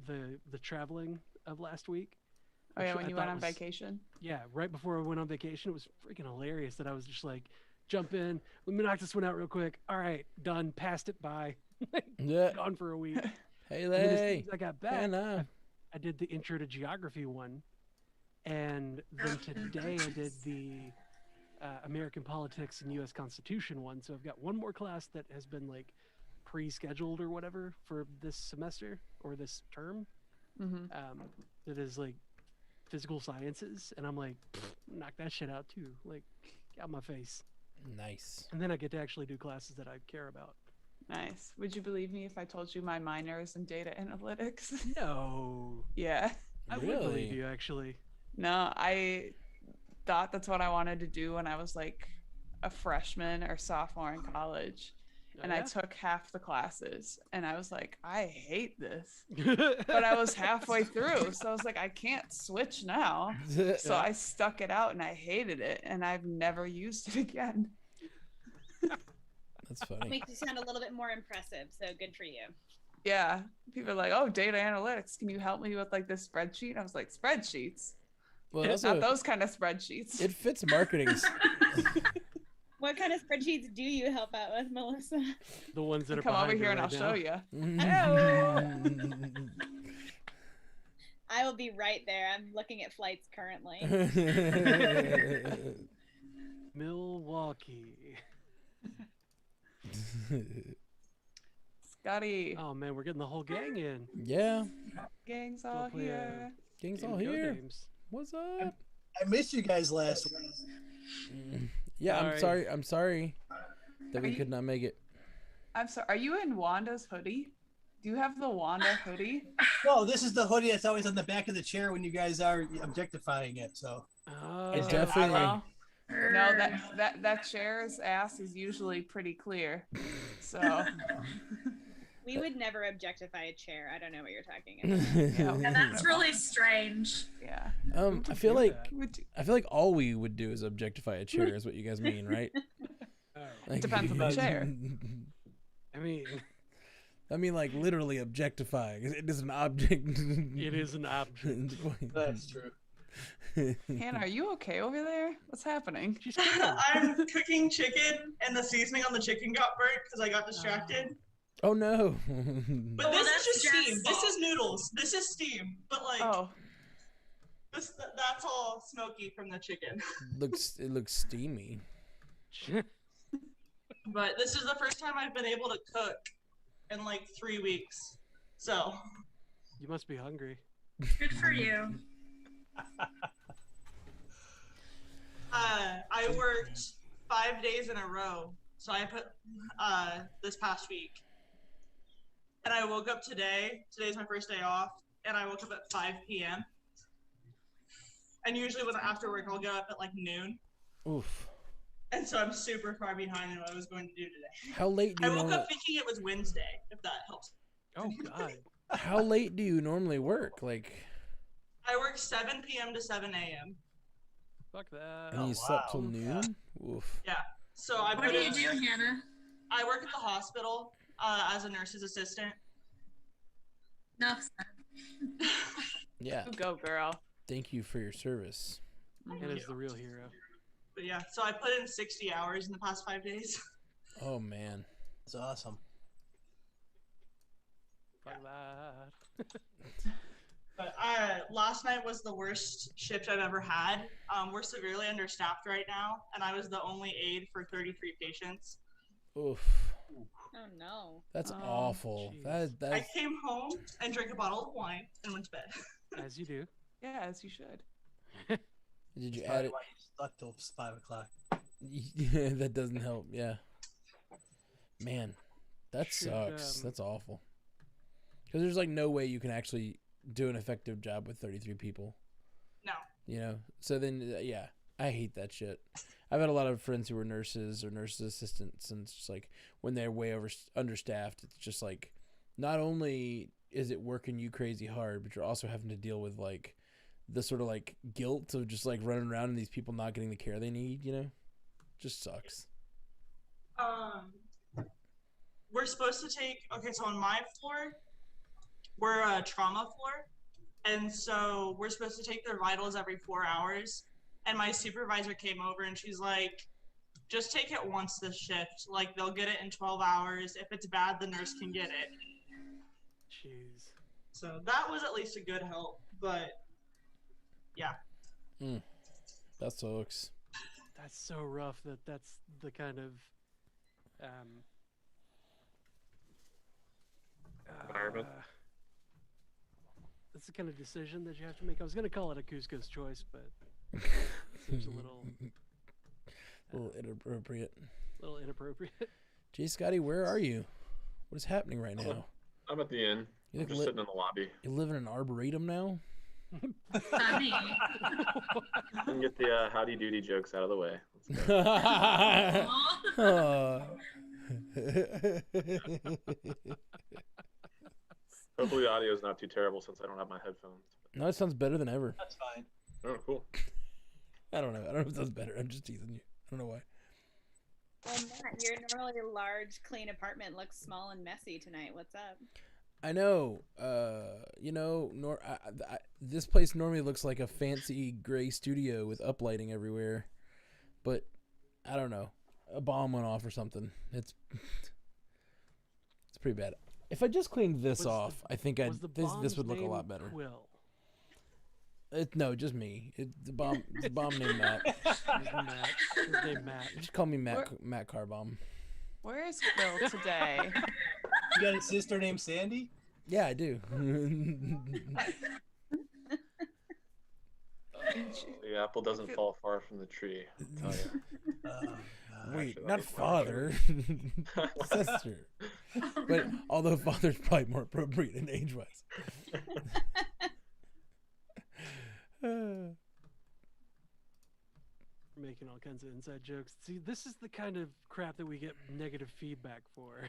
the traveling of last week. Oh yeah, when you went on vacation? Yeah, right before I went on vacation. It was freaking hilarious that I was just like, jump in, let me knock this one out real quick. All right, done, passed it by. Yeah. Gone for a week. Hey, And then as soon as I got back, Hannah. I did the intro to geography one. And then today I did the American politics and U.S. Constitution one. So I've got one more class that has been like pre-scheduled or whatever for this semester or this term. Mm-hmm. That is like physical sciences, and I'm like, knock that shit out too. Like, get out my face. Nice. And then I get to actually do classes that I care about. Nice. Would you believe me if I told you my minor is in data analytics? No, Yeah. I would believe you actually. No, I thought that's what I wanted to do when I was like a freshman or sophomore in college. Oh, And I yeah? took half the classes and I was like, I hate this. But I was halfway through. So I was like, I can't switch now. So Yeah. I stuck it out and I hated it. And I've never used it again. That's funny. Makes you sound a little bit more impressive, so good for you. Yeah. People are like, oh, data analytics. Can you help me with like this spreadsheet? I was like, spreadsheets? Well, It's also, not those kind of spreadsheets. it fits marketing. What kind of spreadsheets do you help out with, Melissa? The ones that are Come over behind here you and I'll right show now. you. I will be right there. I'm looking at flights currently. Milwaukee. Scotty, Oh man, we're getting the whole gang in. Yeah. gang's Go all play, here. Gang's Game all Go here. Games. What's up? I missed you guys last week. Yeah, I'm Sorry. sorry. I'm sorry that we Are you- could not make it. I'm sorry. Are you in Wanda's hoodie? Do you have the Wanda hoodie? No, this is the hoodie that's always on the back of the chair when you guys are objectifying it. So Oh, It definitely- Well, no, that chair's ass is usually pretty clear. So We would never objectify a chair. I don't know what you're talking about. And that's really strange. yeah. I feel like Would you- I feel like all we would do is objectify a chair, is what you guys mean, right? Oh. Like- Depends on the chair. I mean, like literally objectifying. It is an object. it is an object. that's true. Hannah, are you okay over there? What's happening? She's kidding. I'm cooking chicken and the seasoning on the chicken got burnt because I got distracted. Oh no. But Oh, this that's is just steam. Jeff's This fault. is noodles. This is steam. But like Oh, that's all smoky from the chicken. It looks steamy. But this is the first time I've been able to cook in like 3 weeks. So You must be hungry. good for you. I worked 5 days in a row. So I put this past week. And I woke up today. Today's my first day off. And I woke up at 5 p.m. And usually when after work, I'll get up at like noon. Oof. And so I'm super far behind in what I was going to do today. How late do I you woke normally? up thinking it was Wednesday, if that helps. Oh God. How late do you normally work? Like, I work 7 p.m. to 7 a.m. Fuck that. and you slept till noon? Oof. Yeah. So I What put do in, you do, Hannah? I work at the hospital as a nurse's assistant. No. Yeah. you go, girl. Thank you for your service. It is the real hero. But yeah, so I put in 60 hours in the past 5 days. Oh man. That's awesome. Fuck that. But last night was the worst shift I've ever had. We're severely understaffed right now, and I was the only aide for 33 patients. Oof. Oh no. That's Oh, awful. jeez. I That's came home and drank a bottle of wine and went to bed. As you do. Yeah, as you should. Did you That's add probably it? why you slept till 5 o'clock. Yeah, that doesn't help. Yeah. Man, that Should, sucks. That's awful. Because there's like no way you can actually do an effective job with 33 people. No. You know. So then, yeah, I hate that shit. I've had a lot of friends who were nurses or nurses assistants, and it's just like when they're way understaffed, it's just like not only is it working you crazy hard, but you're also having to deal with like the sort of like guilt of just like running around and these people not getting the care they need. You know, just sucks. We're supposed to take, okay, so on my floor, we're a trauma floor. And so we're supposed to take their vitals every 4 hours. And my supervisor came over and she's like, just take it once this shift. Like, they'll get it in 12 hours. If it's bad, the nurse can get it. Jeez. So that was at least a good help. But yeah. That sucks. That's so rough that that's the kind of environment. That's the kind of decision that you have to make. I was going to call it a Cusco's choice, but it seems a little inappropriate. Gee, Scotty, where are you? What is happening right now? I'm at the inn. I'm just sitting in the lobby. You live in an arboretum now? Funny. I can get the howdy doody jokes out of the way. Hopefully the audio is not too terrible since I don't have my headphones. No, it sounds better than ever. That's fine. Oh, cool. I don't know if it sounds better. I'm just teasing you. I don't know why. Well, Matt, your normally large, clean apartment looks small and messy tonight. What's up? I know. This place normally looks like a fancy gray studio with uplighting everywhere, but I don't know. A bomb went off or something. It's pretty bad. If I just cleaned this off, I think this would look a lot better. Quill? No, just me. The bomb named Matt. His name Matt. Just call me Matt Carbomb. Where is Quill today? You got a sister named Sandy? Yeah, I do. The apple doesn't fall far from the tree. I'll tell you. Wait, not father. Sister. But although father's probably more appropriate in age-wise. Making all kinds of inside jokes. See, this is the kind of crap that we get negative feedback for.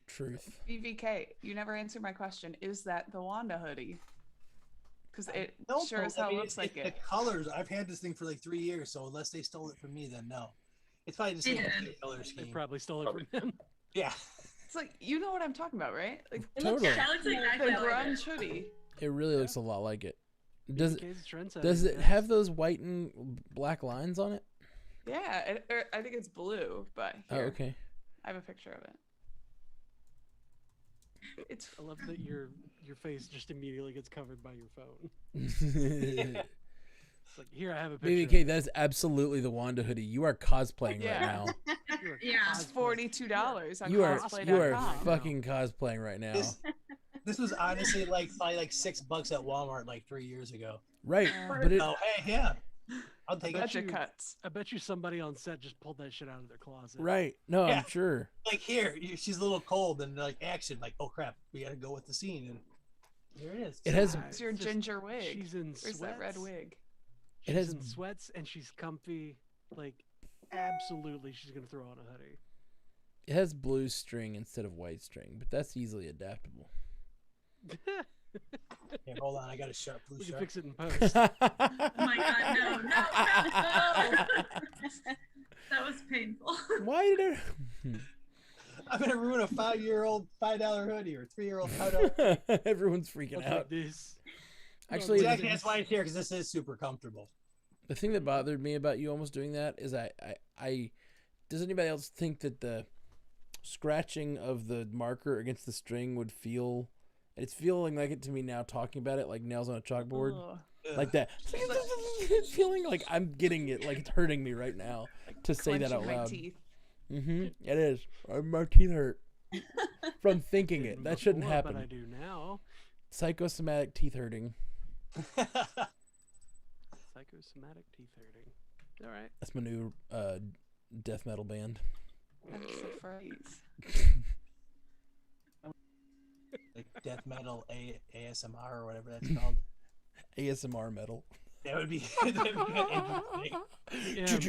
Truth. BVK, you never answered my question. Is that the Wanda hoodie? Because it No, sure as hell looks like The it. colors. I've had this thing for like 3 years, so unless they stole it from me, then no. It's probably the same color They scheme. probably stole it from him. Yeah. It's like, you know what I'm talking about, right? Like Totally. That looks exactly the like grunge it. hoodie. It really looks a lot like it. Does Does it have those white and black lines on it? Yeah, I think it's blue, but Oh, here, okay. I have a picture of it. It's I love that your face just immediately gets covered by your phone. BBK, It's like, here, I have a picture. of that is absolutely the Wanda hoodie. You are cosplaying right now. it. You are Yeah. It's cosplaying. $42 on You are cosplay.com. fucking cosplaying right now. This was honestly probably like $6 at Walmart like 3 years ago. Right, but it Oh, hey, yeah. I'll take it. Budget cuts. I bet you somebody on set just pulled that shit out of their closet. right. No, Yeah. I'm sure. Like here, she's a little cold and like action, like oh crap, we gotta go with the scene, and here it is. It has It's your just- ginger wig. She's in Where's sweats. that red wig? She's has- in sweats and she's comfy. Like, absolutely, she's gonna throw on a hoodie. It has blue string instead of white string, but that's easily adaptable. Here, hold on, I got a sharp blue We can shark. fix it in post. Oh my god, no. That was painful. Why did it? I'm gonna ruin a 5-year-old $5 hoodie or 3-year-old $5. Everyone's freaking Look out. like this. Actually, Exactly, that's why it's here because this is super comfortable. the thing that bothered me about you almost doing that is I does anybody else think that the scratching of the marker against the string would feel, it's feeling like it to me now talking about it like nails on a chalkboard, Ugh. like that. Feeling like I'm getting it, like it's hurting me right now to say that out Clenching my loud. teeth. It is. My teeth hurt from thinking it. That shouldn't Before, happen. But I do now. Psychosomatic teeth hurting. Psychosomatic teeth hurting. All right. That's my new death metal band. That's the phrase. Like death metal ASMR or whatever that's called. ASMR metal. That would be interesting. Yeah, and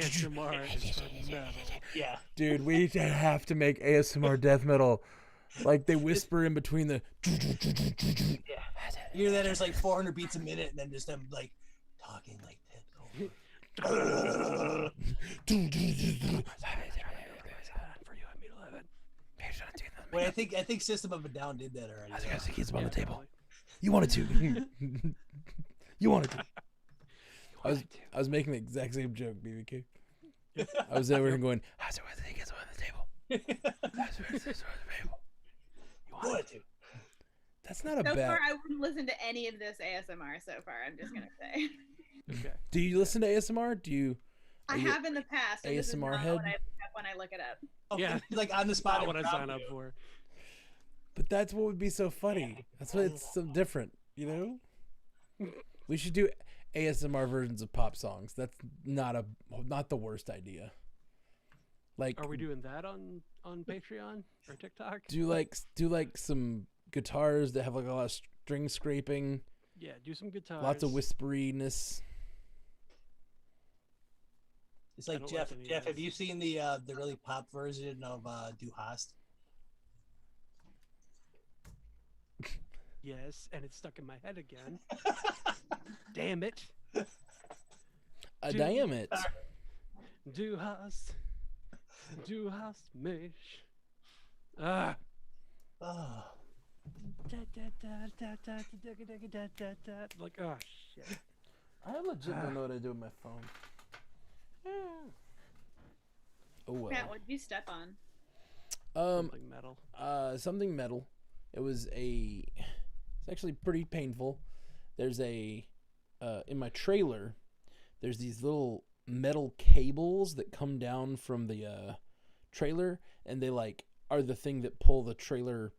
ASMR is metal. Yeah. Dude, we have to make ASMR death metal. Like they whisper in between the. Yeah. You know that there's like 400 beats a minute and then just them like talking like that. For you and me 11. Wait, I think System of a Down did that already. I was gonna say kids on Yeah, the table. probably. You wanted to. You wanted to. I was making the exact same joke, BBK. I was over here going, I was gonna say kids on the table. I was gonna say kids on the table. You wanted to. That's not a So bad. far, I wouldn't listen to any of this ASMR so far. I'm just gonna say. Okay. Do you listen to ASMR? Do you? I Are you have in the past. and this is ASMR not head? what I look up when I look it up. Okay, Yeah. like on the spot. Not what I and sign drop up you. for. But that's what would be so funny. That's what it's so different, you know? We should do ASMR versions of pop songs. That's not the worst idea. Like, Are we doing that on Patreon or TikTok? do like some guitars that have like a lot of string scraping, Yeah, do some guitars. lots of whisperiness. It's I like don't Jeff. like any of Jeff, have this. you seen the really pop version of Du Hast? Yes, and it's stuck in my head again. Damn it. Damn it. Du hast mich. Ah. Oh, Like, oh, shit. I legit don't know what I do with my phone. Oh well. Matt, what did you step on? Something metal. Something metal. It's actually pretty painful. There's in my trailer, there's these little metal cables that come down from the trailer, and they like are the thing that pull the trailer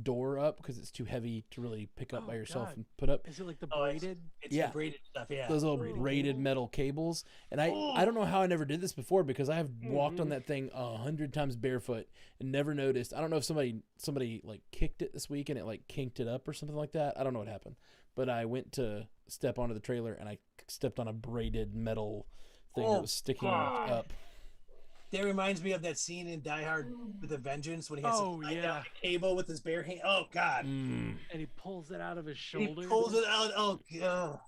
door up because it's too heavy to really pick up Oh, by yourself God. and put up. Is it like the Oh, it's- braided? it's Yeah. the braided stuff. Yeah. Those little Braided braided cable? metal cables, and I don't know how I never did this before because I have walked on Mhm. that thing 100 times barefoot and never noticed. I don't know if somebody like kicked it this week and it like kinked it up or something like that. I don't know what happened, but I went to step onto the trailer and I stepped on a braided metal thing that Oh, was sticking God. up. That reminds me of that scene in Die Hard with a Vengeance when he has Oh, to tie yeah. down the cable with his bare hand. Oh God! Mm. And he pulls it out of his He shoulder. pulls it out. Oh God!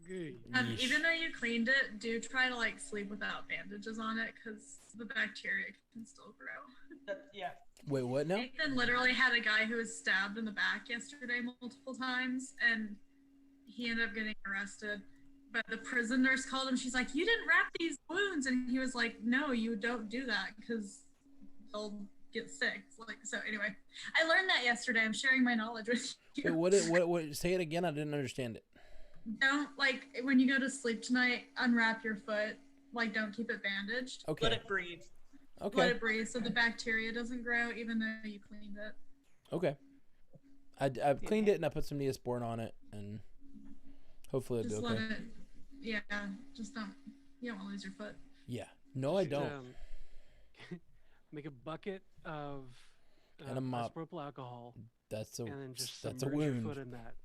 Gee. Yeesh. Even though you cleaned it, do try to like sleep without bandages on it because the bacteria can still grow. Yeah. Wait, what now? Nathan literally had a guy who was stabbed in the back yesterday multiple times, and he ended up getting arrested. But the prison nurse called him. She's like, "You didn't wrap these wounds," and he was like, "No, you don't do that because they'll get sick." Like, so anyway, I learned that yesterday. I'm sharing my knowledge with you. Wait, what? Say it again. I didn't understand it. Don't like when you go to sleep tonight. Unwrap your foot. Like, don't keep it bandaged. Okay. Let it breathe. Let Okay. it breathe so the bacteria doesn't grow, even though you cleaned it. Okay. I've cleaned it and I put some Neosporin on it and hopefully it'll Just be let okay. it. Yeah, just don't. You don't want to lose your foot. Yeah. No, I Should, don't. Make a bucket of And a mop. isopropyl alcohol, That's a and then just that's a submerge your wound. foot in that,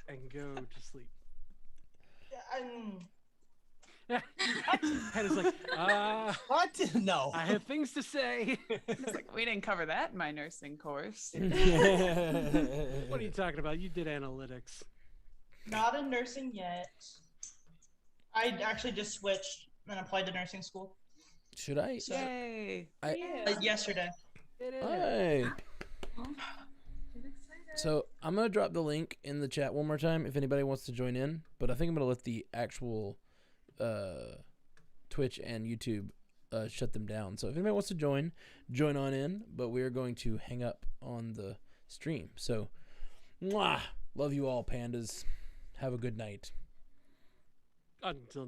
and go to sleep. And it's like, What? No. I have things to say. It's like, we didn't cover that in my nursing course. What are you talking about? You did analytics. Not in nursing yet. I actually just switched and applied to nursing school Should I? So- Yay! yesterday. It is. Hey. Well, get excited. So I'm gonna drop the link in the chat one more time if anybody wants to join in. But I think I'm gonna let the actual Twitch and YouTube shut them down. So if anybody wants to join on in. But we are going to hang up on the stream. So, mwah! Love you all, pandas. Have a good night. Until next.